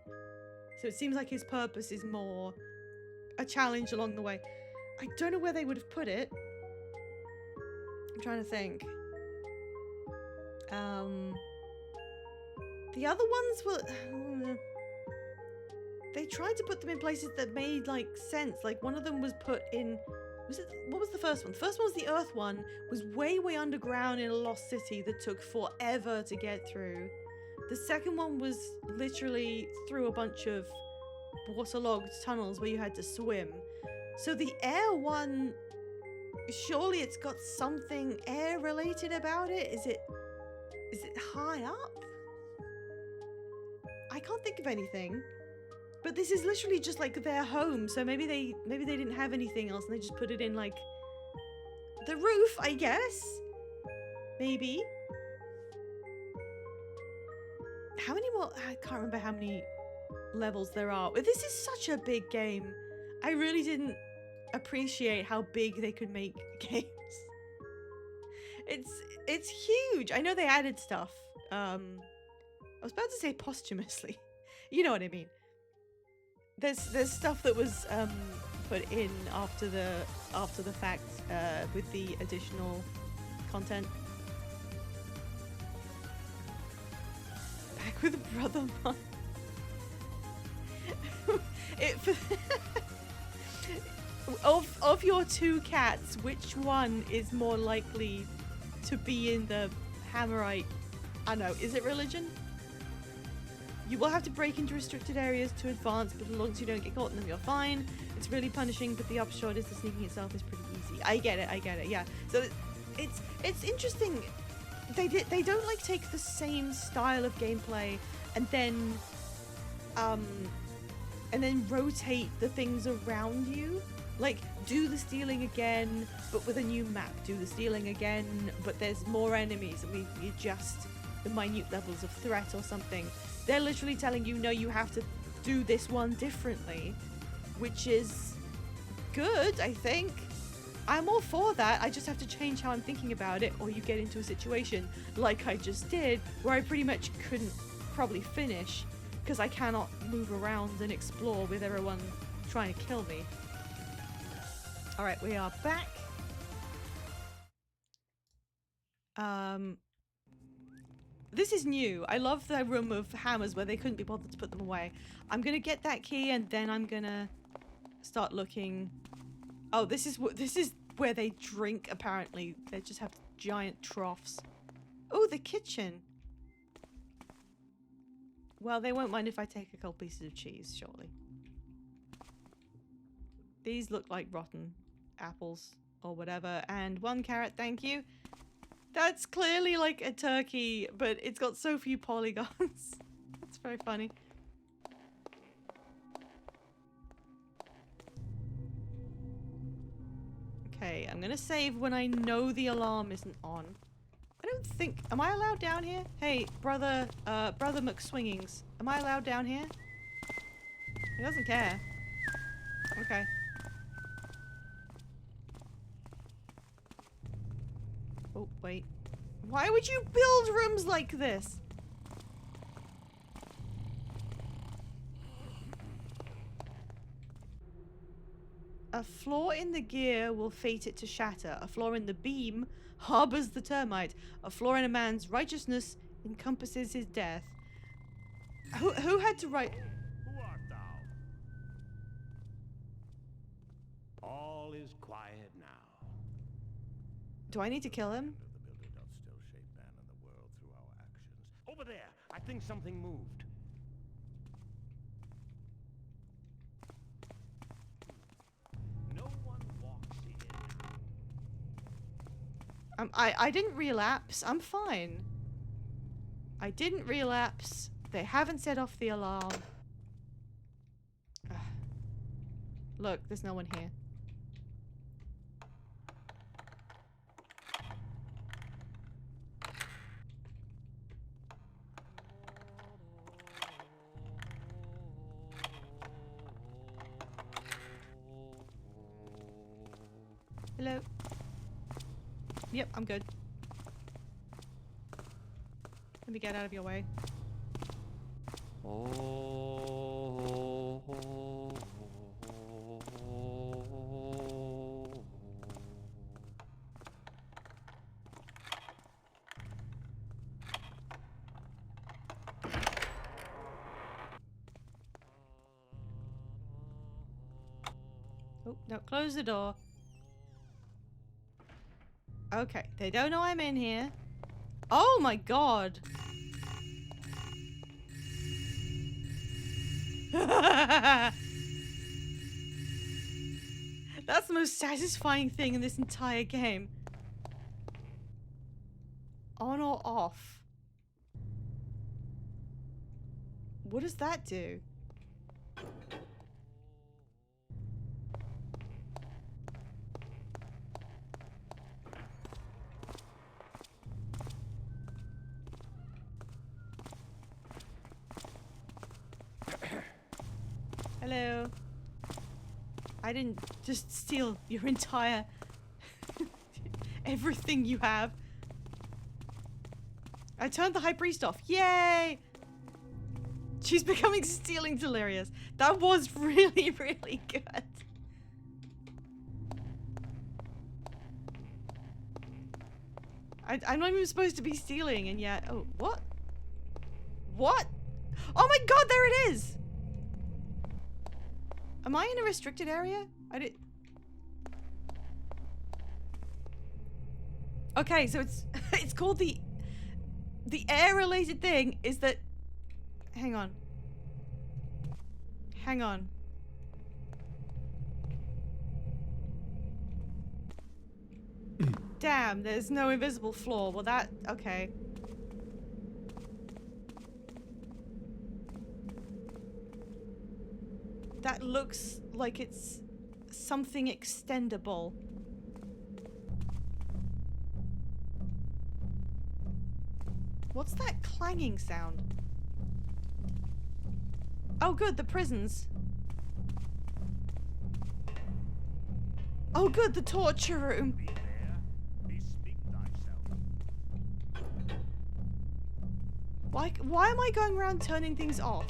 So it seems like his purpose is more a challenge along the way. I don't know where they would have put it. I'm trying to think. The other ones were... They tried to put them in places that made, like, sense. Like, one of them was put in... What was the first one? The first one was the Earth one. Was way underground in a lost city that took forever to get through. The second one was literally through a bunch of waterlogged tunnels where you had to swim. So the air one... Surely it's got something air-related about it? Is it high up? I can't think of anything. But this is literally just like their home, so maybe they didn't have anything else and they just put it in like the roof, I guess. Maybe. How many more? I can't remember how many levels there are. But this is such a big game. I really didn't appreciate how big they could make games. It's huge. I know they added stuff. I was about to say posthumously. You know what I mean. There's stuff that was put in after the fact with the additional content. Back with Brother Monk. Of your 2 cats, which one is more likely to be in the Hammerite? I don't know. Is it religion? You will have to break into restricted areas to advance, but as long as you don't get caught in them, you're fine. It's really punishing, but the upshot is the sneaking itself is pretty easy. I get it, yeah. So it's interesting. They don't like take the same style of gameplay and then rotate the things around you. Like, do the stealing again, but with a new map. Do the stealing again, but there's more enemies, and we adjust the minute levels of threat or something. They're literally telling you, no, you have to do this one differently, which is good, I think. I'm all for that. I just have to change how I'm thinking about it, or you get into a situation like I just did, where I pretty much couldn't probably finish because I cannot move around and explore with everyone trying to kill me. Alright, we are back. This is new. I love the room of hammers where they couldn't be bothered to put them away. I'm gonna get that key and then I'm gonna start looking. Oh, this is where they drink, apparently. They just have giant troughs. Oh, the kitchen. Well, they won't mind if I take a couple pieces of cheese, surely. These look like rotten apples or whatever. And 1 carrot, thank you. That's clearly like a turkey, but it's got so few polygons. It's very funny. Okay, I'm gonna save when I know the alarm isn't on. I don't think... Am I allowed down here? Hey, brother McSwingings. Am I allowed down here? He doesn't care. Okay. Oh, wait. Why would you build rooms like this? A flaw in the gear will fate it to shatter. A flaw in the beam harbors the termite. A flaw in a man's righteousness encompasses his death. Who had to write... Who art thou? All is quiet now. Do I need to kill him? The builder doth still shape man and the world through our actions. Over there, I think something moved. No one walks in. I didn't relapse. I'm fine. I didn't relapse. They haven't set off the alarm. Ugh. Look, there's no one here. Hello. Yep, I'm good. Let me get out of your way. Oh, no, close the door. Okay, they don't know I'm in here. Oh my god! That's the most satisfying thing in this entire game. On or off? What does that do? Hello. I didn't just steal your entire... everything you have. I turned the High Priest off. Yay! She's becoming stealing delirious. That was really, really good. I'm not even supposed to be stealing, and yet... Oh, what? What? Oh my god, there it is! Am I in a restricted area? I did. Okay, so it's called the air-related thing is that... Hang on. Hang on. Damn, there's no invisible floor. Well, that... Okay. That looks like it's something extendable. What's that clanging sound? Oh good, the prisons. Oh good, the torture room. Be there, bespeak thyself. Why am I going around turning things off?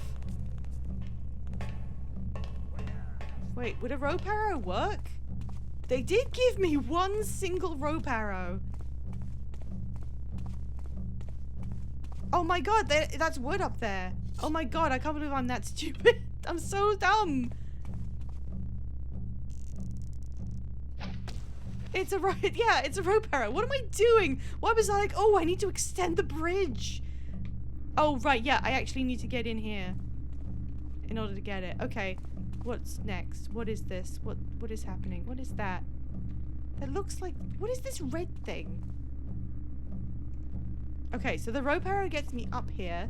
Wait, would a rope arrow work? They did give me one single rope arrow. Oh my god, that's wood up there. Oh my god, I can't believe I'm that stupid. I'm so dumb. It's a yeah, it's a rope arrow. What am I doing? Why was I like, oh, I need to extend the bridge? Oh, right, yeah, I actually need to get in here in order to get it. Okay. What's next? What is this? What is happening? What is that? That looks like... What is this red thing? Okay, so the rope arrow gets me up here.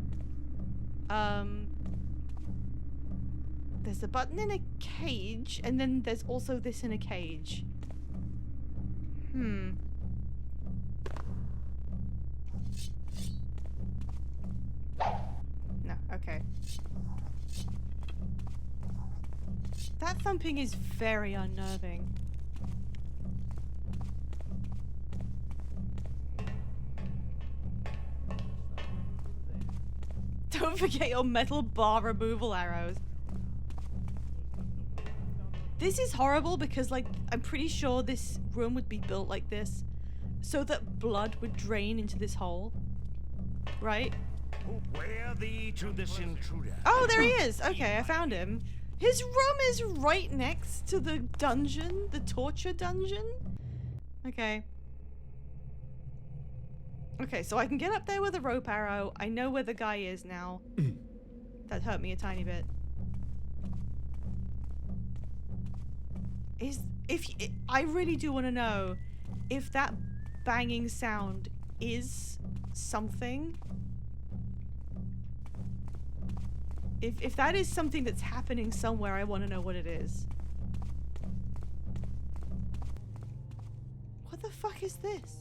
There's a button in a cage, and then there's also this in a cage. No, okay. That thumping is very unnerving. Don't forget your metal bar removal arrows. This is horrible because, like, I'm pretty sure this room would be built like this so that blood would drain into this hole. Right? Where thee to this intruder? Oh, there he is. Okay, I found him. His room is right next to the dungeon, the torture dungeon. Okay. Okay, so I can get up there with a rope arrow. I know where the guy is now. That hurt me a tiny bit. I really do want to know if that banging sound is something. If that is something that's happening somewhere, I want to know what it is. What the fuck is this?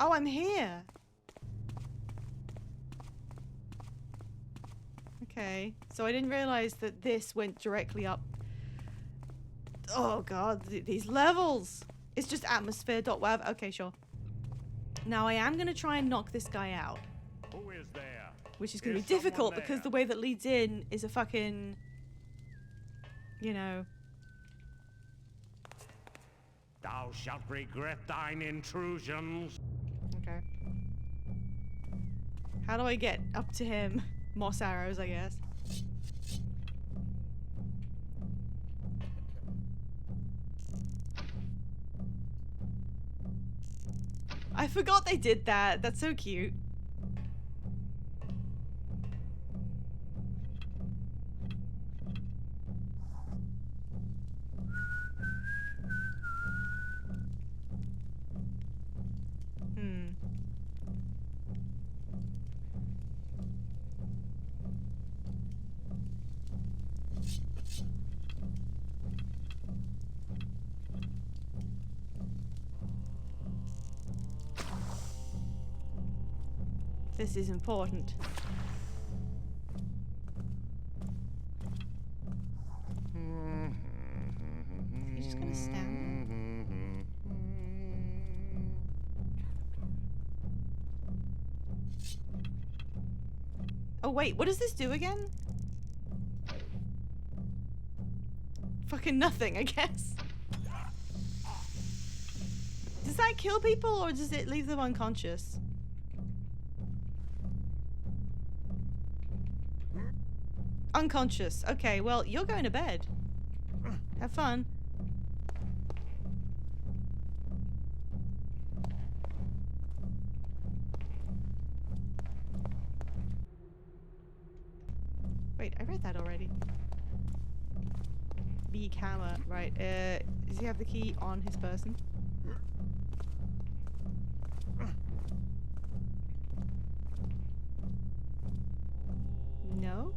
Oh, I'm here. Okay, so I didn't realize that this went directly up. Oh god, these levels. It's just atmosphere.wav. Okay, sure. Now I am gonna try and knock this guy out. Who is there? Which is gonna be difficult because the way that leads in is a fucking, you know. Thou shalt regret thine intrusions. Okay. How do I get up to him? Moss arrows, I guess. I forgot they did that. That's so cute. This is important. You're just gonna stand there. Oh wait, what does this do again? Fucking nothing, I guess. Does that kill people or does it leave them unconscious? Unconscious. Okay, well, you're going to bed. Have fun. Wait, I read that already. Big hammer. Right, does he have the key on his person? No?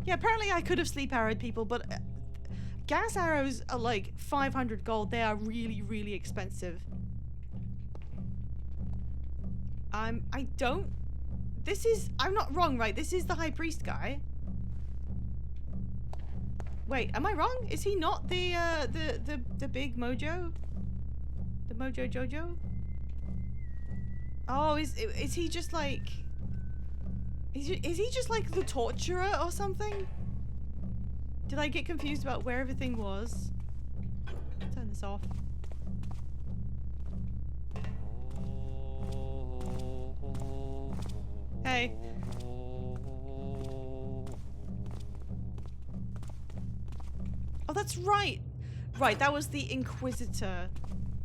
Yeah, apparently I could have sleep arrowed people, but gas arrows are like 500 gold. They are really, really expensive. I'm not wrong, right? This is the High Priest guy. Wait, am I wrong? Is he not the big Mojo? The Mojo Jojo? Oh, is he just like... Is he just like the torturer or something? Did I get confused about where everything was? Turn this off. Hey. Oh, that's right. Right, that was the Inquisitor,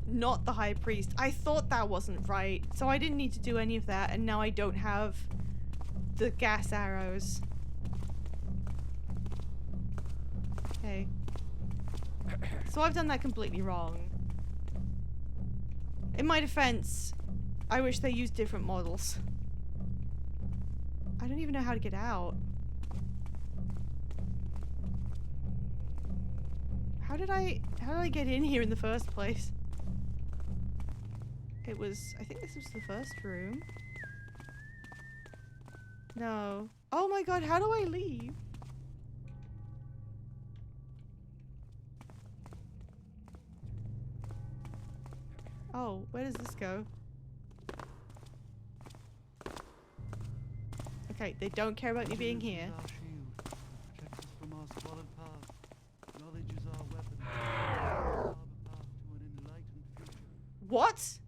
not the High Priest. I thought that wasn't right, so I didn't need to do any of that, and now I don't have the gas arrows. Okay. So I've done that completely wrong. In my defense, I wish they used different models. I don't even know how to get out. How did I get in here in the first place? It was, I think this was the first room. No. Oh my god, how do I leave? Oh, where does this go? Okay, they don't care about me being here. Our shield. Protects us from our squalid past. Knowledge is our weapon. Carve a path to an enlightened future. What?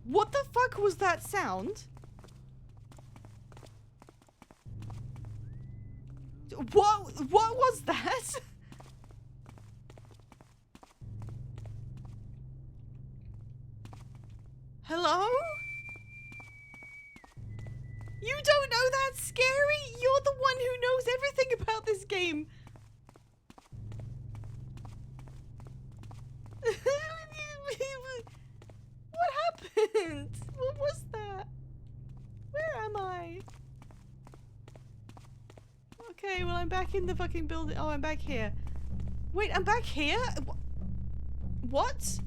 What the fuck was that sound? What was that? Hello? You don't know that's scary? You're the one who knows everything about this game. What happened? What was that? Where am I? Okay, well I'm back in the fucking building. Oh, I'm back here. Wait, I'm back here? What?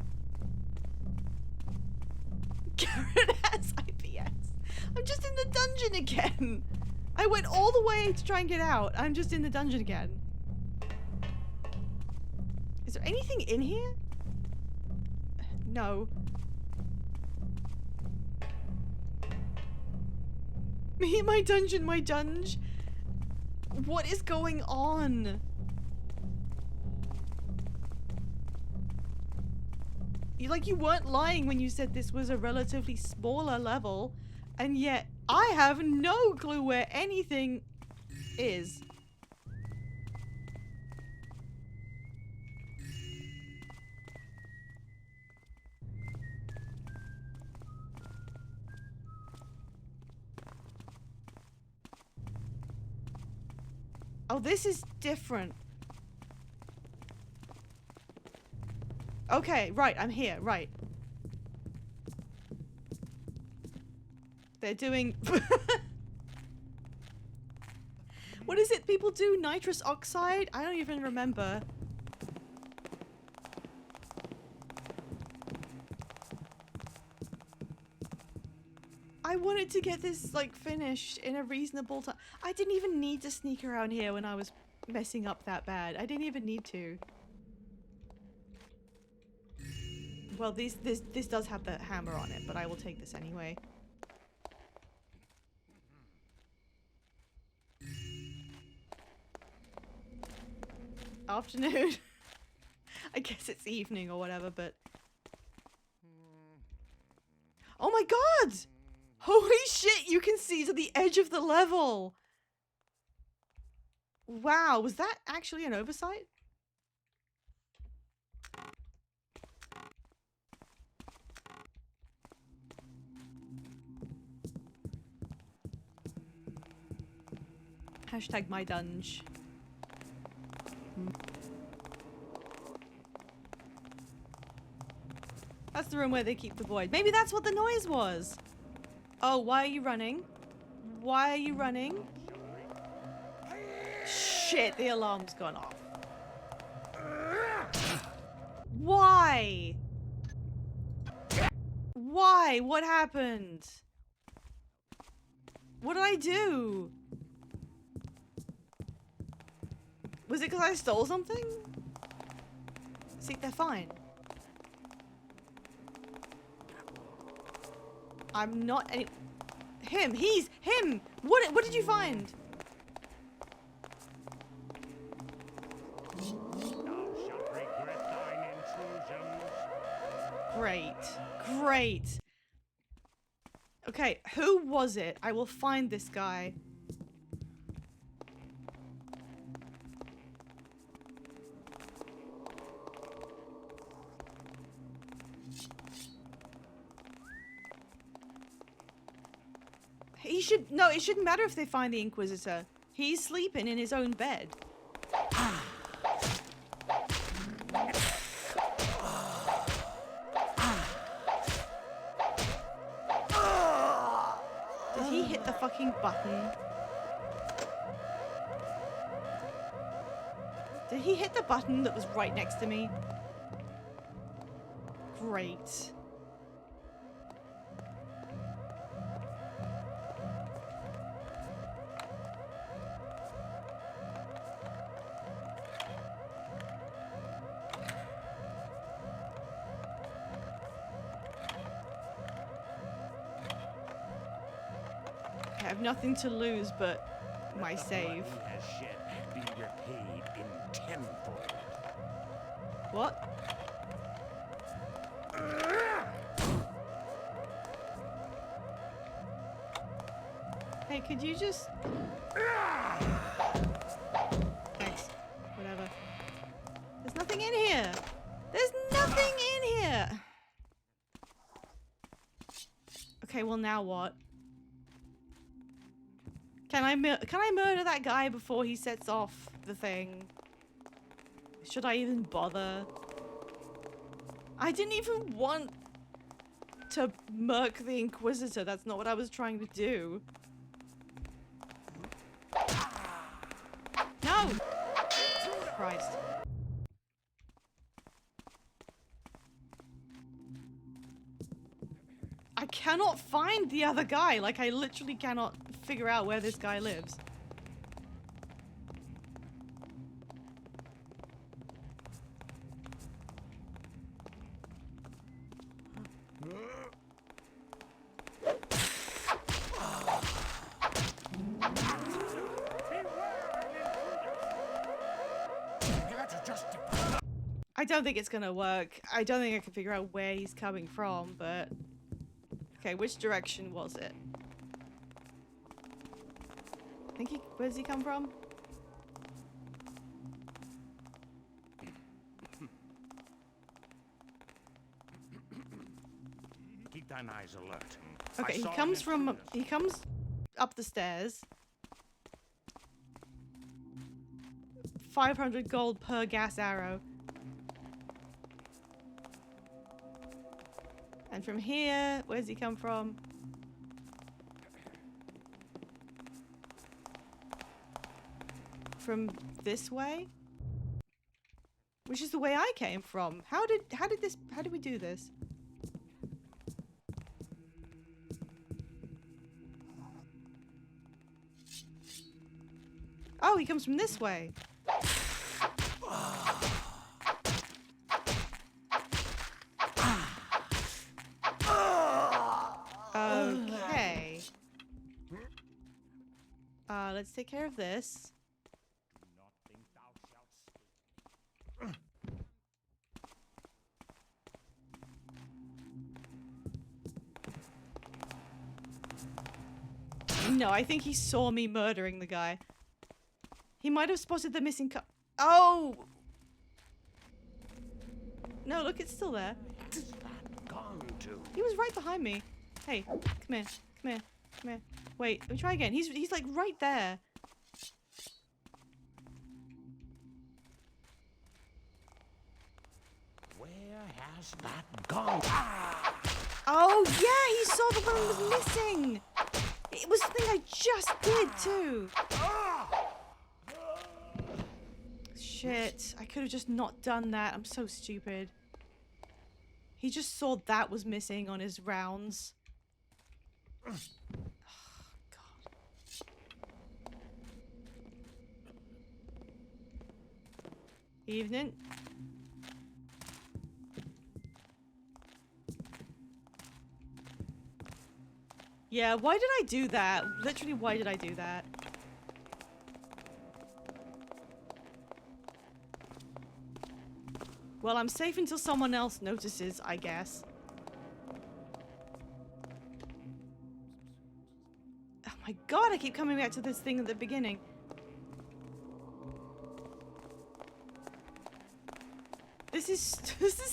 Garrett has IPS. I'm just in the dungeon again. I went all the way to try and get out. I'm just in the dungeon again. Is there anything in here? No. Me and my dungeon, my dunge. What is going on? You weren't lying when you said this was a relatively smaller level, and yet I have no clue where anything is. Oh, this is different. Okay, right, I'm here, right. They're doing... What is it people do? Nitrous oxide? I don't even remember. I wanted to get this, like, finished in a reasonable time. I didn't even need to sneak around here when I was messing up that bad. I didn't even need to. Well, this does have the hammer on it, but I will take this anyway. Afternoon. I guess it's evening or whatever, but... Oh my god! Holy shit, you can see to the edge of the level! Wow, was that actually an oversight? Hashtag my dunge. That's the room where they keep the void. Maybe that's what the noise was. Oh, why are you running? Why are you running? Shit, the alarm's gone off. Why? Why? What happened? What did I do? Was it because I stole something? See, they're fine. I'm not any... Him! He's... Him! What did you find? Great. Great. Okay, who was it? I will find this guy. He should... No, it shouldn't matter if they find the Inquisitor. He's sleeping in his own bed. Did he hit the fucking button? Did he hit the button that was right next to me? Great. have nothing to lose but my save. He has shed be repaid in tenfold. What? Hey, could you just... Thanks. Whatever. There's nothing in here! There's nothing in here! Okay, well now what? Can I murder that guy before he sets off the thing? Should I even bother? I didn't even want to murk the Inquisitor. That's not what I was trying to do. No! Christ. I cannot find the other guy. Like, I literally cannot figure out where this guy lives. I don't think it's gonna work. I don't think I can figure out where he's coming from, but... Okay, which direction was it? I think where does he come from? Keep thine eyes alert. Okay, he comes up the stairs. 500 gold per gas arrow. And from here, where's he come from? From this way? Which is the way I came from. How did we do this? Oh, he comes from this way. Okay. Let's take care of this. No, I think he saw me murdering the guy. He might have spotted the missing cup. Oh! No, look, it's still there. He was right behind me. Hey, come here, come here, come here. Wait, let me try again. He's like right there. Where has that gone? Oh yeah, he saw the one that was missing. It was the thing I just did too. Shit, I could have just not done that. I'm so stupid. He just saw that was missing on his rounds. Oh, God. Evening. Yeah, why did I do that? Literally, why did I do that? Well, I'm safe until someone else notices, I guess. Oh my god, I keep coming back to this thing at the beginning. This is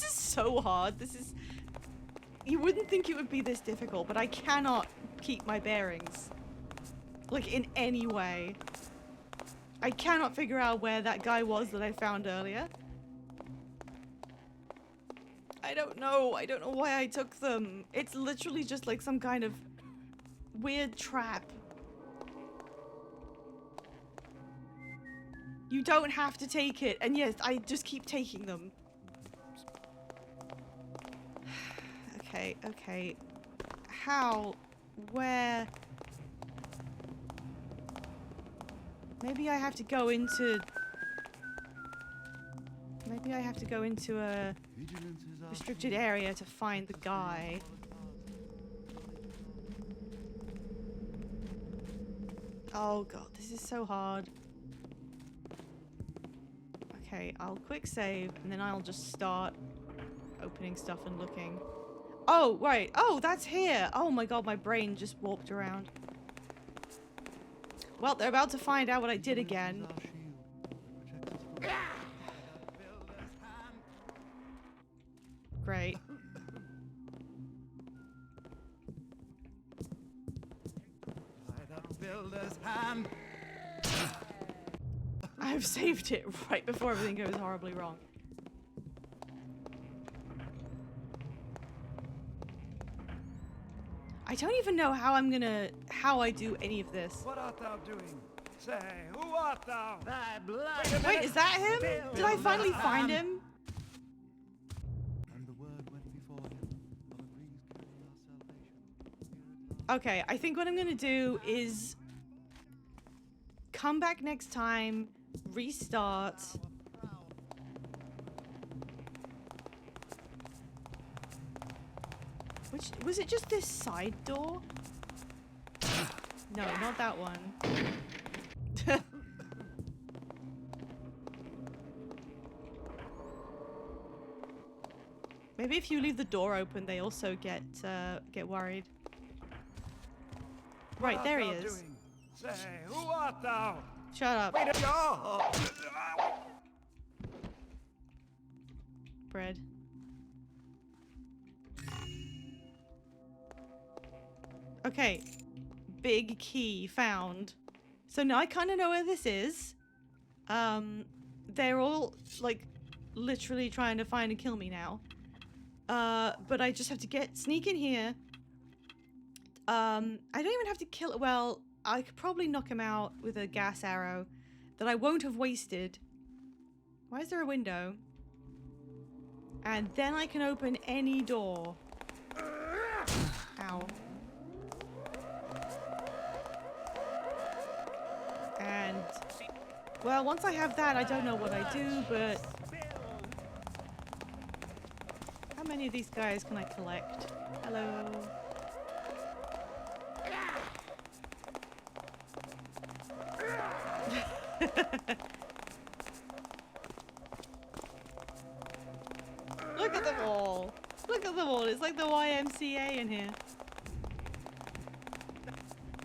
so hard. You wouldn't think it would be this difficult, but I cannot keep my bearings. Like, in any way. I cannot figure out where that guy was that I found earlier. I don't know. I don't know why I took them. It's literally just like some kind of weird trap. You don't have to take it. And yes, I just keep taking them. Okay, okay. How? Where? Maybe I have to go into... Maybe I have to go into a restricted area to find the guy. Oh god, this is so hard. Okay, I'll quick save and then I'll just start opening stuff and looking. Oh, right. Oh, that's here. Oh my god, my brain just warped around. Well, they're about to find out what I did again. Great. Builder's hand. I've saved it right before everything goes horribly wrong. I don't even know how how I do any of this. What art thou doing? Say, who art thou? Thy blood. Wait, is that him? Did I finally find him? And the word went before him of a breeze carrying our salvation. Okay, I think what I'm gonna do is come back next time, restart. Which was it? Just this side door? No, not that one. Maybe if you leave the door open, they also get worried. Right, there he is. Say, who art thou? Shut up. Wait Bread. Okay. Big key found. So now I kind of know where this is. They're all, like, literally trying to find and kill me now. But I just have to sneak in here. I don't even have to kill it. Well, I could probably knock him out with a gas arrow that I won't have wasted. Why is there a window? And then I can open any door. Ow. And, well, once I have that, I don't know what I do, but... How many of these guys can I collect? Hello. Look at them all. Look at them all. It's like the YMCA in here.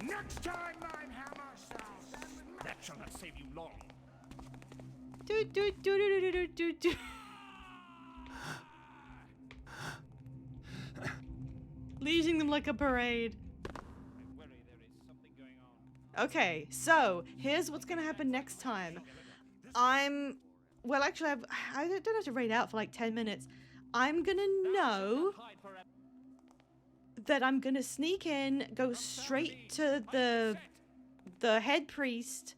Next time, mine hammer sounds. That shall not save you long. Do do do do do do do do. Leading them like a parade. Okay, so here's what's gonna happen next time. Well, actually, I don't have to raid out for like 10 minutes. I'm gonna know that I'm gonna sneak in, go straight to the head priest.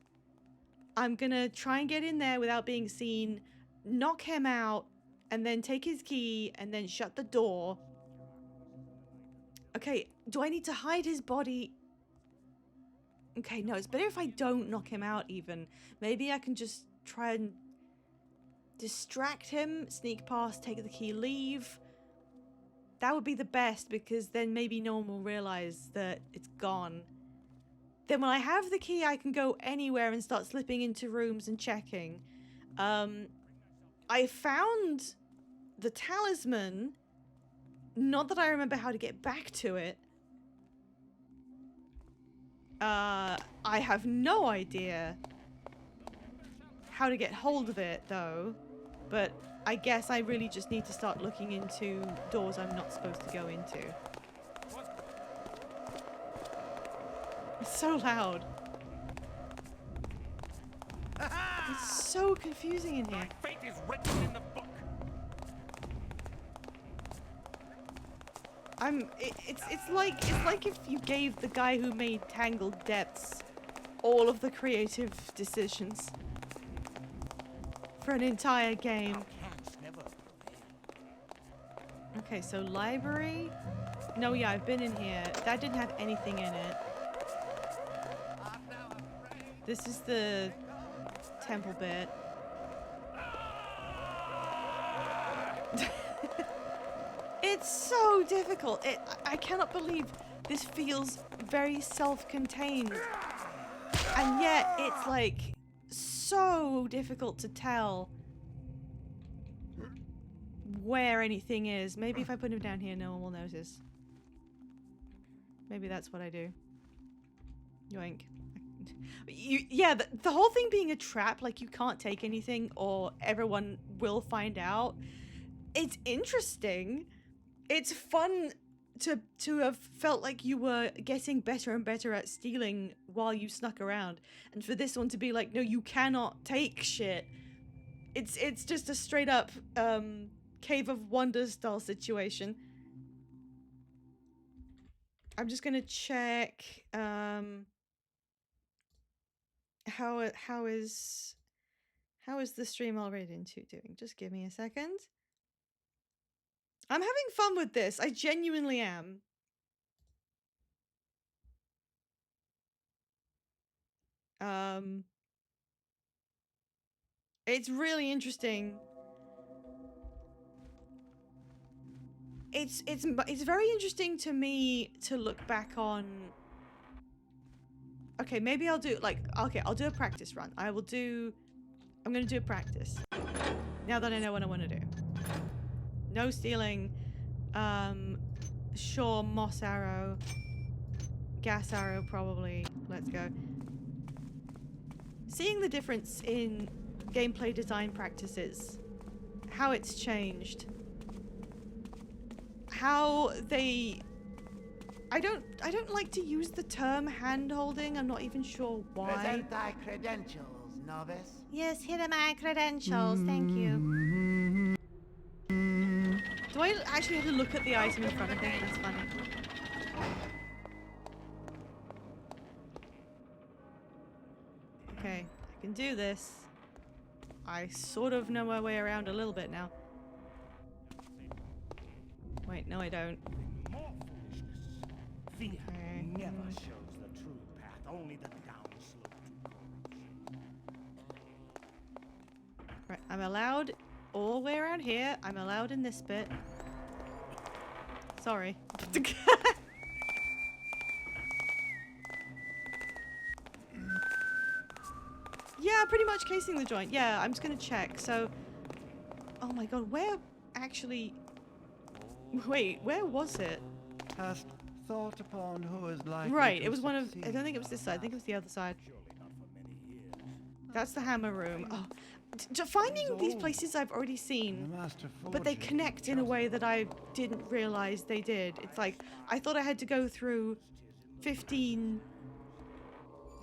I'm gonna try and get in there without being seen, knock him out, and then take his key, and then shut the door. Okay, do I need to hide his body? Okay, no, it's better if I don't knock him out even. Maybe I can just try and distract him, sneak past, take the key, leave. That would be the best, because then maybe no one will realize that it's gone. Then when I have the key, I can go anywhere and start slipping into rooms and checking. I found the talisman. Not that I remember how to get back to it. I have no idea how to get hold of it, though. But I guess I really just need to start looking into doors I'm not supposed to go into. It's so loud. It's so confusing in here. Fate is written in the book. It's like if you gave the guy who made Tangled Depths all of the creative decisions for an entire game. Okay, so library. No, yeah, I've been in here. That didn't have anything in it. This is the temple bit. It's so difficult. I cannot believe this feels very self-contained. And yet it's like so difficult to tell where anything is. Maybe if I put him down here, no one will notice. Maybe that's what I do. Yoink. Yeah, the whole thing being a trap, like you can't take anything or everyone will find out. It's interesting. It's fun to have felt like you were getting better and better at stealing while you snuck around. And for this one to be like, no, you cannot take shit. It's just a straight up Cave of Wonders style situation. I'm just gonna check how is the stream already into doing? Just give me a second. I'm having fun with this. I genuinely am. It's really interesting. It's very interesting to me to look back on. Okay, maybe I'll do I'll do a practice run. I'm gonna do a practice. Now that I know what I want to do. No stealing. Sure, moss arrow. Gas arrow, probably. Let's go. Seeing the difference in gameplay design practices. How it's changed. How they... I don't like to use the term hand-holding. I'm not even sure why. Present thy credentials, novice. Yes, here are my credentials. Thank you. Do I actually have to look at the item in front of me? That's funny. Okay, I can do this. I sort of know my way around a little bit now. Wait, no I don't. More foolishness. Fear never shows the true path, only the downslope. Right, I'm allowed all the way around here. I'm allowed in this bit. Sorry. Yeah, pretty much casing the joint. Yeah, I'm just gonna check. So, oh my god, where actually... Wait, where was it? Hast thought upon who is like Right, it was one of... I don't think it was this side. I think it was the other side. That's the hammer room. Oh, finding these places I've already seen, but they connect in a way that I didn't realize they did. It's like, I thought I had to go through 15,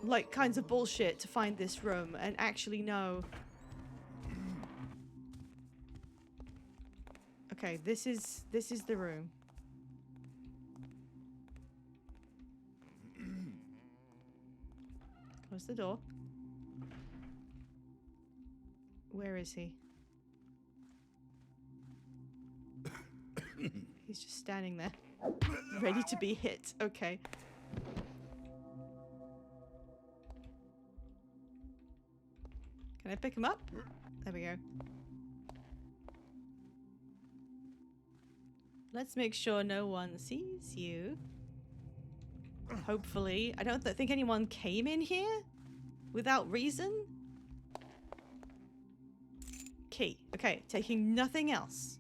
like, kinds of bullshit to find this room, and actually no. Okay, this is the room. Close the door. Where is he? He's just standing there, ready to be hit. Okay. Can I pick him up? There we go. Let's make sure no one sees you. Hopefully. I don't think anyone came in here without reason. Key. Okay, taking nothing else.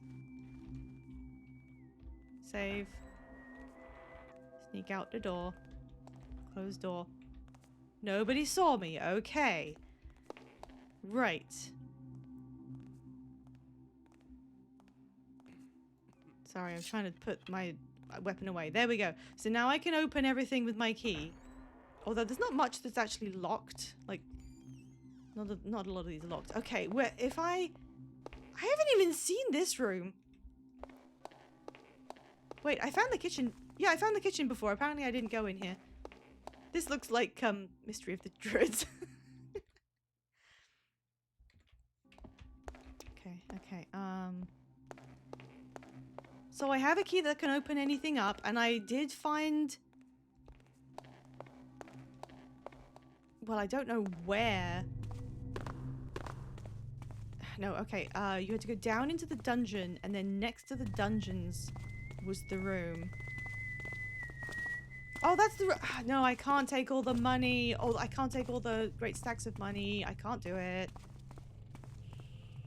Save. Sneak out the door. Close door. Nobody saw me. Okay. Right. Sorry, I'm trying to put my weapon away. There we go. So now I can open everything with my key. Although there's not much that's actually locked. Like, not a lot of these are locked. Okay, where if I haven't even seen this room. Wait, I found the kitchen. Yeah, I found the kitchen before. Apparently I didn't go in here. This looks like Mystery of the Druids. Okay. So I have a key that can open anything up, and I did find... Well, I don't know where. No, okay. You had to go down into the dungeon, and then next to the dungeons was the room. Oh, that's the... No, I can't take all the money. Oh, I can't take all the great stacks of money. I can't do it.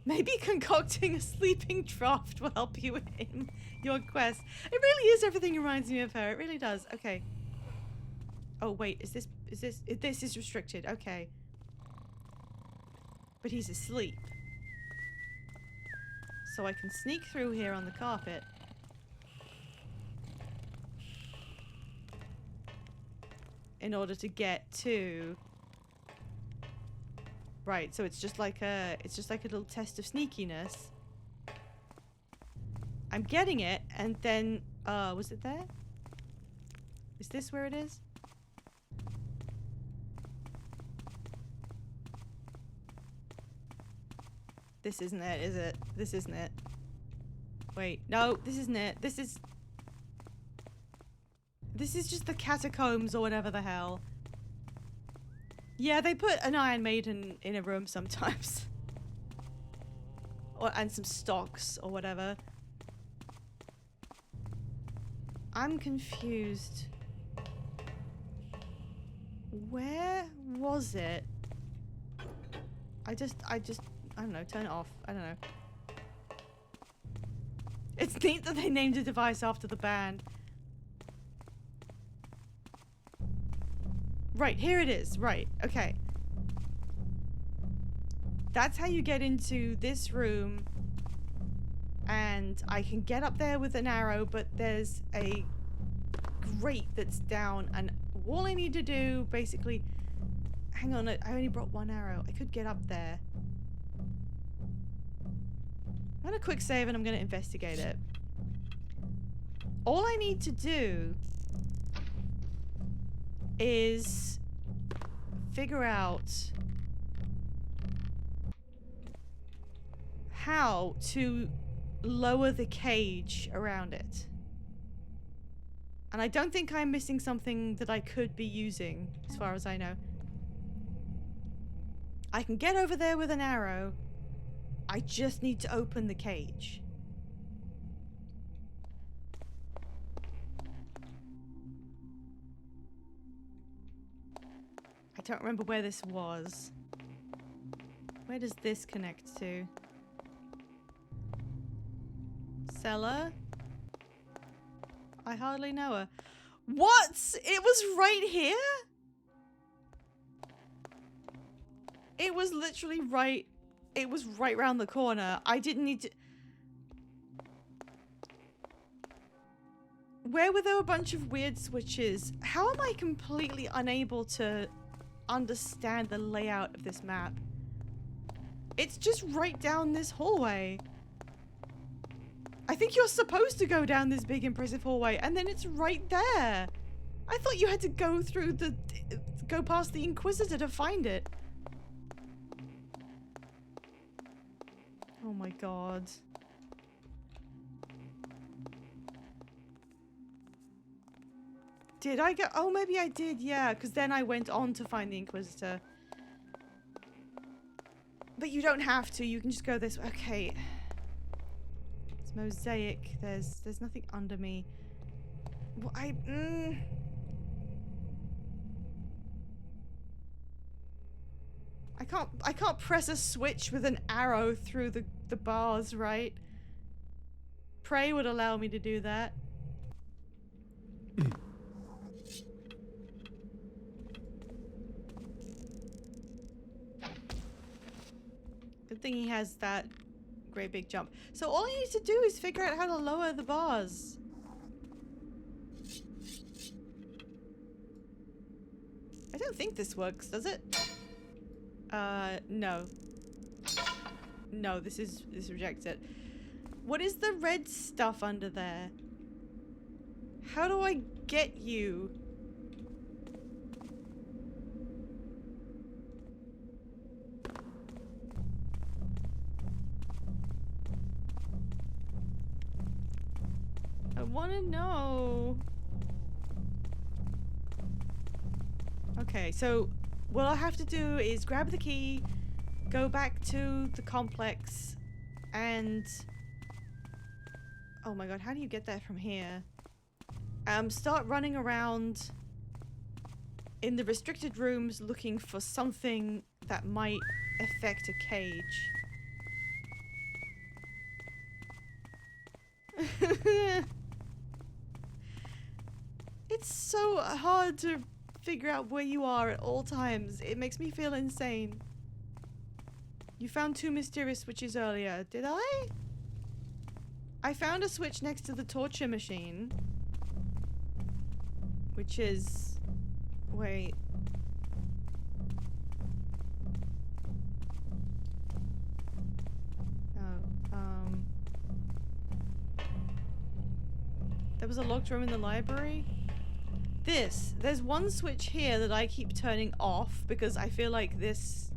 Maybe concocting a sleeping draft will help you in your quest. It really is. Everything reminds me of her. It really does. Okay. Oh, wait. This is restricted. Okay. But he's asleep. So I can sneak through here on the carpet. In order to get to... Right, so it's just like a little test of sneakiness. I'm getting it, and then was it there? Is this where it is? This isn't it, is it? This isn't it. Wait, no, this isn't it. This is just the catacombs or whatever the hell. Yeah, they put an Iron Maiden in a room sometimes. And some stocks or whatever. I'm confused. Where was it? I don't know, turn it off. I don't know. It's neat that they named a device after the band. Right, here it is. Right, okay. That's how you get into this room. And I can get up there with an arrow, but there's a grate that's down. And all I need to do, basically... Hang on, I only brought one arrow. I could get up there. I'm gonna quick save and I'm gonna investigate it. All I need to do is figure out how to lower the cage around it. And I don't think I'm missing something that I could be using, as far as I know. I can get over there with an arrow. I just need to open the cage. I don't remember where this was. Where does this connect to? Cellar? I hardly know her. What? It was right here? It was literally right... It was right round the corner. I didn't need to... Where were there a bunch of weird switches? How am I completely unable to understand the layout of this map? It's just right down this hallway. I think you're supposed to go down this big impressive hallway, and then it's right there. I thought you had to go through the... go past the Inquisitor to find it. Oh my god. Did I go? Oh, maybe I did, yeah, because then I went on to find the Inquisitor. But you don't have to, you can just go this way. Okay. It's mosaic. There's nothing under me. Well, I can't press a switch with an arrow through the bars, right? Prey would allow me to do that. Good thing he has that great big jump. So all I need to do is figure out how to lower the bars. I don't think this works, does it? No. No, this rejects it. What is the red stuff under there? How do I get you? I want to know. Okay, so what I have to do is grab the key, go back to the complex, and... Oh my god, how do you get there from here? Start running around in the restricted rooms looking for something that might affect a cage. It's so hard to figure out where you are at all times. It makes me feel insane. You found 2 mysterious switches earlier. Did I? I found a switch next to the torture machine. Which is... Wait. Oh, there was a locked room in the library? There's one switch here that I keep turning off because I feel like this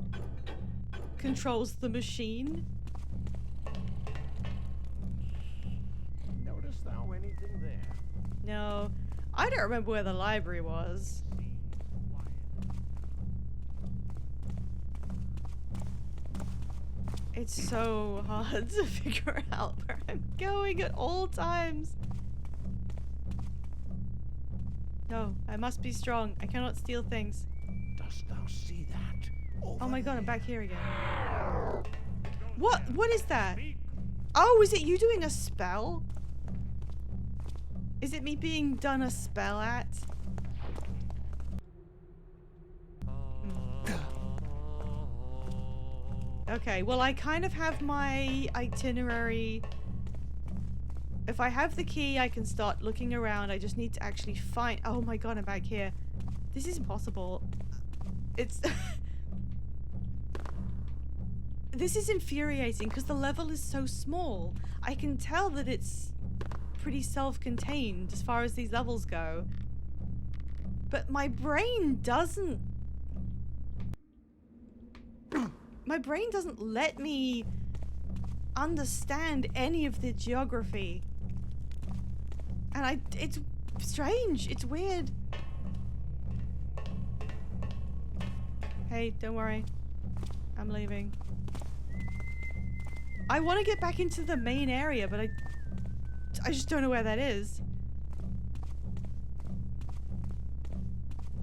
controls the machine. Notice thou anything there? No, I don't remember where the library was. It's so hard to figure out where I'm going at all times. No, I must be strong. I cannot steal things. Dost thou see that? Oh my god, I'm back here again. What? What is that? Oh, is it you doing a spell? Is it me being done a spell at? Okay, well I kind of have my itinerary. If I have the key, I can start looking around. I just need to actually find... Oh my god, I'm back here. This is impossible. It's... This is infuriating because the level is so small. I can tell that it's pretty self-contained as far as these levels go. But my brain doesn't... My brain doesn't let me understand any of the geography. And it's strange. It's weird. Hey, don't worry. I'm leaving. I want to get back into the main area, but I just don't know where that is.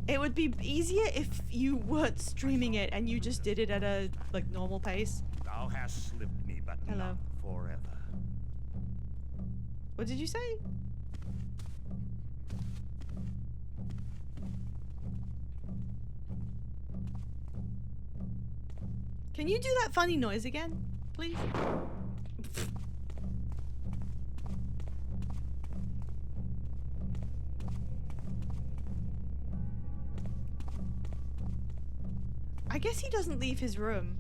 It would be easier if you weren't streaming it and you just did it at a, like, normal pace. Thou hast slipped me, but Hello. not forever. What did you say? Can you do that funny noise again, please? I guess he doesn't leave his room.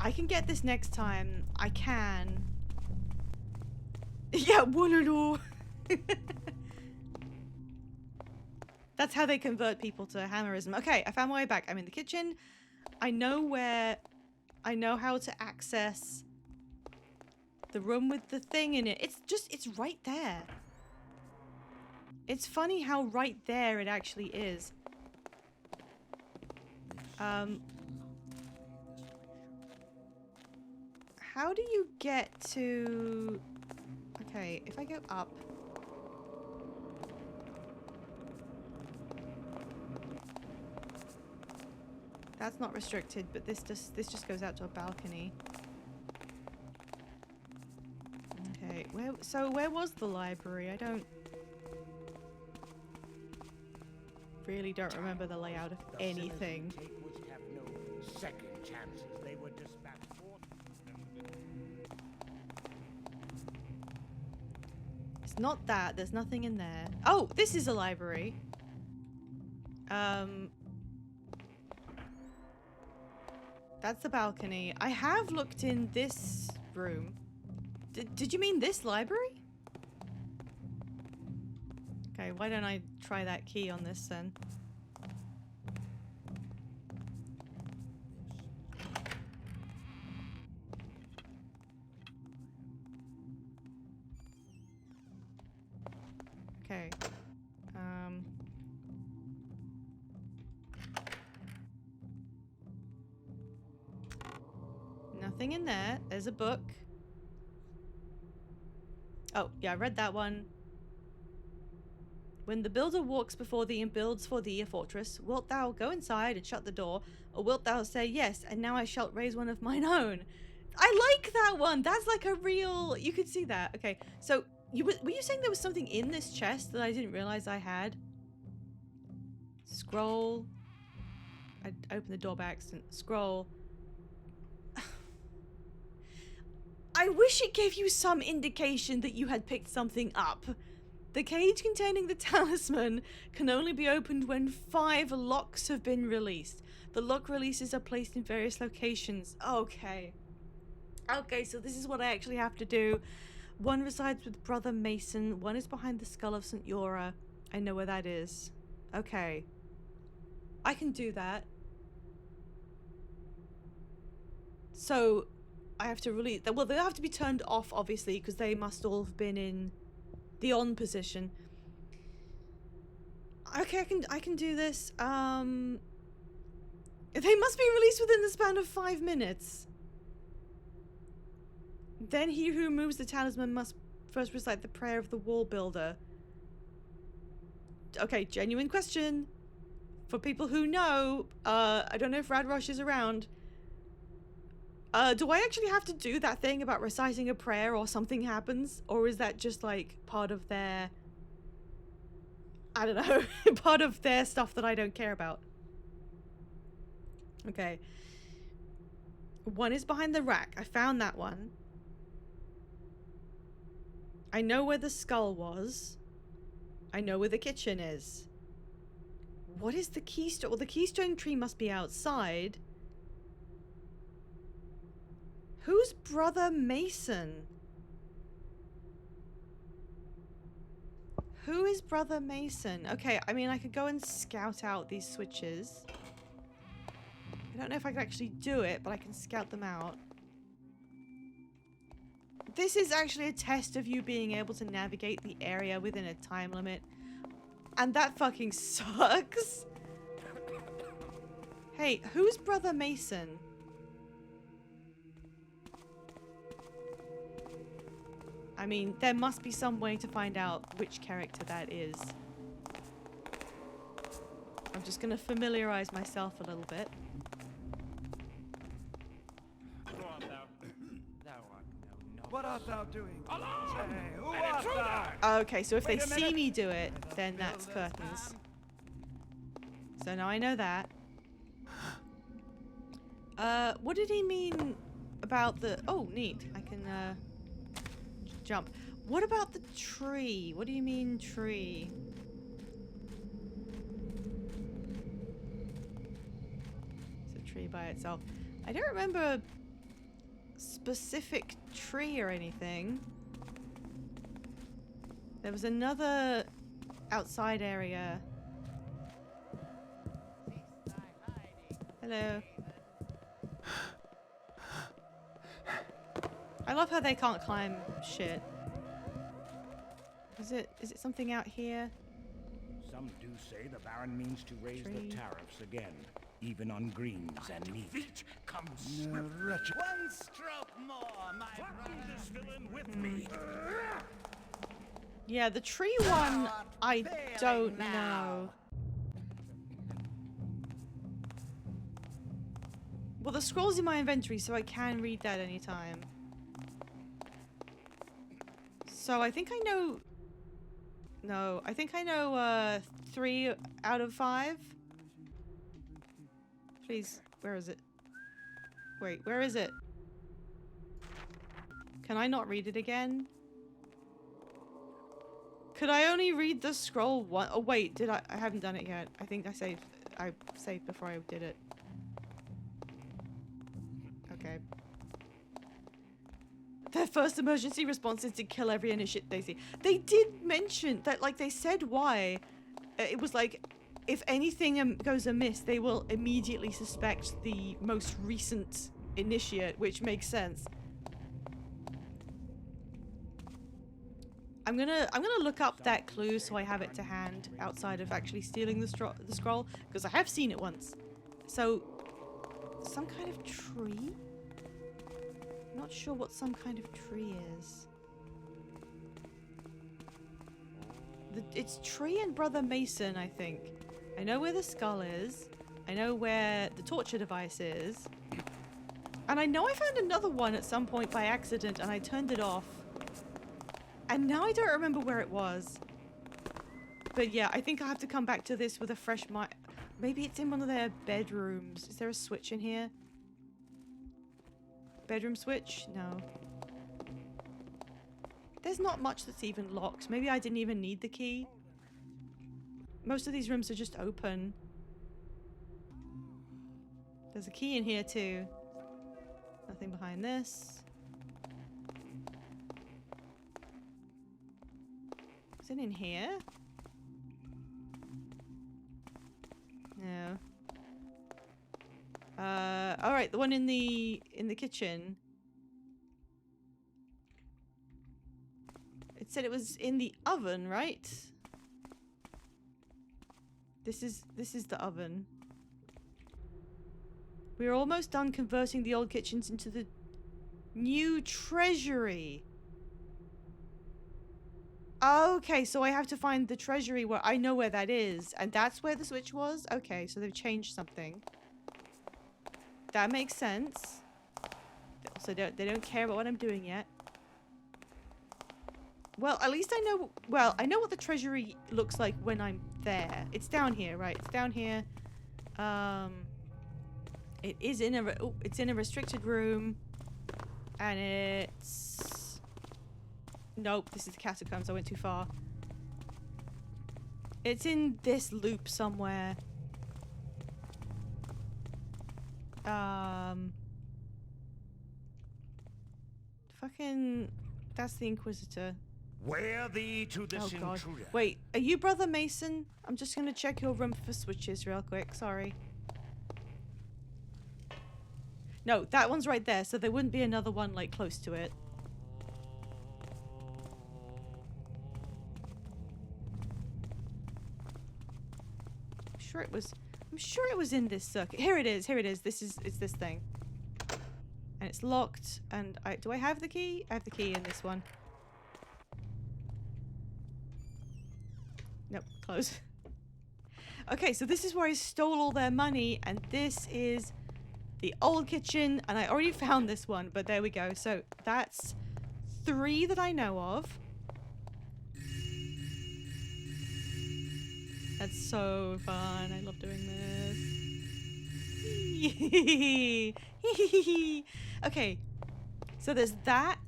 I can get this next time. I can. Yeah, Wololo. That's how they convert people to hammerism. Okay, I found my way back. I'm in the kitchen. I know how to access the room with the thing in it. It's right there. It's funny how right there it actually is. How do you get to... Okay, if I go up... That's not restricted, but this just goes out to a balcony. Okay, where was the library? I really don't remember the layout of anything. Have no second chances. They were dispatched forth. It's not that. There's nothing in there. Oh, this is a library. That's the balcony. I have looked in this room. Did you mean this library? Okay, why don't I try that key on this then? Okay. Nothing in there. There's a book. Oh, yeah, I read that one. When the builder walks before thee and builds for thee a fortress, wilt thou go inside and shut the door, or wilt thou say, yes, and now I shall raise one of mine own? I like that one. That's like a real... You could see that. Okay, so were you saying there was something in this chest that I didn't realize I had? Scroll. I opened the door by accident. Scroll. I wish it gave you some indication that you had picked something up. The cage containing the talisman can only be opened when 5 locks have been released. The lock releases are placed in various locations. Okay. Okay, so this is what I actually have to do. One resides with Brother Mason. One is behind the skull of St. Yora. I know where that is. Okay. I can do that. So, I have to release... Well, they have to be turned off, obviously, because they must all have been in the on position. Okay, I can do this. They must be released within the span of 5 minutes. Then he who removes the talisman must first recite the prayer of the wall builder. Okay, genuine question. For people who know, I don't know if Radrosh is around. Do I actually have to do that thing about reciting a prayer or something happens? Or is that just like part of their... I don't know, part of their stuff that I don't care about? Okay. One is behind the rack. I found that one. I know where the skull was. I know where the kitchen is. What is the keystone? Well, the keystone tree must be outside. Who's Brother Mason? Who is Brother Mason? Okay, I mean, I could go and scout out these switches. I don't know if I can actually do it, but I can scout them out. This is actually a test of you being able to navigate the area within a time limit. And that fucking sucks. Hey, who's Brother Mason? I mean, there must be some way to find out which character that is. I'm just gonna familiarize myself a little bit. What art thou doing? Alarm! Say, who An art intruder! thou? Okay, so if they Wait a see minute. me do it, then that's curtains. So now I know that. What did he mean about the... Oh, neat. I can, jump. What about the tree? What do you mean, tree? It's a tree by itself. I don't remember a specific tree or anything. There was another outside area. Hello. I love how they can't climb shit. Is it something out here? Some do say the Baron means to raise Tree. the tariffs again, even on greens and meat. Feet come No, wretched. One stroke more, my brother. this villain with me. Yeah, the tree one, I don't know. Well, the scroll's in my inventory, so I can read that anytime. So I think I know... No, I think I know 3 out of 5. Please, where is it? Wait, where is it? Can I not read it again? Could I only read the scroll one? Oh wait, did I haven't done it yet. I think I saved before I did it. Okay. Their first emergency response is to kill every initiate they see. They did mention that, like, they said why. It was like, if anything goes amiss, they will immediately suspect the most recent initiate, which makes sense. I'm gonna look up that clue so I have it to hand outside of actually stealing the scroll, because I have seen it once. So, some kind of tree? Not sure what some kind of tree is. It's Tree and Brother Mason, I think. I know where the skull is. I know where the torture device is. And I know I found another one at some point by accident and I turned it off. And now I don't remember where it was. But yeah, I think I'll have to come back to this with a fresh mind. Maybe it's in one of their bedrooms. Is there a switch in here? Bedroom switch? No. There's not much that's even locked. Maybe I didn't even need the key. Most of these rooms are just open. There's a key in here too. Nothing behind this. Is it in here? No. Alright, the one in the kitchen. It said it was in the oven, right? This is the oven. We're almost done converting the old kitchens into the new treasury. Okay, so I have to find the treasury where I know where that is. And that's where the switch was? Okay, so they've changed something. That makes sense. So they don't care about what I'm doing yet. Well, at least I know... Well, I know what the treasury looks like when I'm there. It's down here, right? It's down here. It is in a... Oh, it's in a restricted room. And it's... Nope, this is the catacombs. I went too far. It's in this loop somewhere. Fucking... That's the Inquisitor. Wear thee to this Oh god. intruder. Wait, are you Brother Mason? I'm just gonna check your room for switches real quick. Sorry. No, that one's right there, so there wouldn't be another one, like, close to it. I'm sure it was in this circuit. Here it is, it's this thing. And it's locked, and do I have the key? I have the key in this one. Nope, close. Okay, so this is where I stole all their money, and this is the old kitchen, and I already found this one, but there we go. So that's 3 that I know of. That's so fun. I love doing this. Okay, so there's that.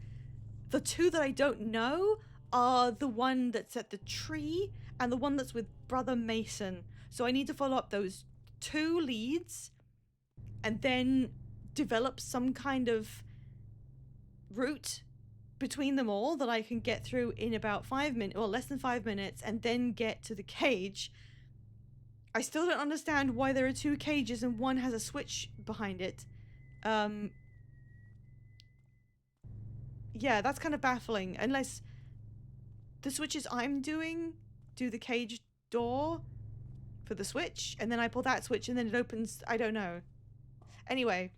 The 2 that I don't know are the one that's at the tree and the one that's with Brother Mason. So I need to follow up those 2 leads and then develop some kind of route between them all that I can get through in about 5 minutes, or less than 5 minutes, and then get to the cage. I still don't understand why there are 2 cages and one has a switch behind it. Yeah, that's kind of baffling. Unless the switches I'm doing do the cage door for the switch, and then I pull that switch and then it opens. I don't know. Anyway.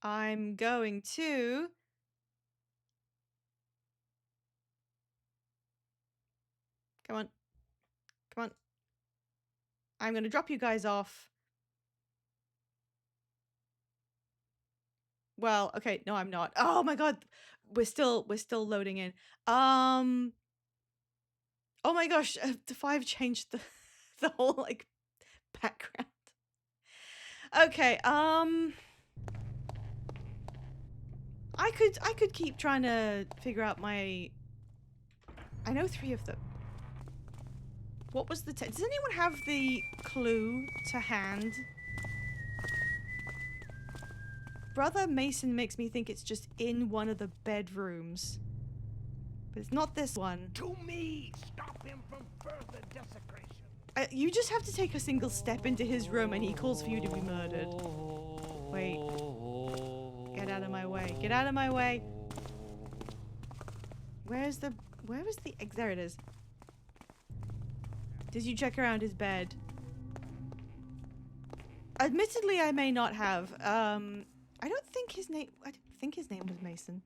I'm going to... Come on. I'm going to drop you guys off. Well, okay, no, I'm not. Oh my god, we're still loading in. Oh my gosh, the 5 changed the whole like background. Okay, I could keep trying to figure out my... I know 3 of them. What was the... Does anyone have the clue to hand? Brother Mason makes me think it's just in one of the bedrooms. But it's not this one. To me, stop him from further desecration. You just have to take a single step into his room and he calls for you to be murdered. Wait. Get out of my way. Get out of my way. Where was the... There it is. Did you check around his bed? Admittedly, I may not have. I don't think his name... I didn't think his name was Mason.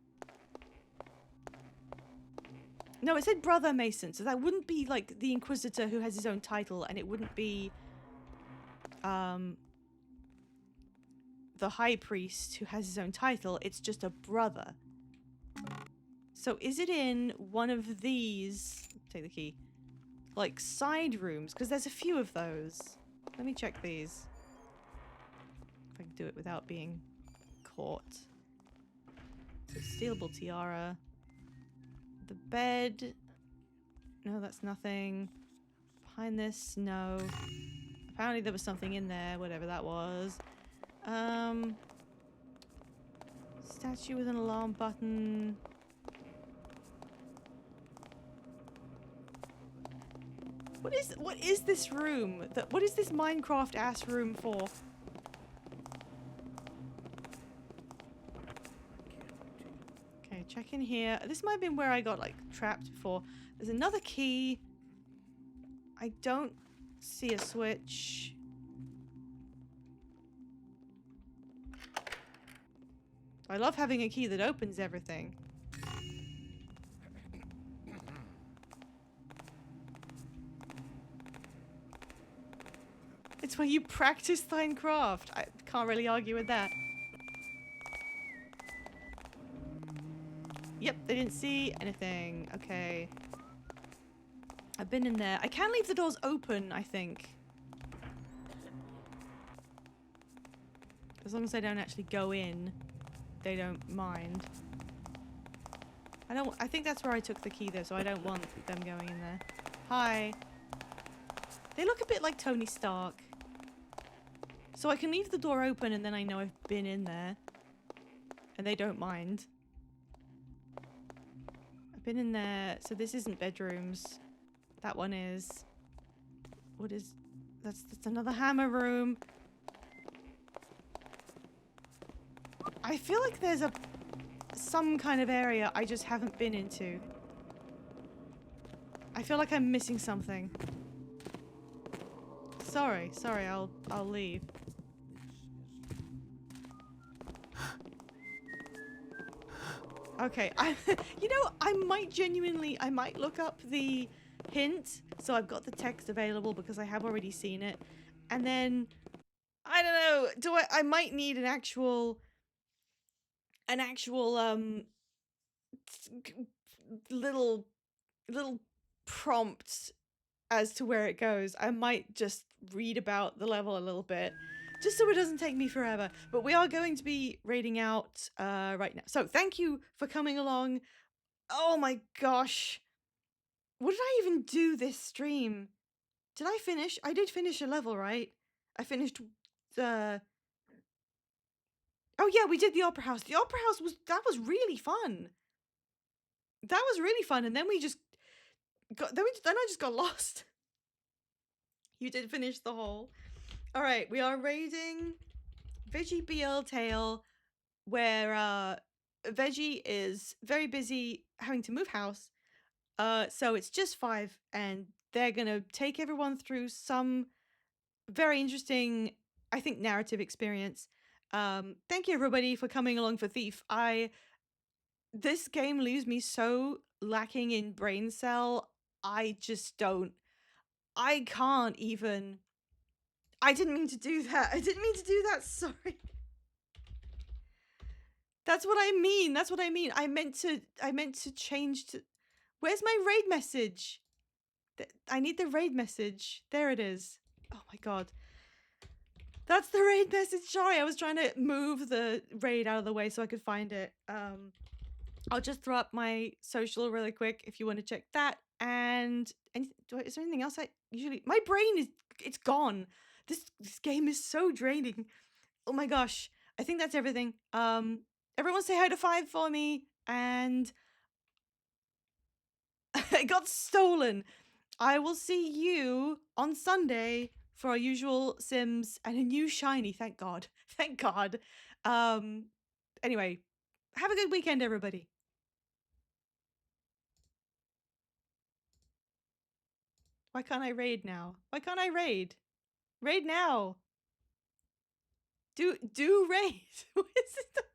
No, it said Brother Mason, so that wouldn't be like the Inquisitor who has his own title, and it wouldn't be the High Priest who has his own title. It's just a brother. So is it in one of these? Take the key. Like side rooms, because there's a few of those. Let me check these. If I can do it without being caught. So stealable tiara. The bed. No, that's nothing. Behind this, no. Apparently there was something in there, whatever that was. Statue with an alarm button. What is this room? What is this Minecraft ass room for? Okay, check in here. This might have been where I got like trapped before. There's another key. I don't see a switch. I love having a key that opens everything. It's where you practice thine craft. I can't really argue with that. Yep, they didn't see anything. Okay. I've been in there. I can leave the doors open, I think. As long as I don't actually go in, they don't mind. I think that's where I took the key though, so I don't want them going in there. Hi. They look a bit like Tony Stark. So I can leave the door open and then I know I've been in there. And they don't mind. I've been in there. So this isn't bedrooms. That one is. What is... That's another hammer room. I feel like there's some kind of area I just haven't been into. I feel like I'm missing something. Sorry, I'll leave. Okay, you know, I might look up the hint, so I've got the text available because I have already seen it. And then, I don't know, I might need an actual, little prompt as to where it goes. I might just read about the level a little bit, just so it doesn't take me forever. But we are going to be raiding out right now. So thank you for coming along. Oh my gosh. What did I even do this stream? Did I finish? I did finish a level, right? I finished the... Oh yeah, we did the Opera House. The Opera House was really fun. That was really fun. And then we just got... Then I just got lost. You did finish the whole... Alright, we are raiding Veggie BL Tale, where Veggie is very busy having to move house. So it's just 5, and they're gonna take everyone through some very interesting, I think, narrative experience. Thank you everybody for coming along for Thief. This game leaves me so lacking in brain cell. I can't even... I didn't mean to do that. Sorry. That's what I mean. I meant to change to... Where's my raid message? I need the raid message. There it is. Oh my god. That's the raid message. Sorry, I was trying to move the raid out of the way so I could find it. I'll just throw up my social really quick if you want to check that. And is there anything else I usually... My brain it's gone. This game is so draining. Oh my gosh. I think that's everything. Everyone say hi to 5 for me. And it got stolen. I will see you on Sunday for our usual Sims and a new shiny. Thank God. Thank God. Anyway, have a good weekend, everybody. Why can't I raid now? Why can't I raid? Raid now. Do raid. What is it?